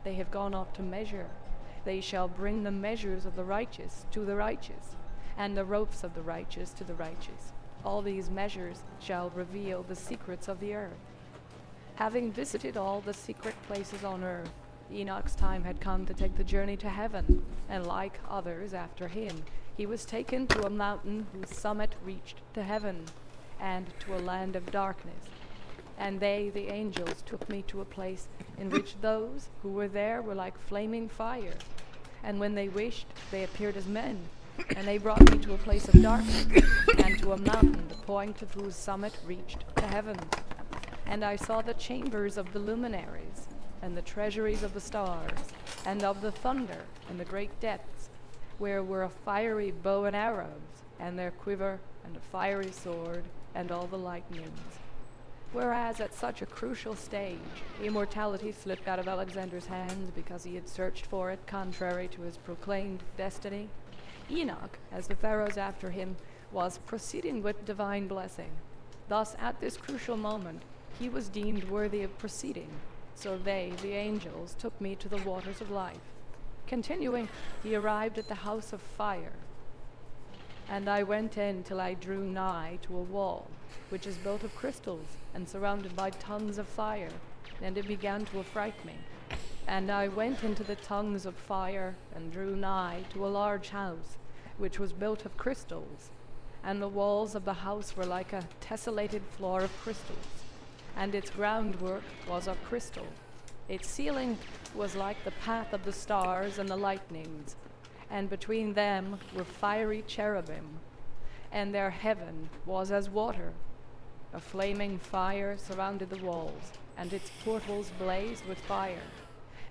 They have gone up to measure. They shall bring the measures of the righteous to the righteous, and the ropes of the righteous to the righteous. All these measures shall reveal the secrets of the earth. Having visited all the secret places on earth, Enoch's time had come to take the journey to heaven, and like others after him, he was taken to a mountain whose summit reached to heaven, and to a land of darkness. And they, the angels, took me to a place in which those who were there were like flaming fire. And when they wished, they appeared as men. And they brought me to a place of darkness, and to a mountain, the point of whose summit reached to heaven. And I saw the chambers of the luminaries, and the treasuries of the stars, and of the thunder, and the great depths, where were a fiery bow and arrows, and their quiver, and a fiery sword, and all the lightnings. Whereas at such a crucial stage, immortality slipped out of Alexander's hands because he had searched for it contrary to his proclaimed destiny, Enoch, as the pharaohs after him, was proceeding with divine blessing. Thus, at this crucial moment, he was deemed worthy of proceeding. So they, the angels, took me to the waters of life. Continuing, he arrived at the house of fire. And I went in till I drew nigh to a wall, which is built of crystals and surrounded by tongues of fire, and it began to affright me. And I went into the tongues of fire, and drew nigh to a large house, which was built of crystals, and the walls of the house were like a tessellated floor of crystals, and its groundwork was of crystal. Its ceiling was like the path of the stars and the lightnings, and between them were fiery cherubim, and their heaven was as water. A flaming fire surrounded the walls, and its portals blazed with fire.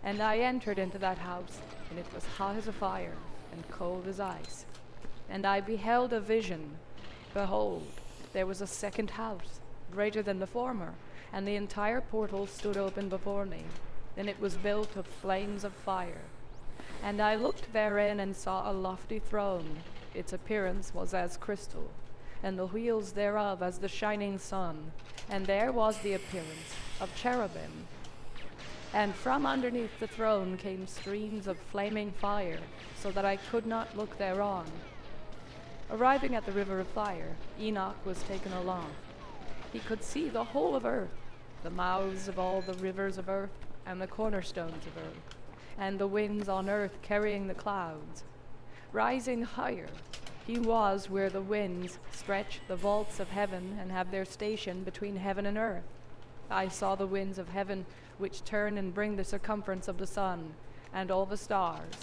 And I entered into that house, and it was hot as a fire, and cold as ice. And I beheld a vision. Behold, there was a second house, greater than the former, and the entire portal stood open before me, and it was built of flames of fire. And I looked therein and saw a lofty throne. Its appearance was as crystal, and the wheels thereof as the shining sun, and there was the appearance of cherubim. And from underneath the throne came streams of flaming fire, so that I could not look thereon. Arriving at the river of fire, Enoch was taken aloft. He could see the whole of earth, the mouths of all the rivers of earth, and the cornerstones of earth, and the winds on earth carrying the clouds. Rising higher, he was where the winds stretch the vaults of heaven and have their station between heaven and earth. I saw the winds of heaven which turn and bring the circumference of the sun, and all the stars.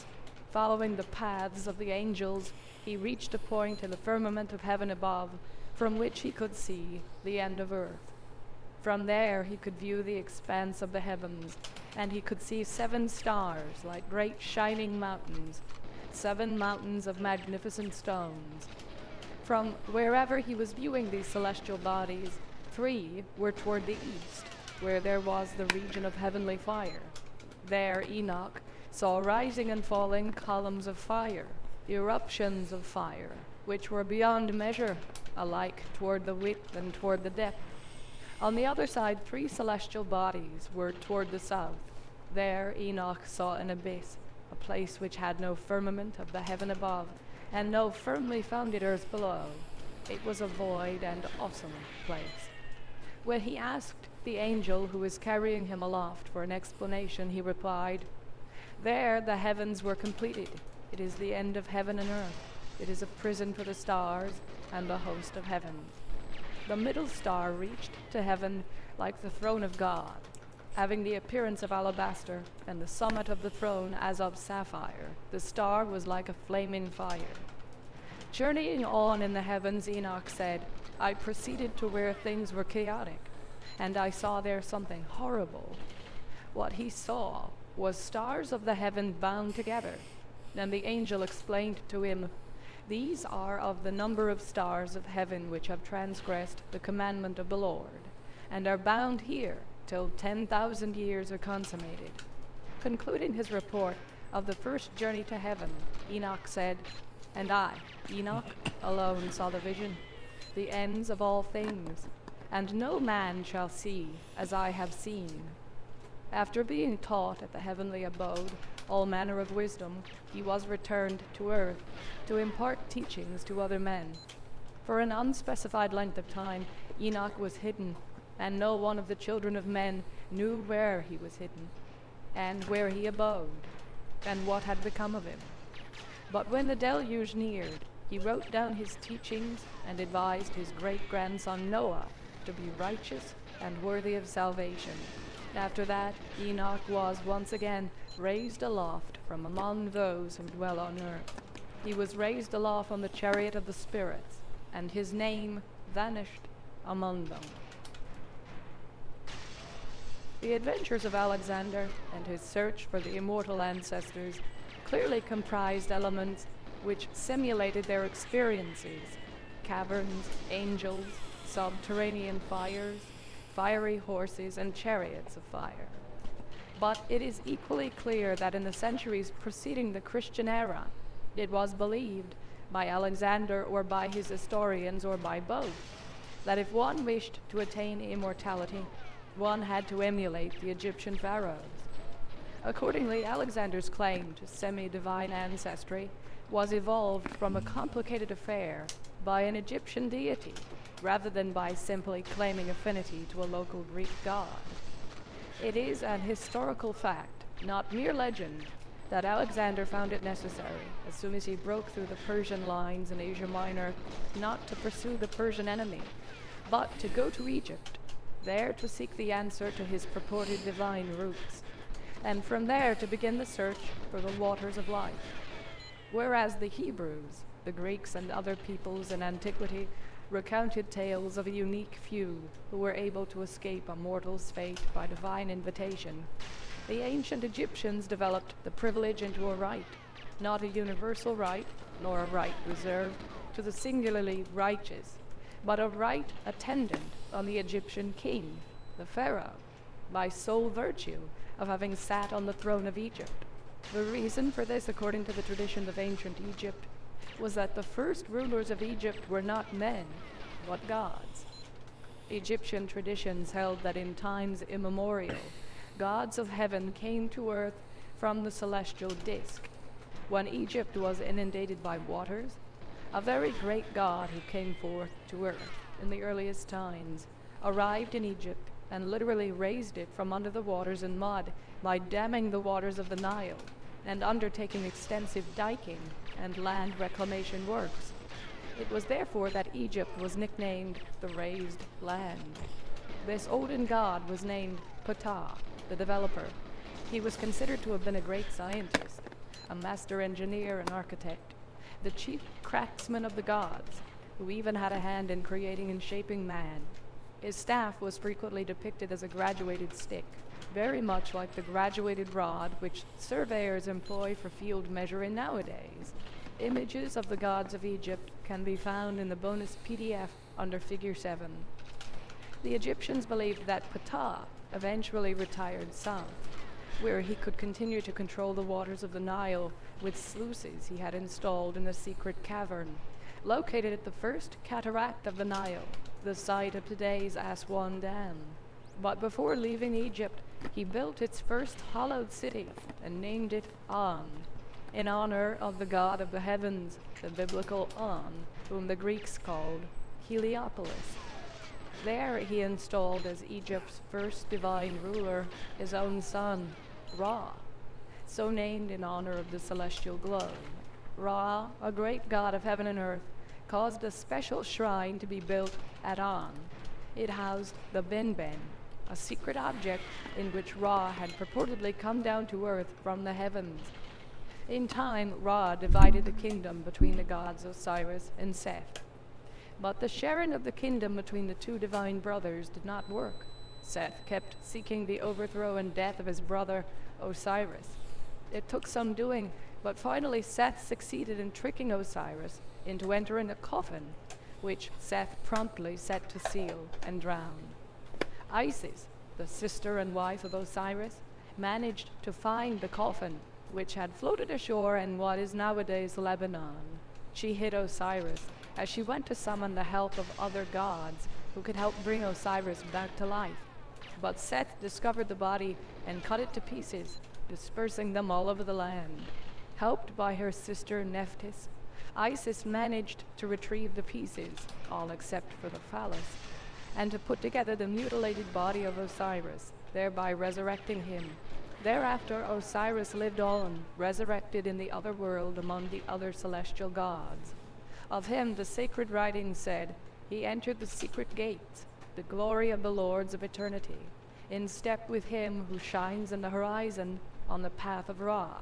Following the paths of the angels, he reached a point in the firmament of heaven above, from which he could see the end of earth. From there he could view the expanse of the heavens, and he could see 7 stars like great shining mountains, 7 mountains of magnificent stones. From wherever he was viewing these celestial bodies, 3 were toward the east, where there was the region of heavenly fire. There Enoch saw rising and falling columns of fire, eruptions of fire, which were beyond measure, alike toward the width and toward the depth. On the other side, 3 celestial bodies were toward the south. There Enoch saw an abyss, a place which had no firmament of the heaven above, and no firmly founded earth below. It was a void and awesome place. When he asked the angel who was carrying him aloft for an explanation, he replied, "There the heavens were completed. It is the end of heaven and earth. It is a prison for the stars and the host of heavens. The middle star reached to heaven like the throne of God, having the appearance of alabaster, and the summit of the throne as of sapphire. The star was like a flaming fire." Journeying on in the heavens, Enoch said, "I proceeded to where things were chaotic, and I saw there something horrible. What he saw was stars of the heaven bound together. And the angel explained to him, 'These are of the number of stars of heaven which have transgressed the commandment of the Lord, and are bound here till 10,000 years are consummated.'" Concluding his report of the first journey to heaven, Enoch said, "And I, Enoch, alone saw the vision, the ends of all things, and no man shall see as I have seen." After being taught at the heavenly abode all manner of wisdom, he was returned to earth to impart teachings to other men. For an unspecified length of time, Enoch was hidden, and no one of the children of men knew where he was hidden, and where he abode, and what had become of him. But when the deluge neared, he wrote down his teachings and advised his great-grandson Noah to be righteous and worthy of salvation. After that, Enoch was once again raised aloft from among those who dwell on earth. He was raised aloft on the chariot of the spirits, and his name vanished among them. The adventures of Alexander and his search for the immortal ancestors clearly comprised elements which simulated their experiences: caverns, angels, subterranean fires, fiery horses, and chariots of fire. But it is equally clear that in the centuries preceding the Christian era, it was believed, by Alexander or by his historians or by both, that if one wished to attain immortality, one had to emulate the Egyptian pharaohs. Accordingly, Alexander's claim to semi-divine ancestry was evolved from a complicated affair by an Egyptian deity, rather than by simply claiming affinity to a local Greek god. It is an historical fact, not mere legend, that Alexander found it necessary, as soon as he broke through the Persian lines in Asia Minor, not to pursue the Persian enemy, but to go to Egypt, there to seek the answer to his purported divine roots, and from there to begin the search for the waters of life. Whereas the Hebrews, the Greeks, and other peoples in antiquity recounted tales of a unique few who were able to escape a mortal's fate by divine invitation, the ancient Egyptians developed the privilege into a right, not a universal right, nor a right reserved to the singularly righteous, but a right attendant on the Egyptian king, the pharaoh, by sole virtue of having sat on the throne of Egypt. The reason for this, according to the tradition of ancient Egypt, was that the first rulers of Egypt were not men, but gods. Egyptian traditions held that in times immemorial, gods of heaven came to earth from the celestial disk. When Egypt was inundated by waters, a very great god who came forth to earth in the earliest times arrived in Egypt and literally raised it from under the waters and mud by damming the waters of the Nile and undertaking extensive diking and land reclamation works. It was therefore that Egypt was nicknamed the Raised Land. This olden god was named Ptah, the developer. He was considered to have been a great scientist, a master engineer and architect, the chief craftsman of the gods, who even had a hand in creating and shaping man. His staff was frequently depicted as a graduated stick, very much like the graduated rod which surveyors employ for field measuring nowadays. Images of the gods of Egypt can be found in the bonus PDF under Figure 7. The Egyptians believed that Ptah eventually retired south, where he could continue to control the waters of the Nile with sluices he had installed in a secret cavern, located at the first cataract of the Nile, the site of today's Aswan Dam. But before leaving Egypt, he built its first hallowed city and named it On, in honor of the god of the heavens, the biblical On, whom the Greeks called Heliopolis. There he installed as Egypt's first divine ruler his own son, Ra, so named in honor of the celestial globe. Ra, a great god of heaven and earth, caused a special shrine to be built at On. It housed the Ben-Ben, a secret object in which Ra had purportedly come down to earth from the heavens. In time, Ra divided the kingdom between the gods Osiris and Seth. But the sharing of the kingdom between the two divine brothers did not work. Seth kept seeking the overthrow and death of his brother Osiris. It took some doing, but finally Seth succeeded in tricking Osiris into entering a coffin, which Seth promptly set to seal and drowned. Isis, the sister and wife of Osiris, managed to find the coffin, which had floated ashore in what is nowadays Lebanon. She hid Osiris as she went to summon the help of other gods who could help bring Osiris back to life. But Seth discovered the body and cut it to pieces, dispersing them all over the land. Helped by her sister Nephthys, Isis managed to retrieve the pieces, all except for the phallus, and to put together the mutilated body of Osiris, thereby resurrecting him. Thereafter Osiris lived on, resurrected in the other world among the other celestial gods. Of him the sacred writings said, "He entered the secret gates, the glory of the lords of eternity, in step with him who shines in the horizon on the path of Ra."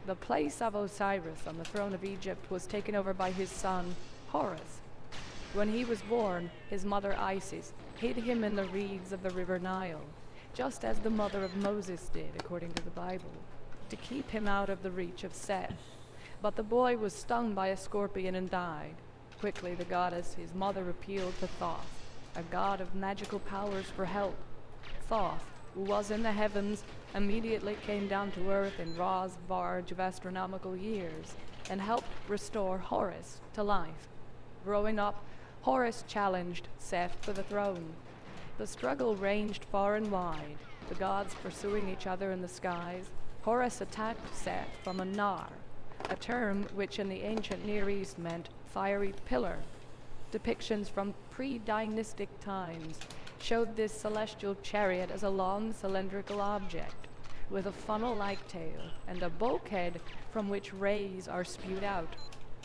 The place of Osiris on the throne of Egypt was taken over by his son, Horus. When he was born, his mother Isis hid him in the reeds of the river Nile, just as the mother of Moses did, according to the Bible, to keep him out of the reach of Seth. But the boy was stung by a scorpion and died. Quickly the goddess, his mother, appealed to Thoth, a god of magical powers, for help. Thoth, who was in the heavens, immediately came down to earth in Ra's barge of astronomical years and helped restore Horus to life. Growing up, Horus challenged Seth for the throne. The struggle ranged far and wide, the gods pursuing each other in the skies. Horus attacked Seth from a nar, a term which in the ancient Near East meant fiery pillar. Depictions from pre-dynastic times showed this celestial chariot as a long cylindrical object with a funnel-like tail and a bulkhead from which rays are spewed out,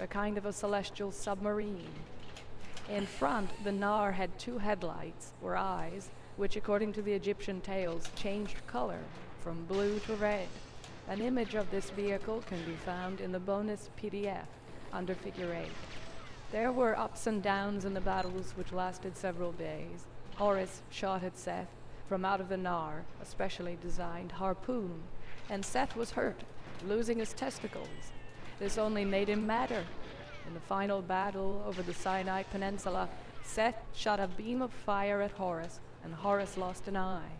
a kind of a celestial submarine. In front, the nar had two headlights, or eyes, which according to the Egyptian tales changed color from blue to red. An image of this vehicle can be found in the bonus PDF under Figure 8. There were ups and downs in the battles which lasted several days. Horus shot at Seth from out of the nar, a specially designed harpoon, and Seth was hurt, losing his testicles. This only made him madder. In the final battle over the Sinai Peninsula, Seth shot a beam of fire at Horus, and Horus lost an eye.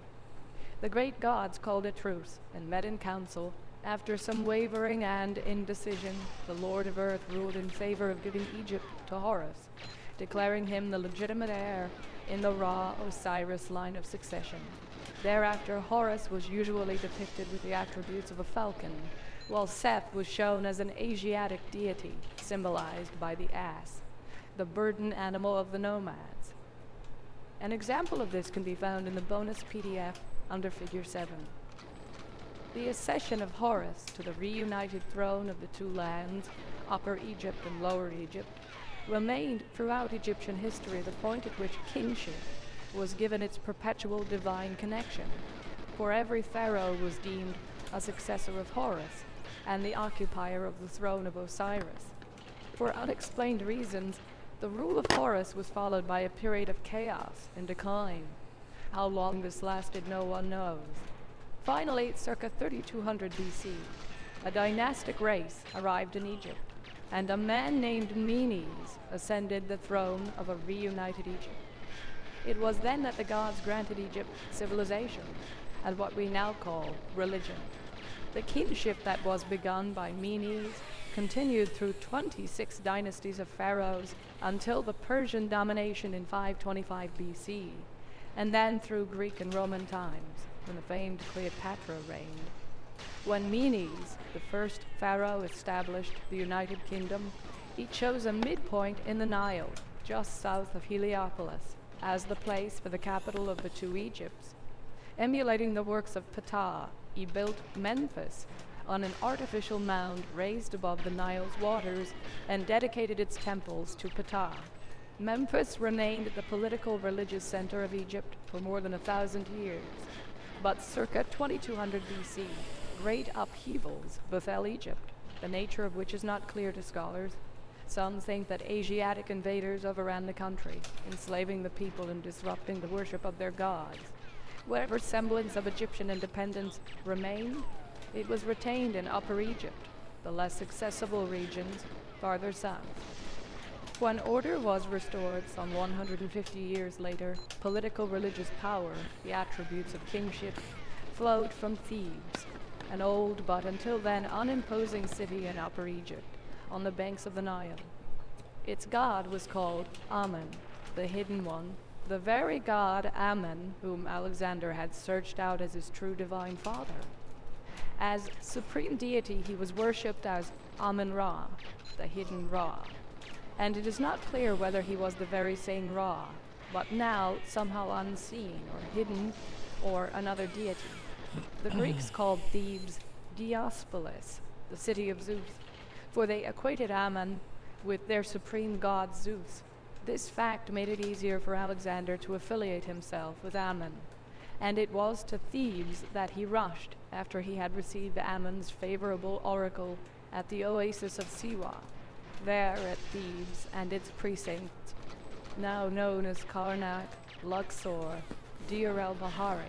The great gods called a truce and met in council. After some wavering and indecision, the Lord of Earth ruled in favor of giving Egypt to Horus, declaring him the legitimate heir in the Ra-Osiris line of succession. Thereafter, Horus was usually depicted with the attributes of a falcon, while Seth was shown as an Asiatic deity, symbolized by the ass, the burden animal of the nomads. An example of this can be found in the bonus PDF under Figure 7. The accession of Horus to the reunited throne of the two lands, Upper Egypt and Lower Egypt, remained throughout Egyptian history the point at which kingship was given its perpetual divine connection, for every pharaoh was deemed a successor of Horus and the occupier of the throne of Osiris. For unexplained reasons, the rule of Horus was followed by a period of chaos and decline. How long this lasted, no one knows. Finally, circa 3200 BC, a dynastic race arrived in Egypt, and a man named Menes ascended the throne of a reunited Egypt. It was then that the gods granted Egypt civilization, and what we now call religion. The kingship that was begun by Menes continued through 26 dynasties of pharaohs until the Persian domination in 525 BC, and then through Greek and Roman times, when the famed Cleopatra reigned. When Menes, the first pharaoh, established the United Kingdom, he chose a midpoint in the Nile, just south of Heliopolis, as the place for the capital of the two Egypts. Emulating the works of Ptah, he built Memphis on an artificial mound raised above the Nile's waters and dedicated its temples to Ptah. Memphis remained the political religious center of Egypt for more than 1,000 years. But circa 2200 BC, great upheavals befell Egypt, the nature of which is not clear to scholars. Some think that Asiatic invaders overran the country, enslaving the people and disrupting the worship of their gods. Whatever semblance of Egyptian independence remained, it was retained in Upper Egypt, the less accessible regions farther south. When order was restored some 150 years later, political religious power, the attributes of kingship, flowed from Thebes, an old but until then unimposing city in Upper Egypt, on the banks of the Nile. Its god was called Amun, the Hidden One, the very god Ammon, whom Alexander had searched out as his true divine father. As supreme deity, he was worshipped as Amun-Ra, the hidden Ra, and it is not clear whether he was the very same Ra, but now somehow unseen or hidden, or another deity. The Greeks called Thebes Diospolis, the city of Zeus, for they equated Ammon with their supreme god Zeus. This fact made it easier for Alexander to affiliate himself with Ammon, and it was to Thebes that he rushed after he had received Ammon's favorable oracle at the oasis of Siwa. There at Thebes and its precincts, now known as Karnak, Luxor, Deir el-Bahari,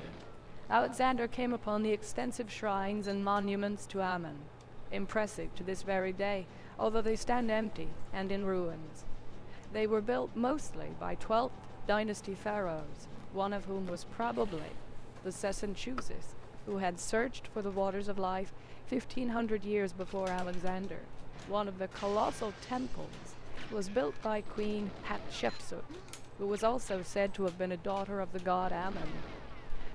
Alexander came upon the extensive shrines and monuments to Ammon, impressive to this very day, although they stand empty and in ruins. They were built mostly by 12th dynasty pharaohs, one of whom was probably the Sesenchusis, who had searched for the waters of life 1,500 years before Alexander. One of the colossal temples was built by Queen Hatshepsut, who was also said to have been a daughter of the god Ammon.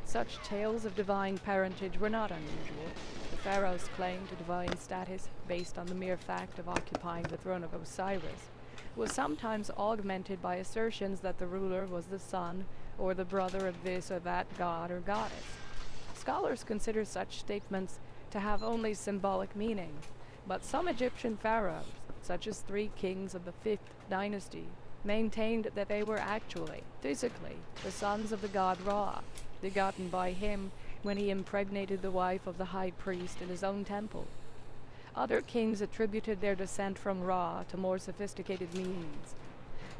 Such tales of divine parentage were not unusual. The pharaoh's claim to divine status, based on the mere fact of occupying the throne of Osiris, was sometimes augmented by assertions that the ruler was the son or the brother of this or that god or goddess. Scholars consider such statements to have only symbolic meaning, but some Egyptian pharaohs, such as 3 kings of the 5th dynasty, maintained that they were actually, physically, the sons of the god Ra, begotten by him when he impregnated the wife of the high priest in his own temple. Other kings attributed their descent from Ra to more sophisticated means.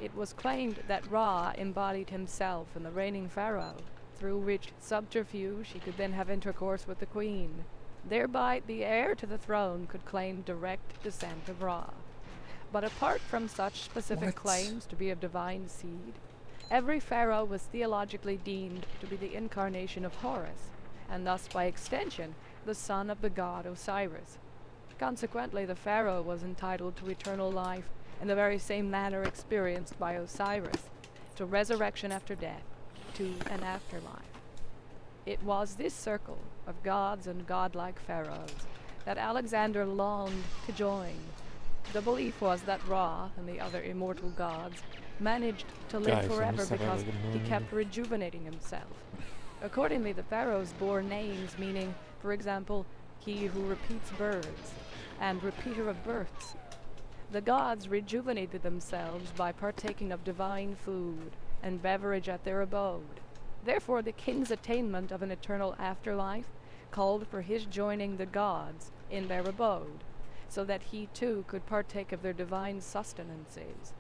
It was claimed that Ra embodied himself in the reigning pharaoh, through which subterfuge he could then have intercourse with the queen. Thereby, the heir to the throne could claim direct descent of Ra. But apart from such specific claims to be of divine seed, every pharaoh was theologically deemed to be the incarnation of Horus, and thus by extension, the son of the god Osiris. Consequently, the pharaoh was entitled to eternal life in the very same manner experienced by Osiris, to resurrection after death, to an afterlife. It was this circle of gods and godlike pharaohs that Alexander longed to join. The belief was that Ra and the other immortal gods managed to live forever because he kept rejuvenating himself. Accordingly, the pharaohs bore names meaning, for example, he who repeats births, and repeater of births. The gods rejuvenated themselves by partaking of divine food and beverage at their abode. Therefore, the king's attainment of an eternal afterlife called for his joining the gods in their abode, so that he too could partake of their divine sustenances.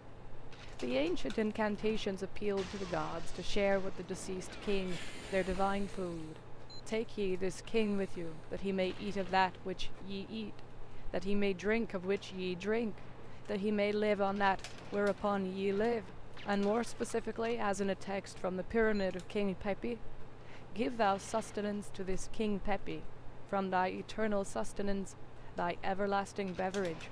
The ancient incantations appealed to the gods to share with the deceased king their divine food. Take ye this king with you, that he may eat of that which ye eat, that he may drink of which ye drink, that he may live on that whereupon ye live. And more specifically, as in a text from the pyramid of King Pepi, give thou sustenance to this King Pepi, from thy eternal sustenance, thy everlasting beverage.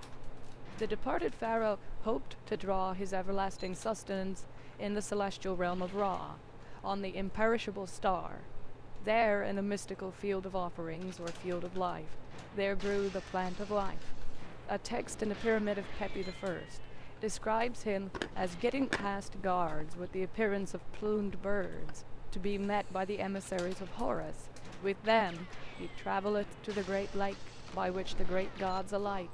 The departed pharaoh hoped to draw his everlasting sustenance in the celestial realm of Ra, on the imperishable star. There, in a mystical field of offerings, or field of life, there grew the plant of life. A text in the pyramid of Pepi I describes him as getting past guards with the appearance of plumed birds, to be met by the emissaries of Horus. With them he travelleth to the great lake, by which the great gods alike,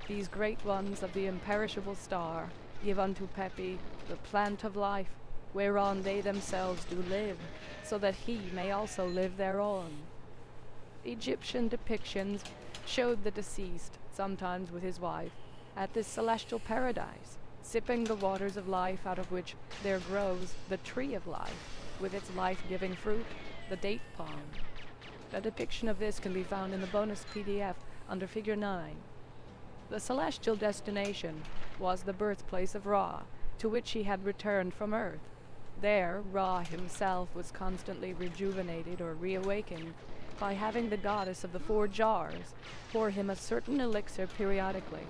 these great ones of the imperishable star, give unto Pepi the plant of life, whereon they themselves do live, so that he may also live thereon. Egyptian depictions showed the deceased, sometimes with his wife, at this celestial paradise, sipping the waters of life out of which there grows the tree of life, with its life-giving fruit, the date palm. A depiction of this can be found in the bonus PDF under Figure 9. The celestial destination was the birthplace of Ra, to which he had returned from Earth. There, Ra himself was constantly rejuvenated or reawakened by having the goddess of the 4 jars pour him a certain elixir periodically.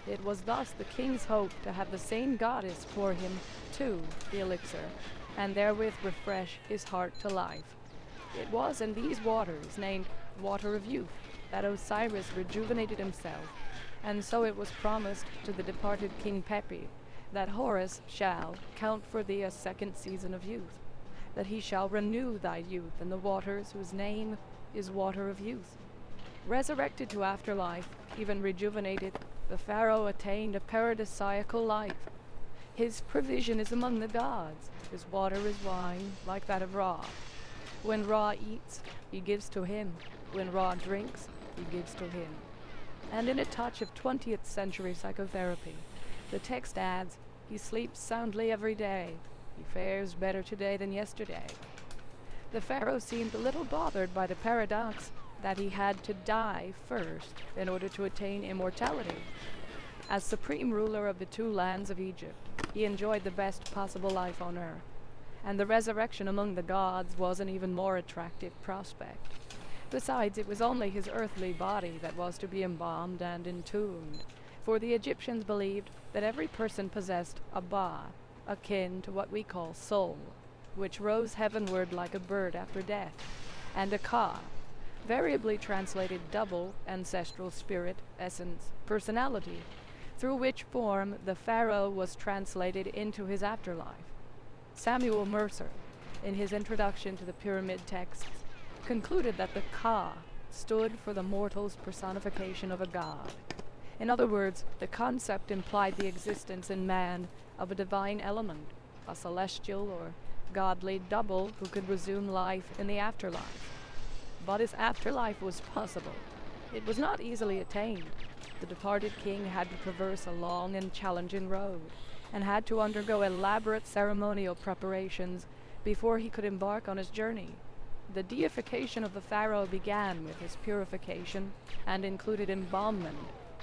It was thus the king's hope to have the same goddess pour him, too, the elixir, and therewith refresh his heart to life. It was in these waters, named Water of Youth, that Osiris rejuvenated himself, and so it was promised to the departed King Pepi that Horus shall count for thee a second season of youth, that he shall renew thy youth in the waters whose name is Water of Youth. Resurrected to afterlife, even rejuvenated, the pharaoh attained a paradisiacal life. His provision is among the gods. His water is wine, like that of Ra. When Ra eats, he gives to him. When Ra drinks, he gives to him. And in a touch of 20th century psychotherapy, the text adds, he sleeps soundly every day. He fares better today than yesterday. The pharaoh seemed a little bothered by the paradox that he had to die first in order to attain immortality. As supreme ruler of the two lands of Egypt, he enjoyed the best possible life on earth, and the resurrection among the gods was an even more attractive prospect. Besides, it was only his earthly body that was to be embalmed and entombed, for the Egyptians believed that every person possessed a ba, akin to what we call soul, which rose heavenward like a bird after death, and a ka, variably translated double, ancestral spirit, essence, personality, through which form the pharaoh was translated into his afterlife. Samuel Mercer, in his introduction to the pyramid texts, concluded that the Ka stood for the mortal's personification of a god. In other words, the concept implied the existence in man of a divine element, a celestial or godly double who could resume life in the afterlife. But his afterlife was possible. It was not easily attained. The departed king had to traverse a long and challenging road, and had to undergo elaborate ceremonial preparations before he could embark on his journey. The deification of the pharaoh began with his purification and included embalmment,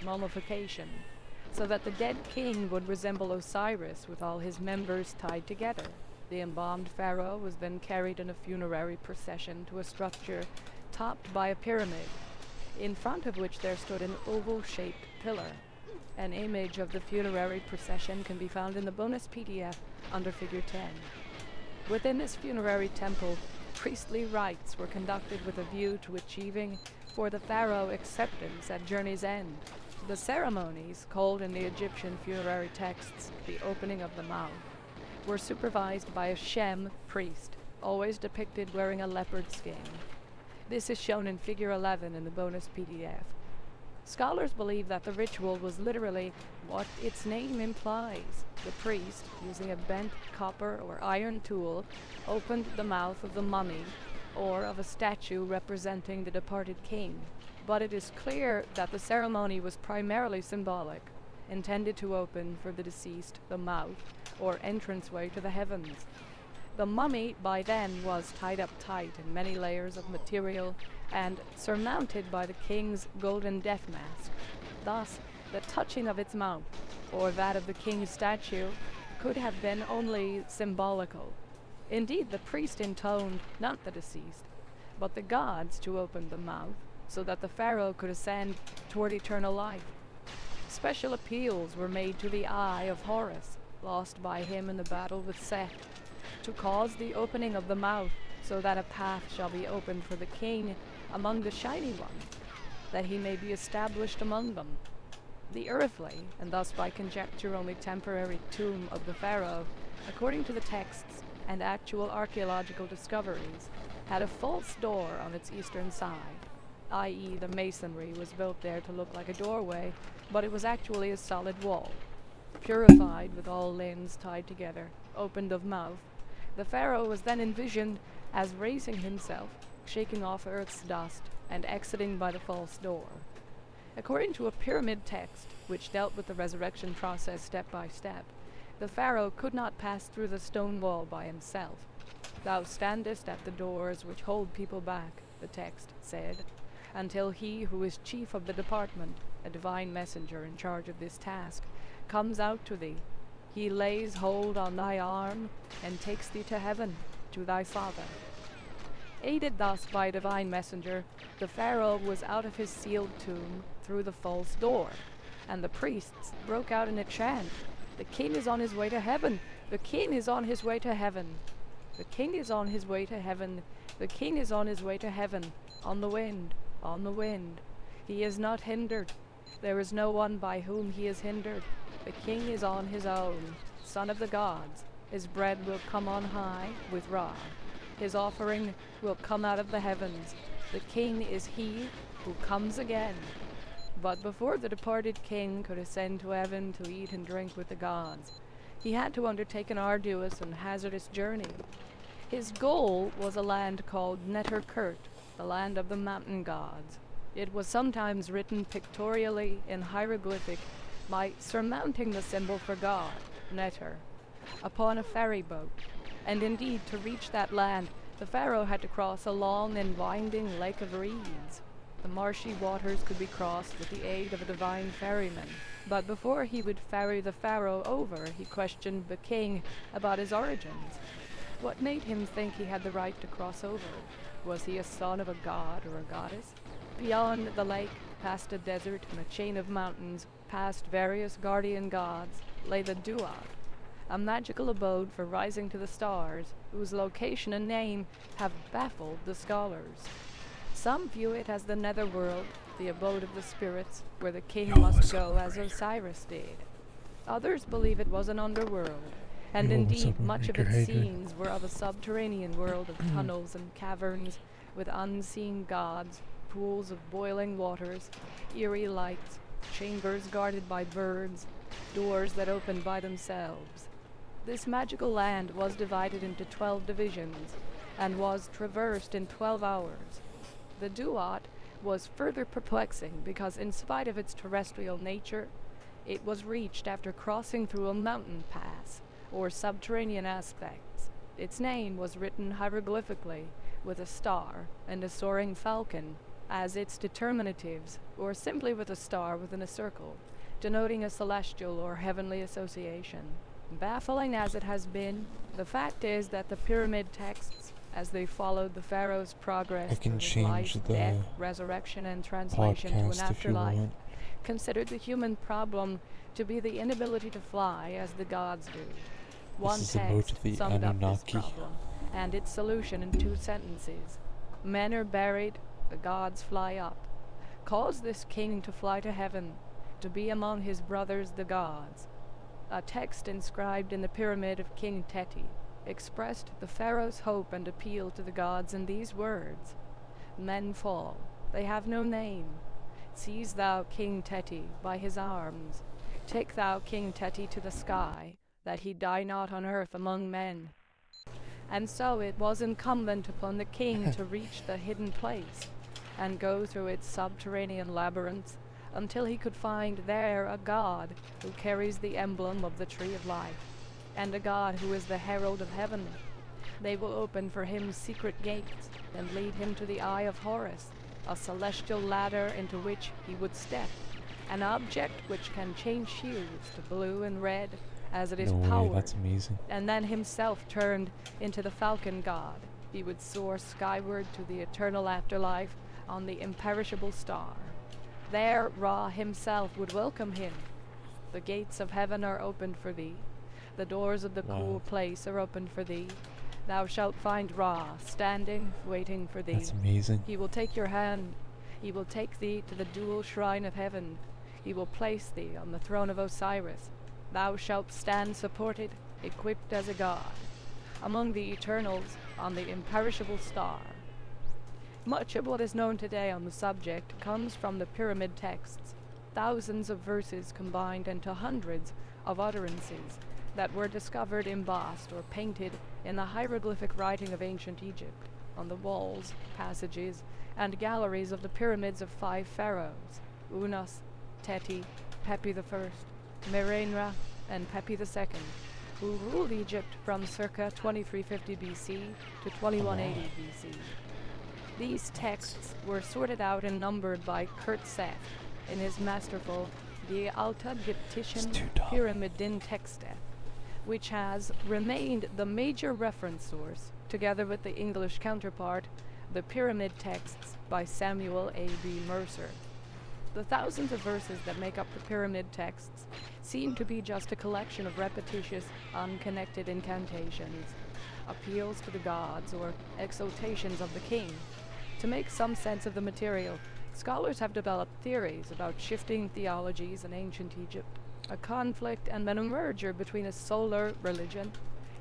mummification, so that the dead king would resemble Osiris with all his members tied together. The embalmed pharaoh was then carried in a funerary procession to a structure topped by a pyramid, in front of which there stood an oval-shaped pillar. An image of the funerary procession can be found in the bonus PDF under Figure 10. Within this funerary temple, priestly rites were conducted with a view to achieving for the pharaoh acceptance at journey's end. The ceremonies, called in the Egyptian funerary texts the opening of the mouth, were supervised by a Shem priest, always depicted wearing a leopard skin. This is shown in Figure 11 in the bonus PDF. Scholars believe that the ritual was literally what its name implies. The priest, using a bent copper or iron tool, opened the mouth of the mummy or of a statue representing the departed king. But it is clear that the ceremony was primarily symbolic, intended to open for the deceased the mouth or entranceway to the heavens. The mummy by then was tied up tight in many layers of material and surmounted by the king's golden death mask. Thus, the touching of its mouth, or that of the king's statue, could have been only symbolical. Indeed, the priest intoned not the deceased, but the gods to open the mouth, so that the pharaoh could ascend toward eternal life. Special appeals were made to the eye of Horus, lost by him in the battle with Seth, to cause the opening of the mouth, so that a path shall be opened for the king among the shiny ones, that he may be established among them. The earthly, and thus by conjecture only temporary, tomb of the pharaoh, according to the texts and actual archaeological discoveries, had a false door on its eastern side, i.e. the masonry was built there to look like a doorway, but it was actually a solid wall. Purified with all limbs tied together, opened of mouth, the pharaoh was then envisioned as raising himself, shaking off earth's dust, and exiting by the false door. According to a pyramid text, which dealt with the resurrection process step by step, the pharaoh could not pass through the stone wall by himself. Thou standest at the doors which hold people back, the text said, until he who is chief of the department, a divine messenger in charge of this task, comes out to thee. He lays hold on thy arm and takes thee to heaven, to thy father. Aided thus by a divine messenger, the pharaoh was out of his sealed tomb through the false door, and the priests broke out in a chant, "The king is on his way to heaven! The king is on his way to heaven!" The king is on his way to heaven. The king is on his way to heaven. On the wind, on the wind. He is not hindered. There is no one by whom he is hindered. The king is on his own, son of the gods. His bread will come on high with Ra. His offering will come out of the heavens. The king is he who comes again. But before the departed king could ascend to heaven to eat and drink with the gods, he had to undertake an arduous and hazardous journey. His goal was a land called Neterkurt, the land of the mountain gods. It was sometimes written pictorially in hieroglyphic by surmounting the symbol for God, Neter, upon a ferry boat. And indeed, to reach that land, the pharaoh had to cross a long and winding lake of reeds. The marshy waters could be crossed with the aid of a divine ferryman. But before he would ferry the pharaoh over, he questioned the king about his origins. What made him think he had the right to cross over? Was he a son of a god or a goddess? Beyond the lake, past a desert and a chain of mountains, past various guardian gods, lay the Duat, a magical abode for rising to the stars, whose location and name have baffled the scholars. Some view it as the netherworld, the abode of the spirits, where the king must go as Osiris did. Others believe it was an underworld, and indeed much of its scenes were of a subterranean world of tunnels and caverns, with unseen gods, pools of boiling waters, eerie lights, chambers guarded by birds, doors that opened by themselves. This magical land was divided into 12 divisions, and was traversed in 12 hours. The Duat was further perplexing because, in spite of its terrestrial nature, it was reached after crossing through a mountain pass, or subterranean aspects. Its name was written hieroglyphically, with a star and a soaring falcon as its determinatives, or simply with a star within a circle, denoting a celestial or heavenly association. Baffling as it has been, the fact is that the pyramid texts, as they followed the pharaoh's progress through his life, death, resurrection, and translation to an afterlife, considered the human problem to be the inability to fly as the gods do. One text summed up this problem and its solution in 2 sentences. Men are buried, the gods fly up. Cause this king to fly to heaven, to be among his brothers the gods. A text inscribed in the pyramid of King Teti expressed the pharaoh's hope and appeal to the gods in these words: Men fall, they have no name. Seize thou King Teti by his arms. Take thou King Teti to the sky, that he die not on earth among men. And so it was incumbent upon the king to reach the hidden place, and go through its subterranean labyrinths until he could find there a god who carries the emblem of the Tree of Life, and a god who is the herald of heaven. They will open for him secret gates, and lead him to the Eye of Horus, a celestial ladder into which he would step, an object which can change hues to blue and red as it is powered. That's amazing. And then himself turned into the falcon god. He would soar skyward to the eternal afterlife on the imperishable star. There Ra himself would welcome him. The gates of heaven are opened for thee. The doors of the cool place are opened for thee. Thou shalt find Ra standing, waiting for thee. That's amazing. He will take your hand. He will take thee to the dual shrine of heaven. He will place thee on the throne of Osiris. Thou shalt stand supported, equipped as a god, among the eternals on the imperishable star. Much of what is known today on the subject comes from the pyramid texts, thousands of verses combined into hundreds of utterances that were discovered embossed or painted in the hieroglyphic writing of ancient Egypt, on the walls, passages, and galleries of the pyramids of 5 pharaohs, Unas, Teti, Pepi I, Merenra, and Pepi II, who ruled Egypt from circa 2350 BC to 2180 BC. These texts were sorted out and numbered by Kurt Seth in his masterful The Alta-Gyptischen Pyramiden Texte, which has remained the major reference source, together with the English counterpart, the Pyramid Texts by Samuel A.B. Mercer. The thousands of verses that make up the pyramid texts seem to be just a collection of repetitious, unconnected incantations. appeals to the gods, or exaltations of the king. To make some sense of the material, scholars have developed theories about shifting theologies in ancient Egypt, a conflict and then a merger between a solar religion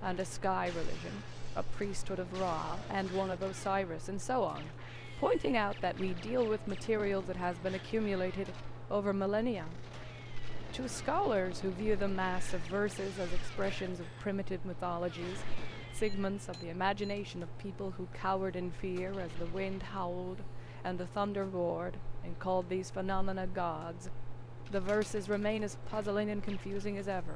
and a sky religion, a priesthood of Ra and one of Osiris, and so on, pointing out that we deal with material that has been accumulated over millennia. To scholars who view the mass of verses as expressions of primitive mythologies, figments of the imagination of people who cowered in fear as the wind howled and the thunder roared, and called these phenomena gods, the verses remain as puzzling and confusing as ever.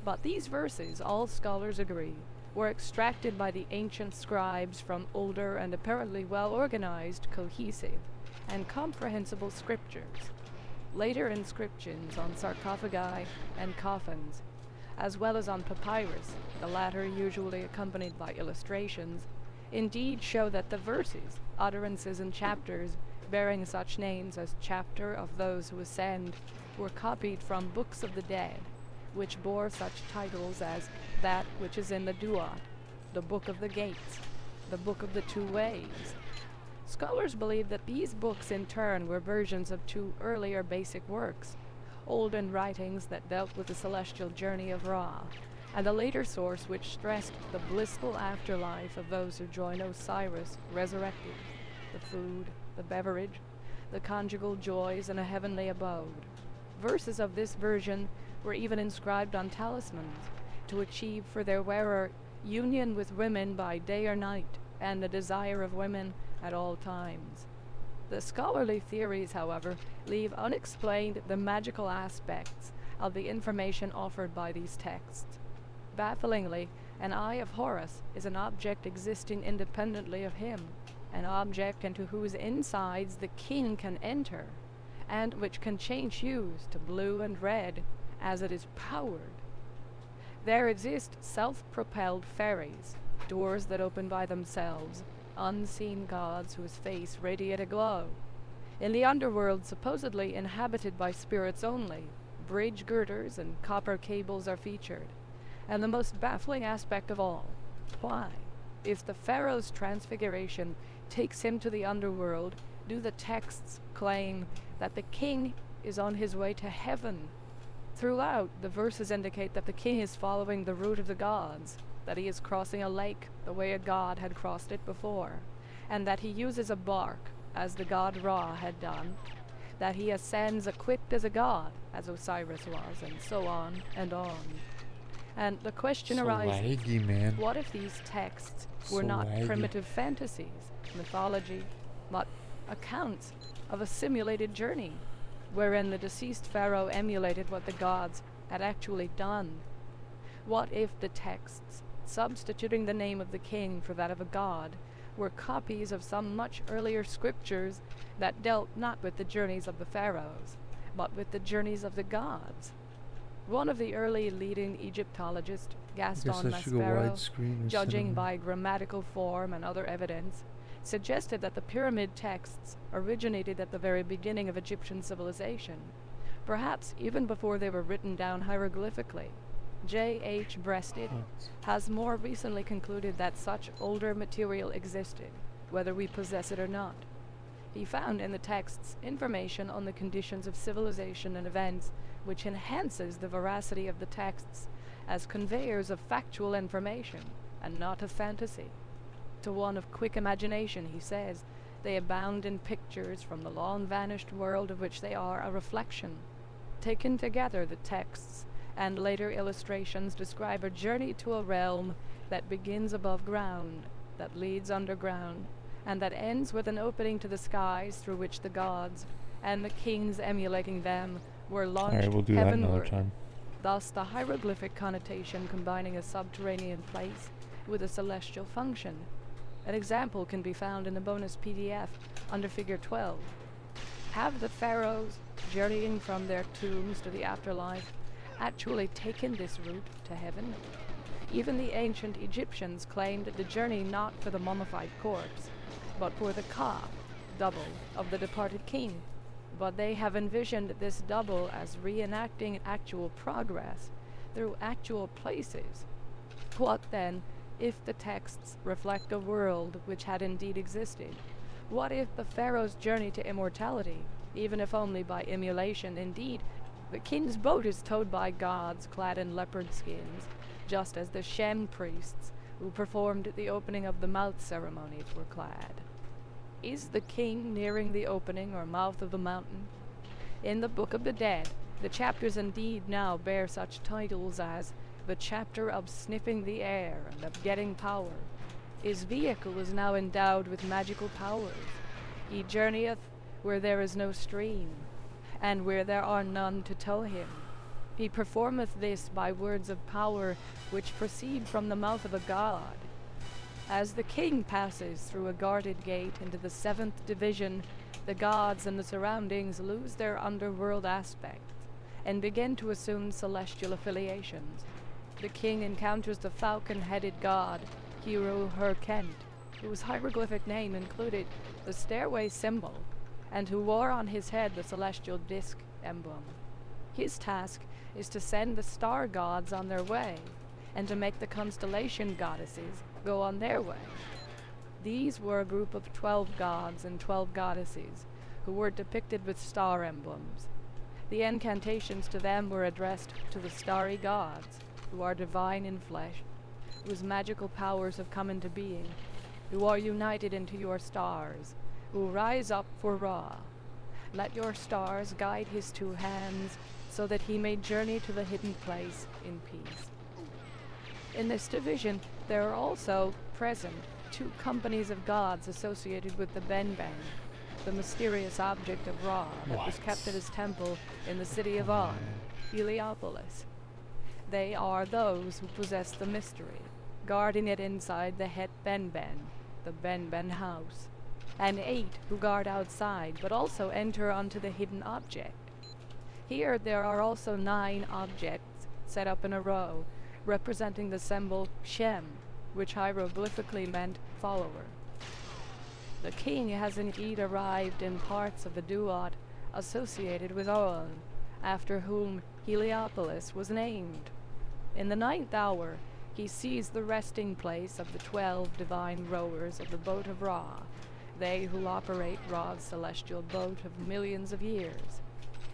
But these verses, all scholars agree, were extracted by the ancient scribes from older and apparently well-organized, cohesive, and comprehensible scriptures. Later inscriptions on sarcophagi and coffins, as well as on papyrus, the latter usually accompanied by illustrations, indeed show that the verses, utterances, and chapters bearing such names as Chapter of Those Who Ascend were copied from books of the dead, which bore such titles as that which is in the Duat, the Book of the Gates, the Book of the Two Ways. Scholars believe that these books in turn were versions of two earlier basic works, olden writings that dealt with the celestial journey of Ra, and a later source which stressed the blissful afterlife of those who join Osiris resurrected, the food, the beverage, the conjugal joys, and a heavenly abode. Verses of this version were even inscribed on talismans to achieve for their wearer union with women by day or night, and the desire of women at all times. The scholarly theories, however, leave unexplained the magical aspects of the information offered by these texts. Bafflingly, an eye of Horus is an object existing independently of him, an object into whose insides the king can enter, and which can change hues to blue and red as it is powered. There exist self-propelled ferries, doors that open by themselves, unseen gods whose face radiate a glow. In the underworld supposedly inhabited by spirits only, bridge girders and copper cables are featured. And the most baffling aspect of all, why, if the pharaoh's transfiguration takes him to the underworld, do the texts claim that the king is on his way to heaven? Throughout, the verses indicate that the king is following the route of the gods, that he is crossing a lake the way a god had crossed it before, and that he uses a bark, as the god Ra had done, that he ascends equipped as a god, as Osiris was, and so on and on. And the question arises, laggy, man. what if these texts were not primitive fantasies, mythology, but accounts of a simulated journey, wherein the deceased pharaoh emulated what the gods had actually done? What if the texts, substituting the name of the king for that of a god, were copies of some much earlier scriptures that dealt not with the journeys of the pharaohs, but with the journeys of the gods? One of the early leading Egyptologists, Gaston Maspero, judging by grammatical form and other evidence, suggested that the pyramid texts originated at the very beginning of Egyptian civilization, perhaps even before they were written down hieroglyphically. J.H. Breasted has more recently concluded that such older material existed, whether we possess it or not. He found in the texts information on the conditions of civilization and events which enhances the veracity of the texts as conveyors of factual information and not of fantasy. To one of quick imagination, he says, they abound in pictures from the long-vanished world of which they are a reflection. Taken together, the texts and later illustrations describe a journey to a realm that begins above ground, that leads underground, and that ends with an opening to the skies through which the gods, and the kings emulating them, were launched Alright, we'll do that another heavenward. time. Thus the hieroglyphic connotation combining a subterranean place with a celestial function. An example can be found in the bonus PDF under Figure 12. Have the pharaohs, journeying from their tombs to the afterlife, actually taken this route to heaven? Even the ancient Egyptians claimed the journey not for the mummified corpse, but for the ka, double, of the departed king. But they have envisioned this double as reenacting actual progress through actual places. What, then, If the texts reflect a world which had indeed existed, what if the pharaoh's journey to immortality, even if only by emulation? Indeed, the king's boat is towed by gods clad in leopard skins, just as the Shem priests who performed the opening of the mouth ceremonies were clad. Is the king nearing the opening or mouth of the mountain? In the Book of the Dead, the chapters indeed now bear such titles as the chapter of sniffing the air and of getting power. His vehicle is now endowed with magical powers. He journeyeth where there is no stream, and where there are none to tow him. He performeth this by words of power which proceed from the mouth of a god. As the king passes through a guarded gate into the 7th division, the gods and the surroundings lose their underworld aspect and begin to assume celestial affiliations. The king encounters the falcon-headed god, Hero Herkent, whose hieroglyphic name included the stairway symbol, and who wore on his head the celestial disc emblem. His task is to send the star gods on their way, and to make the constellation goddesses go on their way. These were a group of 12 gods and 12 goddesses, who were depicted with star emblems. The incantations to them were addressed to the starry gods, who are divine in flesh, whose magical powers have come into being, who are united into your stars, who rise up for Ra. Let your stars guide his 2 hands, so that he may journey to the hidden place in peace. In this division, there are also present 2 companies of gods associated with the Benben, the mysterious object of Ra that was kept at his temple in the city of On, Heliopolis. They are those who possess the mystery, guarding it inside the Het Benben, the Benben house, and 8 who guard outside, but also enter onto the hidden object. Here there are also 9 objects set up in a row, representing the symbol Shem, which hieroglyphically meant follower. The king has indeed arrived in parts of the duat associated with On, after whom Heliopolis was named. In the 9th hour, he sees the resting place of the 12 divine rowers of the boat of Ra, they who operate Ra's celestial boat of millions of years.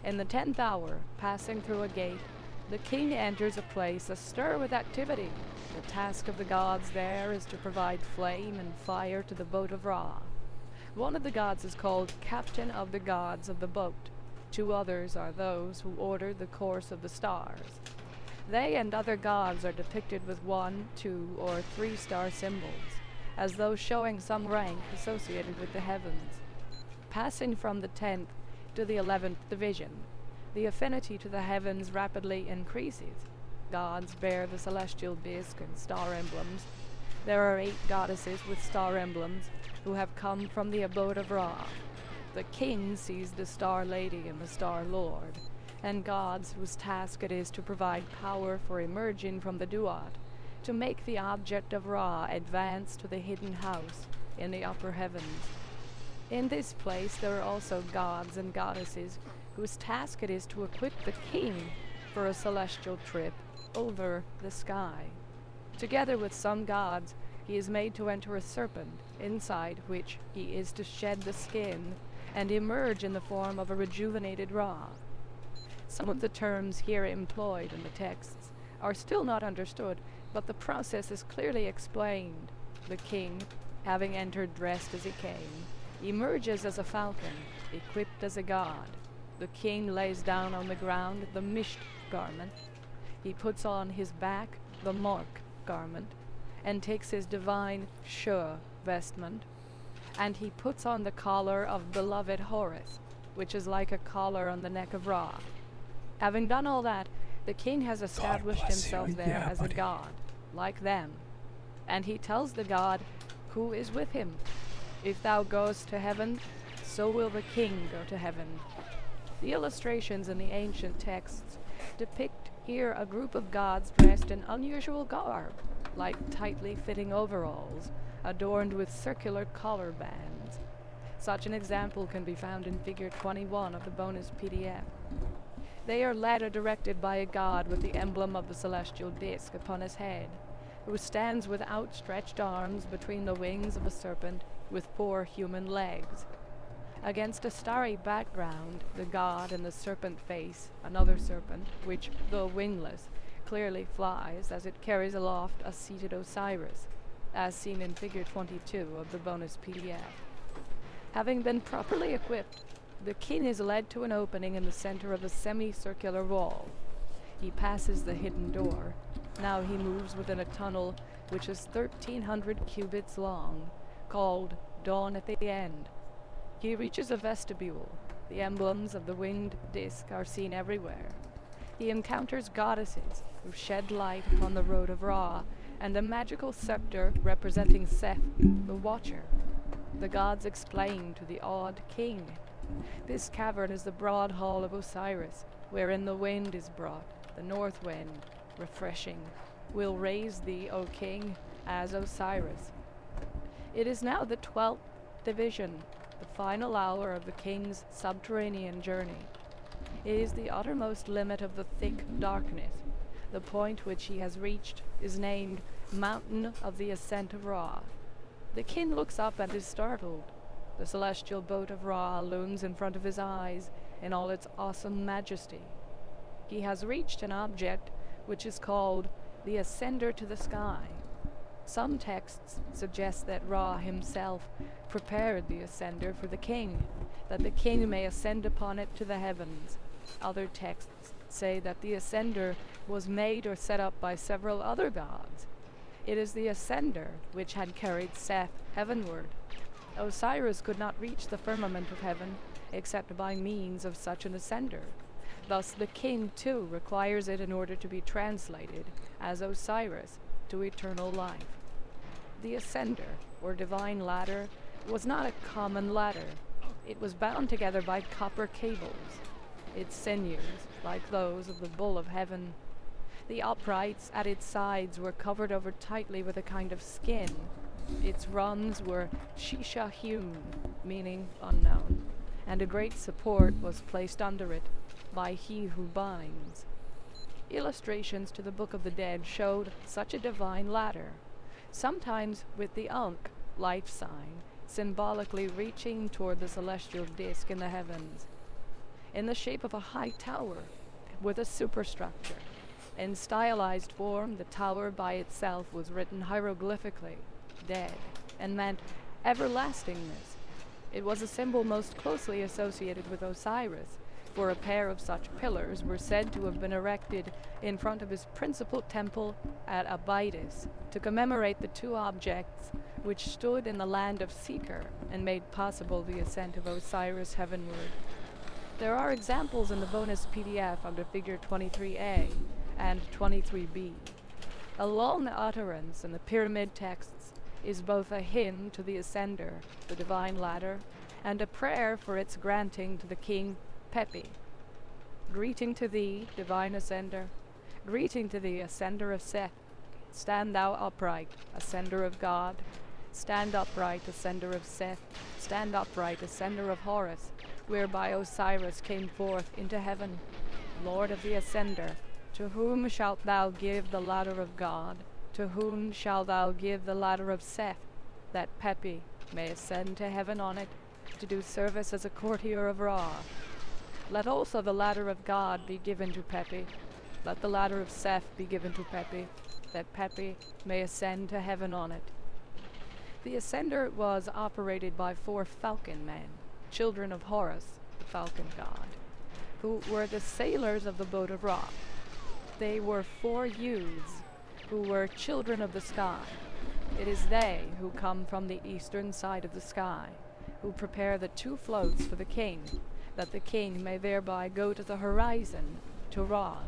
In the 10th hour, passing through a gate, the king enters a place astir with activity. The task of the gods there is to provide flame and fire to the boat of Ra. One of the gods is called Captain of the Gods of the boat. 2 others are those who order the course of the stars. They and other gods are depicted with 1, 2, or 3 star symbols, as though showing some rank associated with the heavens. Passing from the 10th to the 11th division, the affinity to the heavens rapidly increases. Gods bear the celestial disc and star emblems. There are 8 goddesses with star emblems who have come from the abode of Ra. The king sees the Star Lady and the Star Lord, and gods whose task it is to provide power for emerging from the duat, to make the object of Ra advance to the hidden house in the upper heavens. In this place there are also gods and goddesses whose task it is to equip the king for a celestial trip over the sky. Together with some gods, he is made to enter a serpent, inside which he is to shed the skin and emerge in the form of a rejuvenated Ra. Some of the terms here employed in the texts are still not understood, but the process is clearly explained. The king, having entered dressed as he came, emerges as a falcon, equipped as a god. The king lays down on the ground the Misht garment. He puts on his back the Mork garment, and takes his divine Shur vestment, and he puts on the collar of beloved Horus, which is like a collar on the neck of Ra. Having done all that, the king has established himself there as a god, like them, and he tells the god who is with him, "If thou goest to heaven, so will the king go to heaven." The illustrations in the ancient texts depict here a group of gods dressed in unusual garb, like tightly fitting overalls, adorned with circular collar bands. Such an example can be found in Figure 21 of the bonus PDF. They are led or directed by a god with the emblem of the celestial disc upon his head. who stands with outstretched arms between the wings of a serpent with 4 human legs. Against a starry background, the god in the serpent face another serpent, which, though wingless, clearly flies as it carries aloft a seated Osiris, as seen in figure 22 of the bonus PDF. Having been properly equipped, the king is led to an opening in the center of a semicircular wall. He passes the hidden door. Now he moves within a tunnel which is 1,300 cubits long, called Dawn at the End. He reaches a vestibule. The emblems of the winged disk are seen everywhere. He encounters goddesses who shed light upon the road of Ra, and a magical scepter representing Seth, the Watcher. The gods explain to the awed king. This cavern is the broad hall of Osiris, wherein the wind is brought, the north wind, refreshing, will raise thee, O king, as Osiris. It is now the 12th division, the final hour of the king's subterranean journey. It is the uttermost limit of the thick darkness. The point which he has reached is named Mountain of the Ascent of Ra. The king looks up and is startled. The celestial boat of Ra looms in front of his eyes in all its awesome majesty. He has reached an object which is called the Ascender to the Sky. Some texts suggest that Ra himself prepared the Ascender for the king, that the king may ascend upon it to the heavens. Other texts say that the Ascender was made or set up by several other gods. It is the Ascender which had carried Seth heavenward. Osiris could not reach the firmament of heaven except by means of such an Ascender. Thus the king too requires it in order to be translated as Osiris to eternal life. The Ascender, or divine ladder, was not a common ladder. It was bound together by copper cables. Its sinews, like those of the bull of heaven. The uprights at its sides were covered over tightly with a kind of skin. Its rungs were shisha hewn, meaning unknown, and a great support was placed under it by he who binds. Illustrations to the Book of the Dead showed such a divine ladder, sometimes with the Ankh life sign symbolically reaching toward the celestial disk in the heavens, in the shape of a high tower with a superstructure. In stylized form, the tower by itself was written hieroglyphically, dead, and meant everlastingness. It was a symbol most closely associated with Osiris, for a pair of such pillars were said to have been erected in front of his principal temple at Abydos to commemorate the 2 objects which stood in the land of Seeker and made possible the ascent of Osiris heavenward. There are examples in the bonus PDF under figure 23A and 23B. A long utterance in the pyramid texts is both a hymn to the Ascender, the divine ladder, and a prayer for its granting to the king Pepi. Greeting to thee, divine Ascender. Greeting to thee, Ascender of Seth. Stand thou upright, Ascender of God. Stand upright, Ascender of Seth. Stand upright, Ascender of Horus, whereby Osiris came forth into heaven. Lord of the Ascender, to whom shalt thou give the ladder of God? To whom shalt thou give the ladder of Seth, that Pepi may ascend to heaven on it, to do service as a courtier of Ra? Let also the ladder of God be given to Pepi. Let the ladder of Seth be given to Pepi, that Pepi may ascend to heaven on it. The Ascender was operated by 4 falcon men, children of Horus, the falcon god, who were the sailors of the boat of Ra. They were 4 youths who were children of the sky. It is they who come from the eastern side of the sky, who prepare the 2 floats for the king, that the king may thereby go to the horizon, to Ra.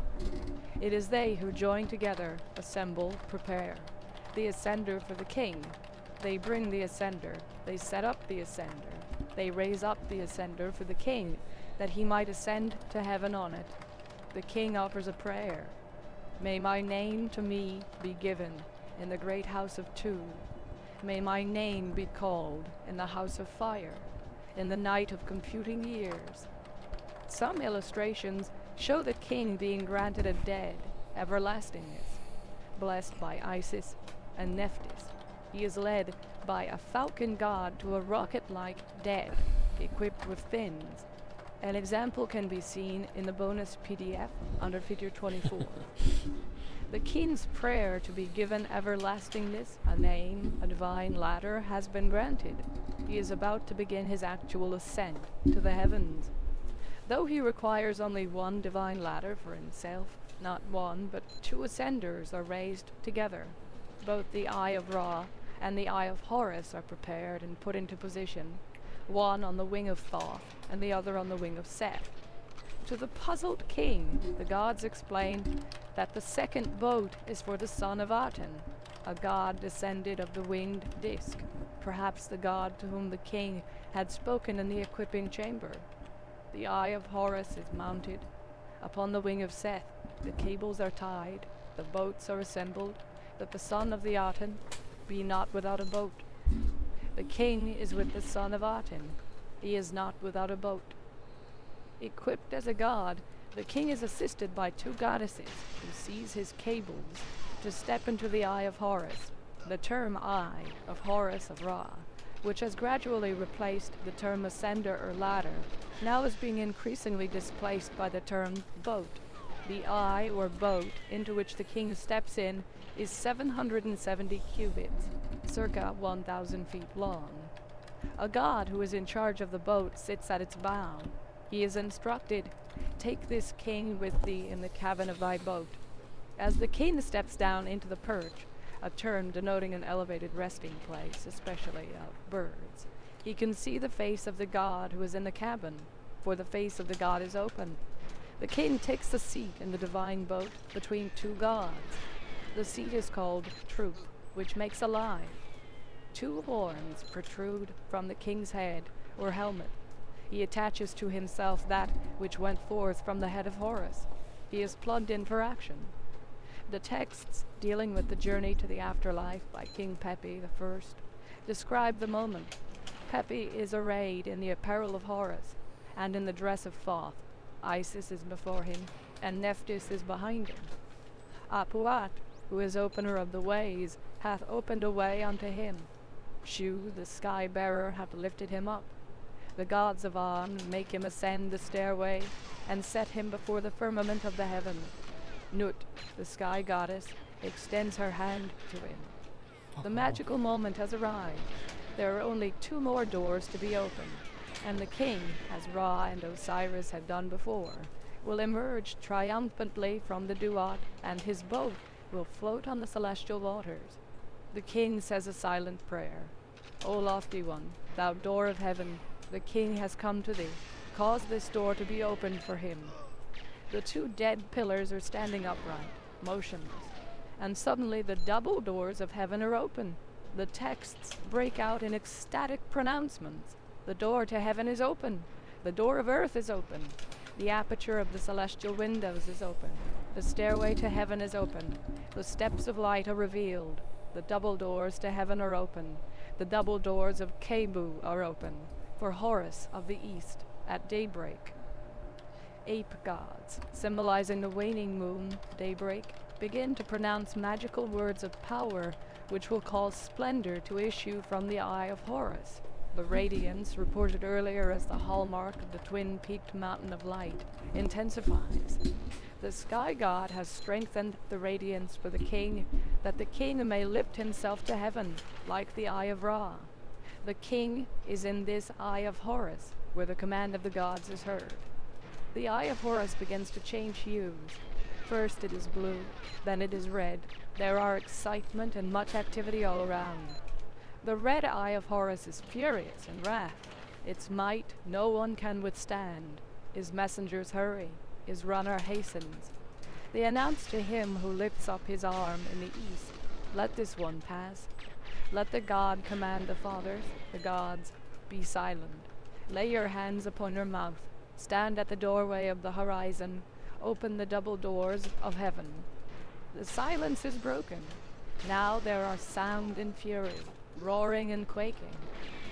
It is they who join together, assemble, prepare the Ascender for the king. They bring the Ascender, they set up the Ascender, they raise up the Ascender for the king, that he might ascend to heaven on it. The king offers a prayer. May my name to me be given in the great house of 2. May my name be called in the house of fire, in the night of computing years. Some illustrations show the king being granted a dead everlastingness, blessed by Isis, and Nephthys. He is led by a falcon god to a rocket-like dead, equipped with fins. An example can be seen in the bonus PDF under figure 24. The king's prayer to be given everlastingness, a name, a divine ladder, has been granted. He is about to begin his actual ascent to the heavens. Though he requires only one divine ladder for himself, not one, but two ascenders are raised together. Both the Eye of Ra and the Eye of Horus are prepared and put into position, one on the wing of Thoth and the other on the wing of Seth. To the puzzled king, the gods explain that the second boat is for the son of Aten, a god descended of the winged disk, perhaps the god to whom the king had spoken in the equipping chamber. The Eye of Horus is mounted. Upon the wing of Seth, the cables are tied, the boats are assembled, that the son of the Aten be not without a boat. The king is with the son of Aten. He is not without a boat. Equipped as a god, the king is assisted by two goddesses who seize his cables to step into the Eye of Horus. The term Eye of Horus of Ra, which has gradually replaced the term ascender or ladder, now is being increasingly displaced by the term boat. The eye or boat into which the king steps in is 770 cubits, circa 1,000 feet long. A god who is in charge of the boat sits at its bow. He is instructed, "Take this king with thee in the cabin of thy boat." As the king steps down into the perch, a term denoting an elevated resting place, especially of birds, he can see the face of the god who is in the cabin, for the face of the god is open. The king takes the seat in the divine boat between two gods. The seat is called Truth, which makes a line. Two horns protrude from the king's head, or helmet. He attaches to himself that which went forth from the head of Horus. He is plugged in for action. The texts dealing with the journey to the afterlife by King Pepi I describe the moment. Pepi is arrayed in the apparel of Horus, and in the dress of Thoth. Isis is before him, and Nephthys is behind him. Apuat, who is opener of the ways, hath opened a way unto him. Shu, the sky-bearer, hath lifted him up. The gods of On make him ascend the stairway, and set him before the firmament of the heaven. Nut, the sky goddess, extends her hand to him. The magical moment has arrived. There are only two more doors to be opened, and the king, as Ra and Osiris had done before, will emerge triumphantly from the duat, and his boat will float on the celestial waters. The king says a silent prayer. O lofty one, thou door of heaven, the king has come to thee. Cause this door to be opened for him. The two dead pillars are standing upright, motionless, and suddenly the double doors of heaven are open. The texts break out in ecstatic pronouncements. The door to heaven is open. The door of earth is open. The aperture of the celestial windows is open. The stairway to heaven is open. The steps of light are revealed. The double doors to heaven are open. The double doors of Kebu are open, for Horus of the east, at daybreak. Ape gods, symbolizing the waning moon, daybreak, begin to pronounce magical words of power, which will cause splendor to issue from the Eye of Horus. The radiance, reported earlier as the hallmark of the twin-peaked mountain of light, intensifies. The sky god has strengthened the radiance for the king, that the king may lift himself to heaven, like the Eye of Ra. The king is in this Eye of Horus, where the command of the gods is heard. The Eye of Horus begins to change hues. First it is blue, then it is red. There are excitement and much activity all around. The red Eye of Horus is furious and wrath. Its might no one can withstand. His messengers hurry. His runner hastens. They announce to him who lifts up his arm in the east, "Let this one pass." Let the god command the fathers, the gods, "Be silent. Lay your hands upon your mouth. Stand at the doorway of the horizon. Open the double doors of heaven." The silence is broken. Now there are sound and fury, roaring and quaking.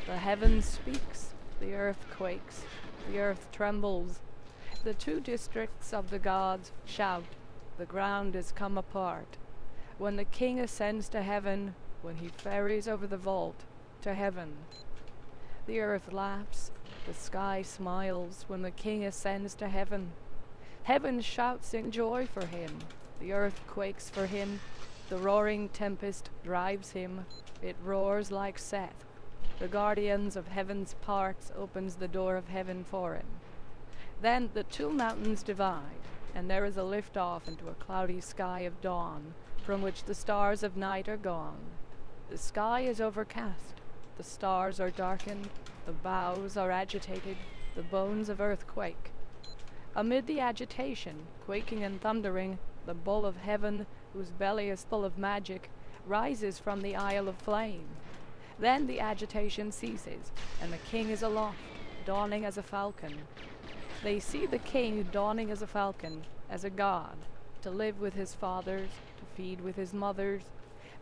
The heaven speaks, the earth quakes, the earth trembles. The two districts of the gods shout. The ground is come apart. when the king ascends to heaven, when he ferries over the vault to heaven. The earth laughs, the sky smiles when the king ascends to heaven. Heaven shouts in joy for him, the earth quakes for him, the roaring tempest drives him, it roars like Seth. The guardians of heaven's parts opens the door of heaven for him. Then the two mountains divide, and there is a lift off into a cloudy sky of dawn, from which the stars of night are gone. The sky is overcast, the stars are darkened, the boughs are agitated, the bones of earth quake. Amid the agitation, quaking and thundering, the bull of heaven, whose belly is full of magic, rises from the Isle of Flame. Then the agitation ceases, and the king is aloft, dawning as a falcon. They see the king dawning as a falcon, as a god, to live with his fathers, to feed with his mothers.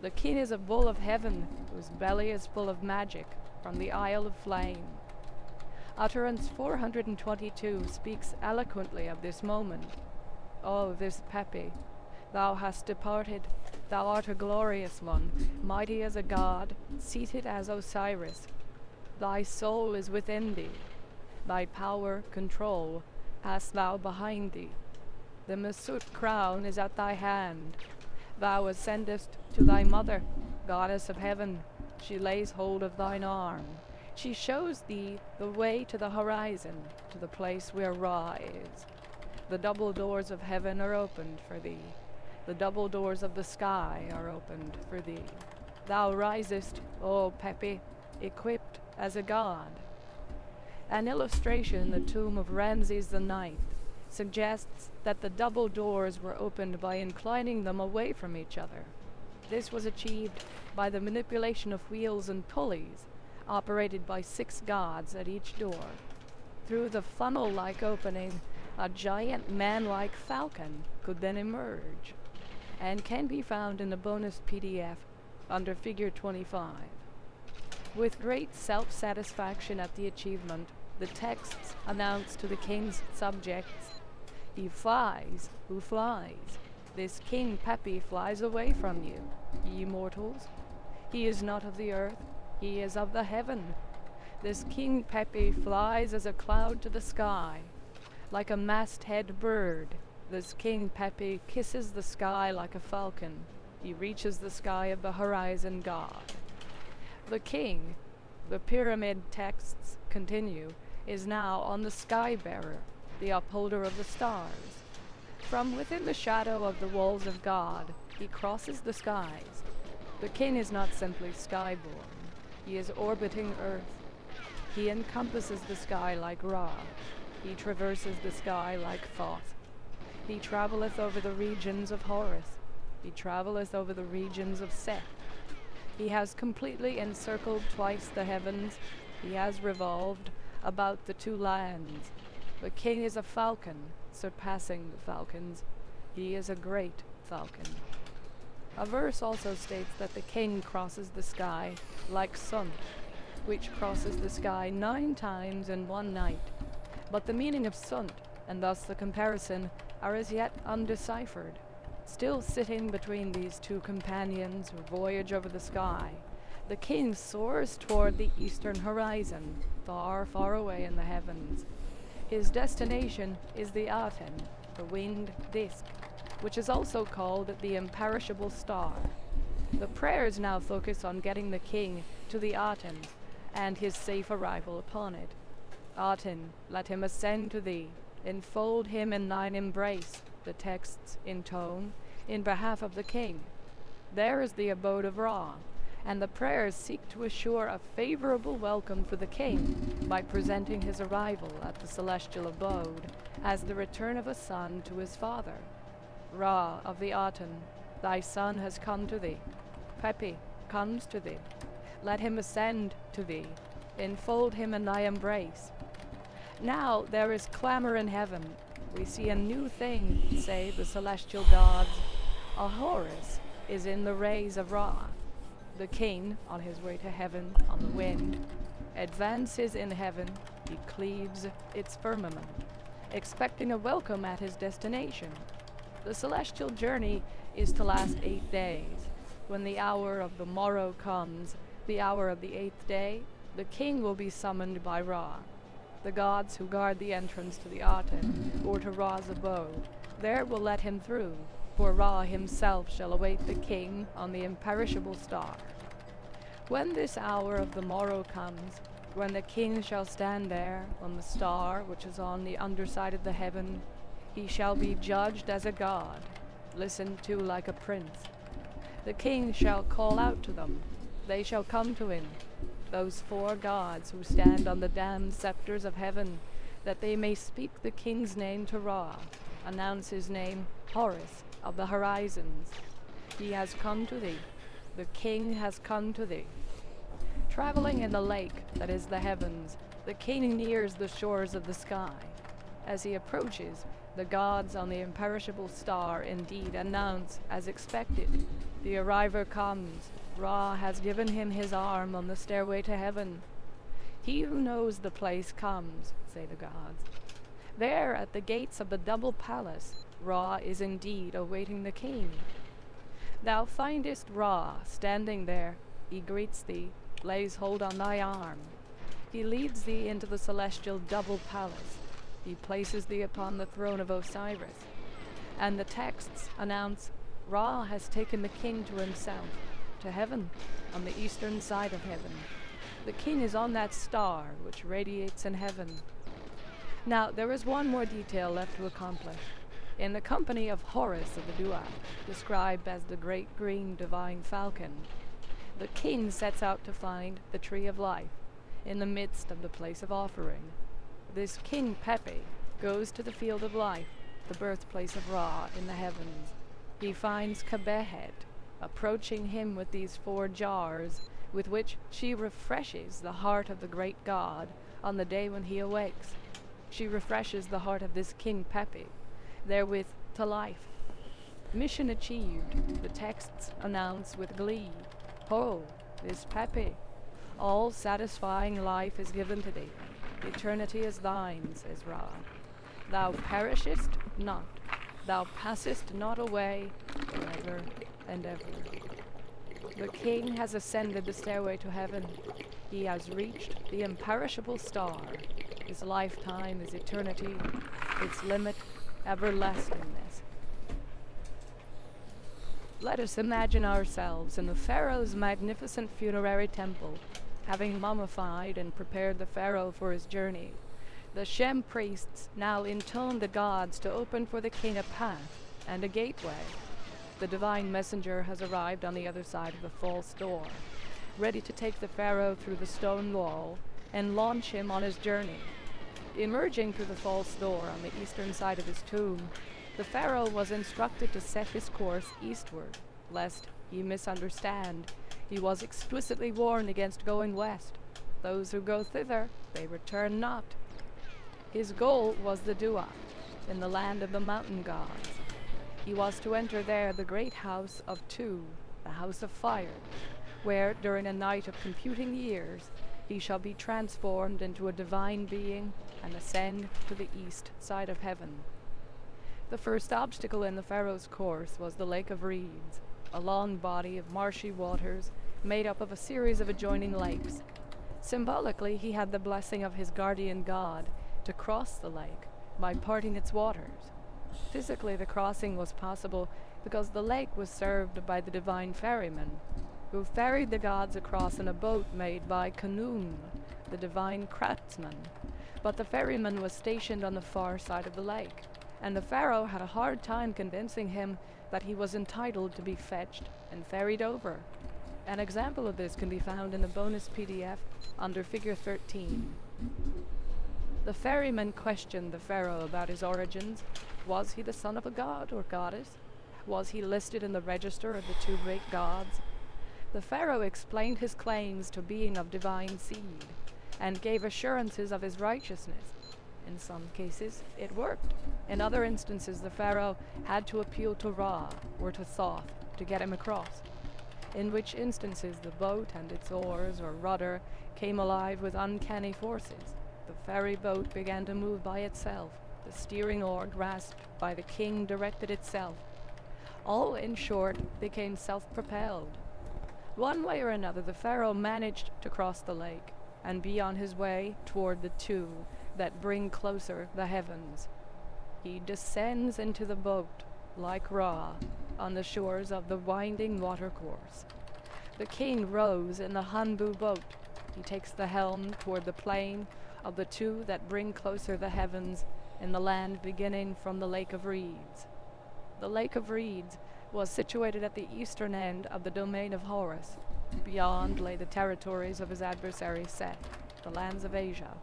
The king is a bull of heaven, whose belly is full of magic, from the Isle of Flame. Utterance 422 speaks eloquently of this moment. O this Pepi, thou hast departed, thou art a glorious one, mighty as a god, seated as Osiris. Thy soul is within thee, thy power, control, hast thou behind thee. The Mesut crown is at thy hand. Thou ascendest to thy mother, goddess of heaven. She lays hold of thine arm. She shows thee the way to the horizon, to the place where Ra is. The double doors of heaven are opened for thee. The double doors of the sky are opened for thee. Thou risest, O Pepi, equipped as a god. An illustration in the tomb of Ramses IX suggests that the double doors were opened by inclining them away from each other. This was achieved by the manipulation of wheels and pulleys, operated by 6 gods at each door. Through the funnel-like opening, a giant man-like falcon could then emerge, and can be found in the bonus PDF under Figure 25. With great self-satisfaction at the achievement, the texts announce to the king's subjects, "He flies who flies. This King Pepi flies away from you, ye mortals. He is not of the earth, he is of the heaven. This King Pepi flies as a cloud to the sky. Like a masthead bird, this King Pepi kisses the sky like a falcon. He reaches the sky of the horizon god." The king, the pyramid texts continue, is now on the sky bearer, the upholder of the stars. From within the shadow of the walls of God, he crosses the skies. The king is not simply skyborn, he is orbiting earth. He encompasses the sky like Ra. He traverses the sky like Thoth. He travelleth over the regions of Horus. He travelleth over the regions of Seth. He has completely encircled twice the heavens. He has revolved about the 2 lands. The king is a falcon, surpassing the falcons. He is a great falcon. A verse also states that the king crosses the sky like Sunt, which crosses the sky 9 times in one night. But the meaning of Sunt, and thus the comparison, are as yet undeciphered. Still sitting between these 2 companions who voyage over the sky, the king soars toward the eastern horizon, far, far away in the heavens. His destination is the Aten, the winged disk, which is also called the imperishable star. The prayers now focus on getting the king to the Aten and his safe arrival upon it. Aten, let him ascend to thee, enfold him in thine embrace, the texts intone, in behalf of the king. There is the abode of Ra, and the prayers seek to assure a favorable welcome for the king by presenting his arrival at the celestial abode as the return of a son to his father. Ra of the Aten, thy son has come to thee. Pepi comes to thee. Let him ascend to thee. Enfold him in thy embrace. Now there is clamor in heaven. We see a new thing, say the celestial gods. A Horus is in the rays of Ra. The king, on his way to heaven on the wind, advances in heaven, he cleaves its firmament, expecting a welcome at his destination. The celestial journey is to last 8 days. When the hour of the morrow comes, the hour of the 8th day, the king will be summoned by Ra. The gods who guard the entrance to the Aten, or to Ra's abode, there will let him through, for Ra himself shall await the king on the imperishable star. When this hour of the morrow comes, when the king shall stand there on the star which is on the underside of the heaven, he shall be judged as a god, listened to like a prince. The king shall call out to them. They shall come to him, those 4 gods who stand on the damned scepters of heaven, that they may speak the king's name to Ra, announce his name, Horus, of the horizons. He has come to thee. The king has come to thee. Traveling in the lake that is the heavens, the king nears the shores of the sky. As he approaches, the gods on the imperishable star indeed announce, as expected, the arriver comes. Ra has given him his arm on the stairway to heaven. He who knows the place comes, say the gods. There, at the gates of the double palace, Ra is indeed awaiting the king. Thou findest Ra standing there. He greets thee, lays hold on thy arm. He leads thee into the celestial double palace. He places thee upon the throne of Osiris. And the texts announce, Ra has taken the king to himself, to heaven, on the eastern side of heaven. The king is on that star which radiates in heaven. Now, there is one more detail left to accomplish. In the company of Horus of the Duat, described as the great green divine falcon, the king sets out to find the tree of life in the midst of the place of offering. This King Pepe goes to the field of life, the birthplace of Ra in the heavens. He finds Kabehet approaching him with these 4 jars, with which she refreshes the heart of the great god on the day when he awakes. She refreshes the heart of this King Pepe, therewith to life. Mission achieved, the texts announce with glee. Ho, this Pepe, all satisfying life is given to thee. Eternity is thine, says Ra. Thou perishest not, thou passest not away forever and ever. The king has ascended the stairway to heaven. He has reached the imperishable star. His lifetime is eternity, its limit everlastingness. Let us imagine ourselves in the pharaoh's magnificent funerary temple, having mummified and prepared the pharaoh for his journey. The Shem priests now intone the gods to open for the king a path and a gateway. The divine messenger has arrived on the other side of the false door, ready to take the pharaoh through the stone wall and launch him on his journey. Emerging through the false door on the eastern side of his tomb, the pharaoh was instructed to set his course eastward, lest he misunderstand. He was explicitly warned against going west. Those who go thither, they return not. His goal was the Duat, in the land of the mountain gods. He was to enter there the great house of Tu, the house of fire, where, during a night of computing years, he shall be transformed into a divine being and ascend to the east side of heaven. The first obstacle in the pharaoh's course was the Lake of Reeds, a long body of marshy waters made up of a series of adjoining lakes. Symbolically, he had the blessing of his guardian god to cross the lake by parting its waters. Physically, the crossing was possible because the lake was served by the divine ferryman, who ferried the gods across in a boat made by Khnum, the divine craftsman. But the ferryman was stationed on the far side of the lake, and the pharaoh had a hard time convincing him that he was entitled to be fetched and ferried over. An example of this can be found in the bonus PDF under Figure 13. The ferryman questioned the pharaoh about his origins. Was he the son of a god or goddess? Was he listed in the register of the 2 great gods? The pharaoh explained his claims to being of divine seed, and gave assurances of his righteousness. In some cases, it worked. In other instances, the pharaoh had to appeal to Ra or to Thoth to get him across, in which instances the boat and its oars or rudder came alive with uncanny forces. The ferry boat began to move by itself. The steering oar grasped by the king directed itself. All, in short, became self-propelled. One way or another, the pharaoh managed to cross the lake and be on his way toward the two that bring closer the heavens. He descends into the boat, like Ra, on the shores of the winding watercourse. The king rows in the Hanbu boat. He takes the helm toward the plain of the two that bring closer the heavens in the land beginning from the Lake of Reeds. The Lake of Reeds was situated at the eastern end of the domain of Horus. Beyond lay the territories of his adversary Set, the lands of Asia.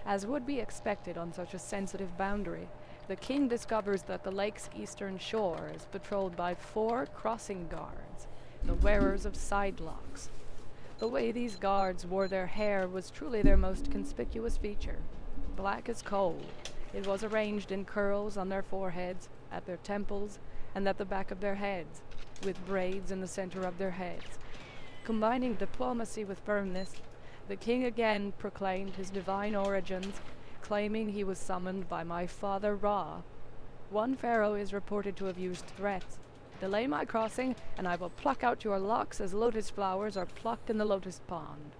As would be expected on such a sensitive boundary, the king discovers that the lake's eastern shore is patrolled by 4 crossing guards, the wearers of sidelocks. The way these guards wore their hair was truly their most conspicuous feature. Black as coal, it was arranged in curls on their foreheads, at their temples, and at the back of their heads, with braids in the center of their heads. Combining diplomacy with firmness, the king again proclaimed his divine origins, claiming he was summoned by my father Ra. One pharaoh is reported to have used threats. Delay my crossing, and I will pluck out your locks as lotus flowers are plucked in the lotus pond.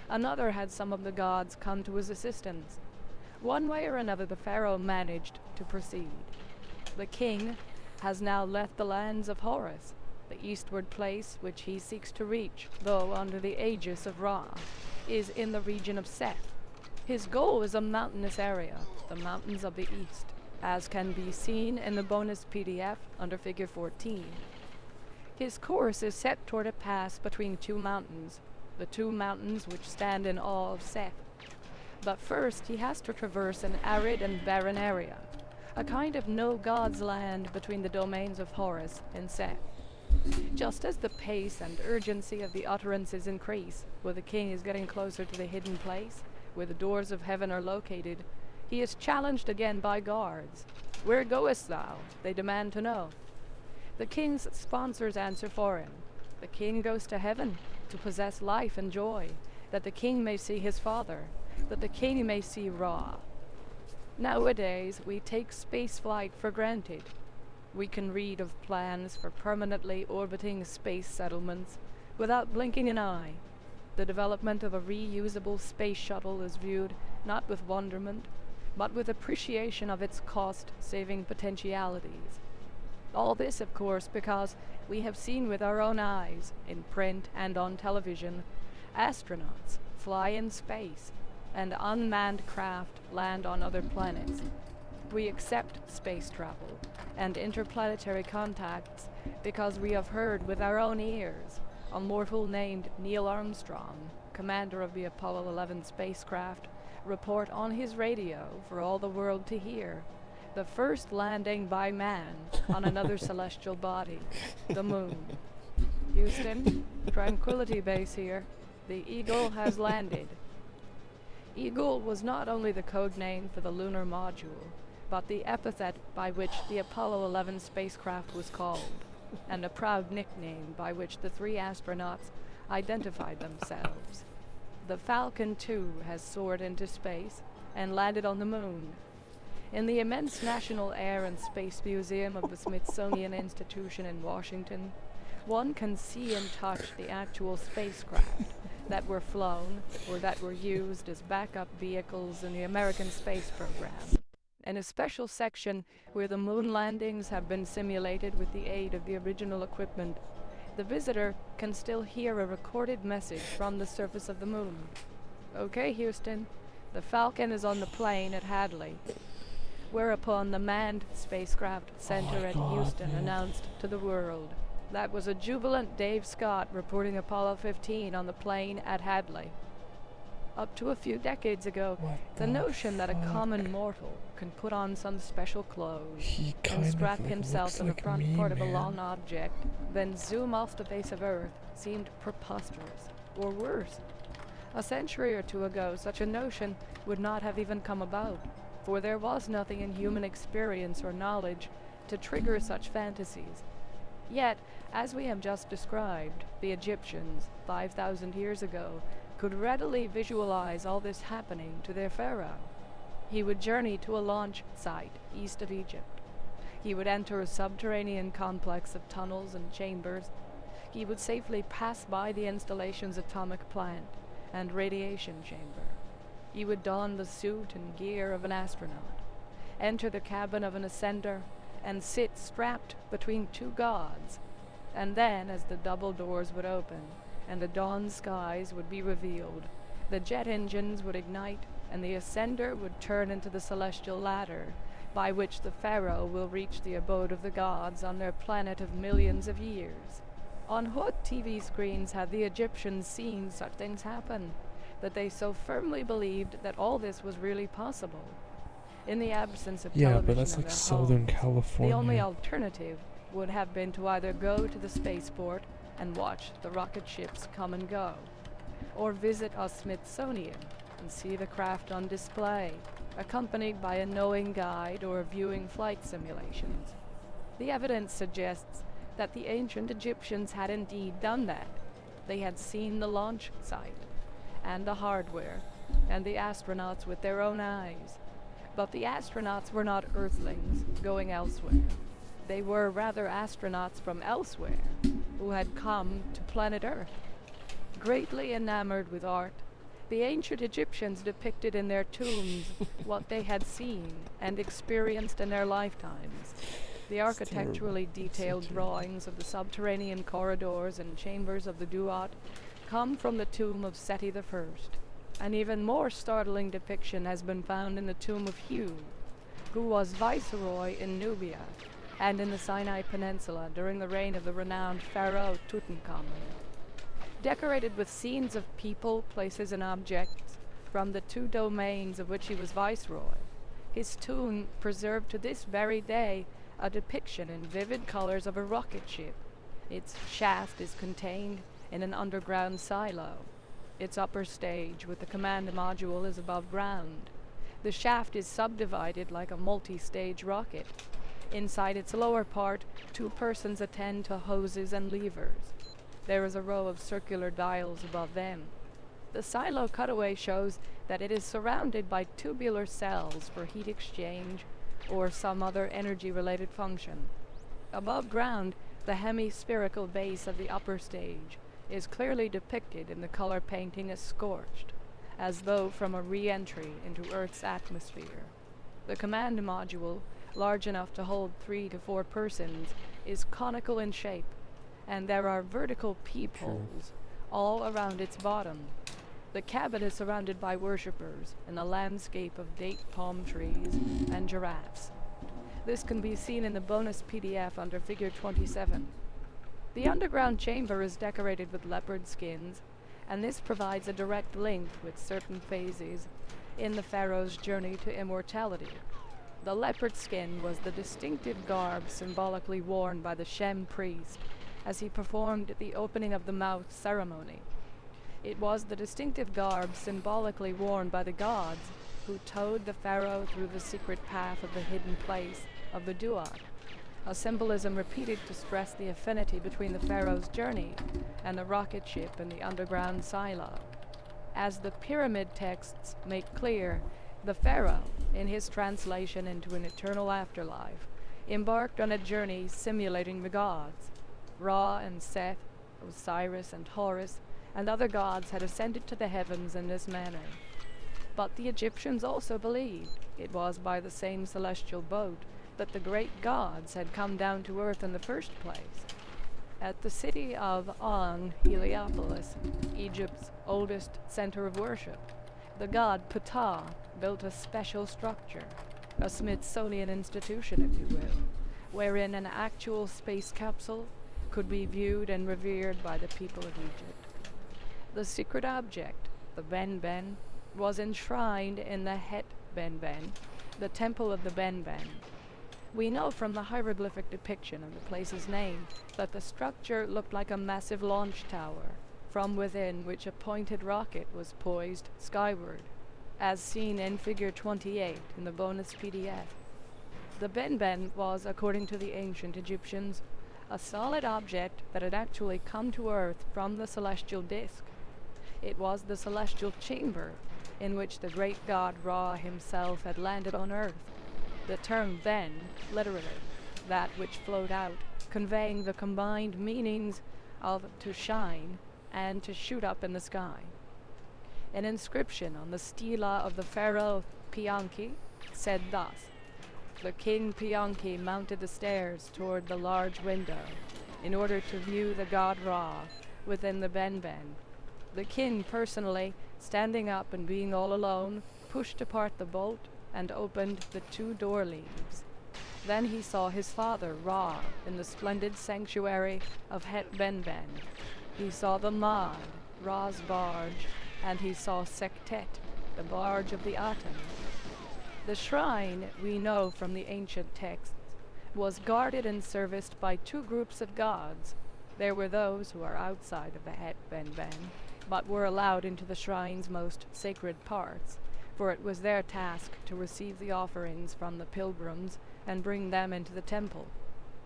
Another had some of the gods come to his assistance. One way or another, the pharaoh managed to proceed. The king has now left the lands of Horus, the eastward place which he seeks to reach, though under the aegis of Ra, is in the region of Seth. His goal is a mountainous area, the mountains of the east, as can be seen in the bonus PDF under figure 14. His course is set toward a pass between 2 mountains, the 2 mountains which stand in awe of Seth. But first he has to traverse an arid and barren area, a kind of no-god's land between the domains of Horus and Seth. Just as the pace and urgency of the utterances increase, where the king is getting closer to the hidden place, where the doors of heaven are located, he is challenged again by guards. "Where goest thou?" they demand to know. The king's sponsors answer for him. The king goes to heaven to possess life and joy, that the king may see his father, that the king may see Ra. Nowadays, we take spaceflight for granted. We can read of plans for permanently orbiting space settlements without blinking an eye. The development of a reusable space shuttle is viewed not with wonderment, but with appreciation of its cost-saving potentialities. All this, of course, because we have seen with our own eyes, in print and on television, astronauts fly in space and unmanned craft land on other planets. We accept space travel and interplanetary contacts because we have heard with our own ears a mortal named Neil Armstrong, commander of the Apollo 11 spacecraft, report on his radio for all the world to hear the first landing by man on another celestial body, the moon. Houston, Tranquility Base here. The Eagle has landed. Eagle was not only the code name for the lunar module, but the epithet by which the Apollo 11 spacecraft was called, and a proud nickname by which the 3 astronauts identified themselves. The Falcon 2 has soared into space and landed on the moon. In the immense National Air and Space Museum of the Smithsonian Institution in Washington, one can see and touch the actual spacecraft that were flown or that were used as backup vehicles in the American space program. In a special section where the moon landings have been simulated with the aid of the original equipment, the visitor can still hear a recorded message from the surface of the moon. "Okay, Houston, the Falcon is on the plane at Hadley." Whereupon the manned spacecraft center at Houston announced to the world. That was a jubilant Dave Scott reporting Apollo 15 on the plane at Hadley. Up to a few decades ago, the notion that a common mortal can put on some special clothes and strap himself in the front part of a long object, then zoom off the face of Earth, seemed preposterous, or worse. A century or 2 ago, such a notion would not have even come about, for there was nothing in human experience or knowledge to trigger such fantasies. Yet, as we have just described, the Egyptians, 5,000 years ago, could readily visualize all this happening to their pharaoh. He would journey to a launch site east of Egypt. He would enter a subterranean complex of tunnels and chambers. He would safely pass by the installation's atomic plant and radiation chamber. He would don the suit and gear of an astronaut, enter the cabin of an ascender, and sit strapped between two gods. And then, as the double doors would open and the dawn skies would be revealed, the jet engines would ignite and the ascender would turn into the celestial ladder by which the pharaoh will reach the abode of the gods on their planet of millions of years. On what TV screens had the Egyptians seen such things happen, that they so firmly believed that all this was really possible? In the absence of television but that's in like their Southern homes, California. the only alternative would have been to either go to the spaceport and watch the rocket ships come and go, or visit a Smithsonian and see the craft on display, accompanied by a knowing guide or viewing flight simulations. The evidence suggests that the ancient Egyptians had indeed done that. They had seen the launch site, and the hardware, and the astronauts with their own eyes. But the astronauts were not Earthlings going elsewhere. They were rather astronauts from elsewhere, who had come to planet Earth. Greatly enamored with art, the ancient Egyptians depicted in their tombs what they had seen and experienced in their lifetimes. The architecturally detailed drawings of the subterranean corridors and chambers of the Duat come from the tomb of Seti I. An even more startling depiction has been found in the tomb of Hu, who was viceroy in Nubia and in the Sinai Peninsula during the reign of the renowned pharaoh Tutankhamun. Decorated with scenes of people, places, and objects from the two domains of which he was viceroy, his tomb preserved to this very day a depiction in vivid colors of a rocket ship. Its shaft is contained in an underground silo. Its upper stage with the command module is above ground. The shaft is subdivided like a multi-stage rocket. Inside its lower part, two persons attend to hoses and levers. There is a row of circular dials above them. The silo cutaway shows that it is surrounded by tubular cells for heat exchange or some other energy-related function. Above ground, the hemispherical base of the upper stage is clearly depicted in the color painting as scorched, as though from a re-entry into Earth's atmosphere. The command module, large enough to hold 3 to 4 persons, is conical in shape, and there are vertical peepholes all around its bottom. The cabin is surrounded by worshippers in a landscape of date palm trees and giraffes. This can be seen in the bonus PDF under Figure 27. The underground chamber is decorated with leopard skins, and this provides a direct link with certain phases in the pharaoh's journey to immortality. The leopard skin was the distinctive garb symbolically worn by the Shem priest as he performed the opening of the mouth ceremony. It was the distinctive garb symbolically worn by the gods who towed the pharaoh through the secret path of the hidden place of the Duat, a symbolism repeated to stress the affinity between the pharaoh's journey and the rocket ship in the underground silo. As the pyramid texts make clear, the pharaoh, in his translation into an eternal afterlife, embarked on a journey simulating the gods. Ra and Seth, Osiris and Horus, and other gods had ascended to the heavens in this manner. But the Egyptians also believed it was by the same celestial boat that the great gods had come down to earth in the first place. At the city of On, Heliopolis, Egypt's oldest center of worship, the god Ptah built a special structure, a Smithsonian institution, if you will, wherein an actual space capsule could be viewed and revered by the people of Egypt. The secret object, the Ben-Ben, was enshrined in the Het Ben-Ben, the temple of the Ben-Ben. We know from the hieroglyphic depiction of the place's name that the structure looked like a massive launch tower, from within which a pointed rocket was poised skyward, as seen in Figure 28 in the bonus PDF. The Ben-Ben was, according to the ancient Egyptians, a solid object that had actually come to Earth from the celestial disk. It was the celestial chamber in which the great god Ra himself had landed on earth. The term Ben, literally, that which flowed out, conveying the combined meanings of to shine and to shoot up in the sky. An inscription on the stela of the pharaoh Pianki said thus: "The king Pianki mounted the stairs toward the large window in order to view the god Ra within the Ben. The king personally, standing up and being all alone, pushed apart the bolt and opened the 2 door leaves. Then he saw his father, Ra, in the splendid sanctuary of Het Ben. He saw the Maad, Ra's barge, and he saw Sektet, the barge of the Aten. The shrine, we know from the ancient texts, was guarded and serviced by 2 groups of gods. There were those who are outside of the Het Ben, but were allowed into the shrine's most sacred parts, for it was their task to receive the offerings from the pilgrims and bring them into the temple.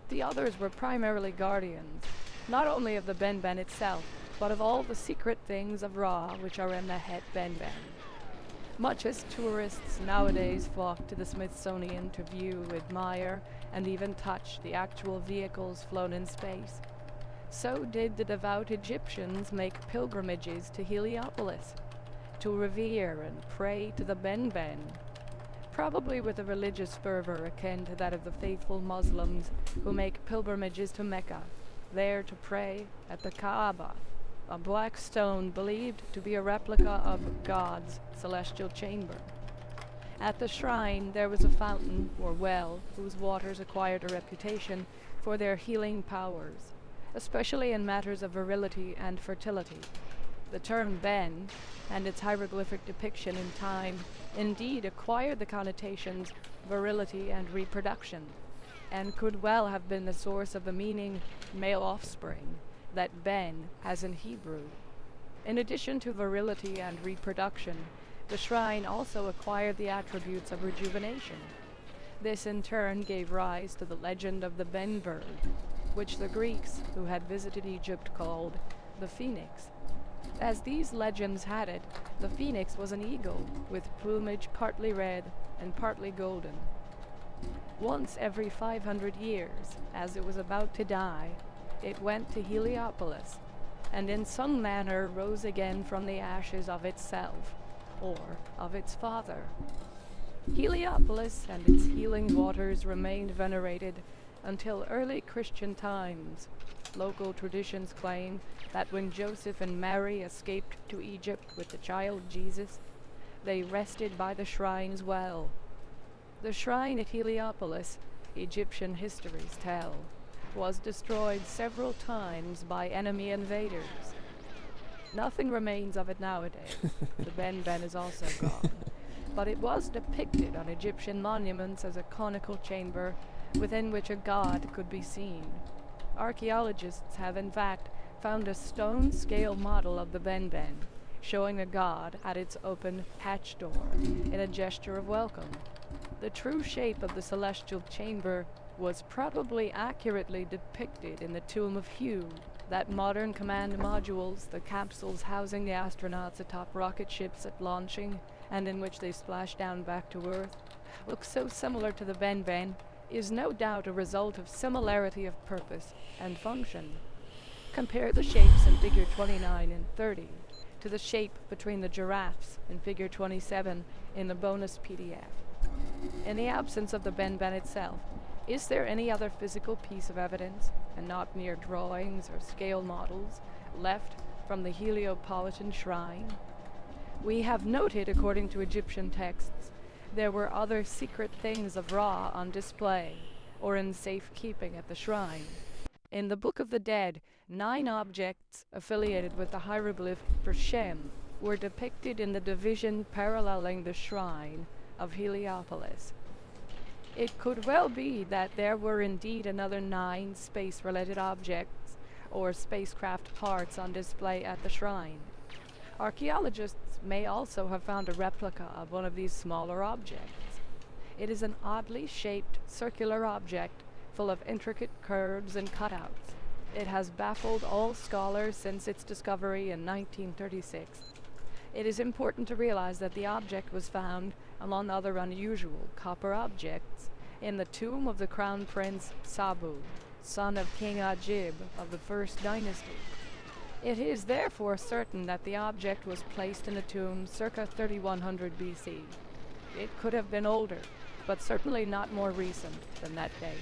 The others were primarily guardians, not only of the Ben itself, but of all the secret things of Ra which are in the Het Ben. Much as tourists nowadays flock to the Smithsonian to view, admire, and even touch the actual vehicles flown in space, so did the devout Egyptians make pilgrimages to Heliopolis, to revere and pray to the Ben, probably with a religious fervor akin to that of the faithful Muslims who make pilgrimages to Mecca, there to pray at the Kaaba, a black stone believed to be a replica of God's celestial chamber. At the shrine there was a fountain, or well, whose waters acquired a reputation for their healing powers, especially in matters of virility and fertility. The term Ben, and its hieroglyphic depiction in time, indeed acquired the connotations virility and reproduction, and could well have been the source of the meaning male offspring that Ben has in Hebrew. In addition to virility and reproduction, the shrine also acquired the attributes of rejuvenation. This in turn gave rise to the legend of the Ben bird, which the Greeks who had visited Egypt called the phoenix. As these legends had it, the phoenix was an eagle with plumage partly red and partly golden. Once every 500 years, as it was about to die, it went to Heliopolis, and in some manner rose again from the ashes of itself, or of its father. Heliopolis and its healing waters remained venerated until early Christian times. Local traditions claim that when Joseph and Mary escaped to Egypt with the child Jesus, they rested by the shrine's well. The shrine at Heliopolis, Egyptian histories tell, was destroyed several times by enemy invaders. Nothing remains of it nowadays. The Ben is also gone. But it was depicted on Egyptian monuments as a conical chamber within which a god could be seen. Archaeologists have in fact found a stone-scale model of the Ben, showing a god at its open hatch door in a gesture of welcome. The true shape of the celestial chamber was probably accurately depicted in the Tomb of Hu, that modern command modules, the capsules housing the astronauts atop rocket ships at launching and in which they splash down back to Earth, look so similar to the Ben, is no doubt a result of similarity of purpose and function. Compare the shapes in Figure 29 and 30 to the shape between the giraffes in Figure 27 in the bonus PDF. In the absence of the Ben itself, is there any other physical piece of evidence, and not mere drawings or scale models, left from the Heliopolitan shrine? We have noted, according to Egyptian texts, there were other secret things of Ra on display, or in safekeeping at the shrine. In the Book of the Dead, 9 objects affiliated with the hieroglyph for Shem were depicted in the division paralleling the shrine of Heliopolis. It could well be that there were indeed another 9 space-related objects or spacecraft parts on display at the shrine. Archaeologists may also have found a replica of one of these smaller objects. It is an oddly shaped circular object full of intricate curves and cutouts. It has baffled all scholars since its discovery in 1936. It is important to realize that the object was found, among other unusual copper objects, in the tomb of the Crown Prince Sabu, son of King Ajib of the First Dynasty. It is therefore certain that the object was placed in a tomb circa 3100 BC. It could have been older, but certainly not more recent than that date.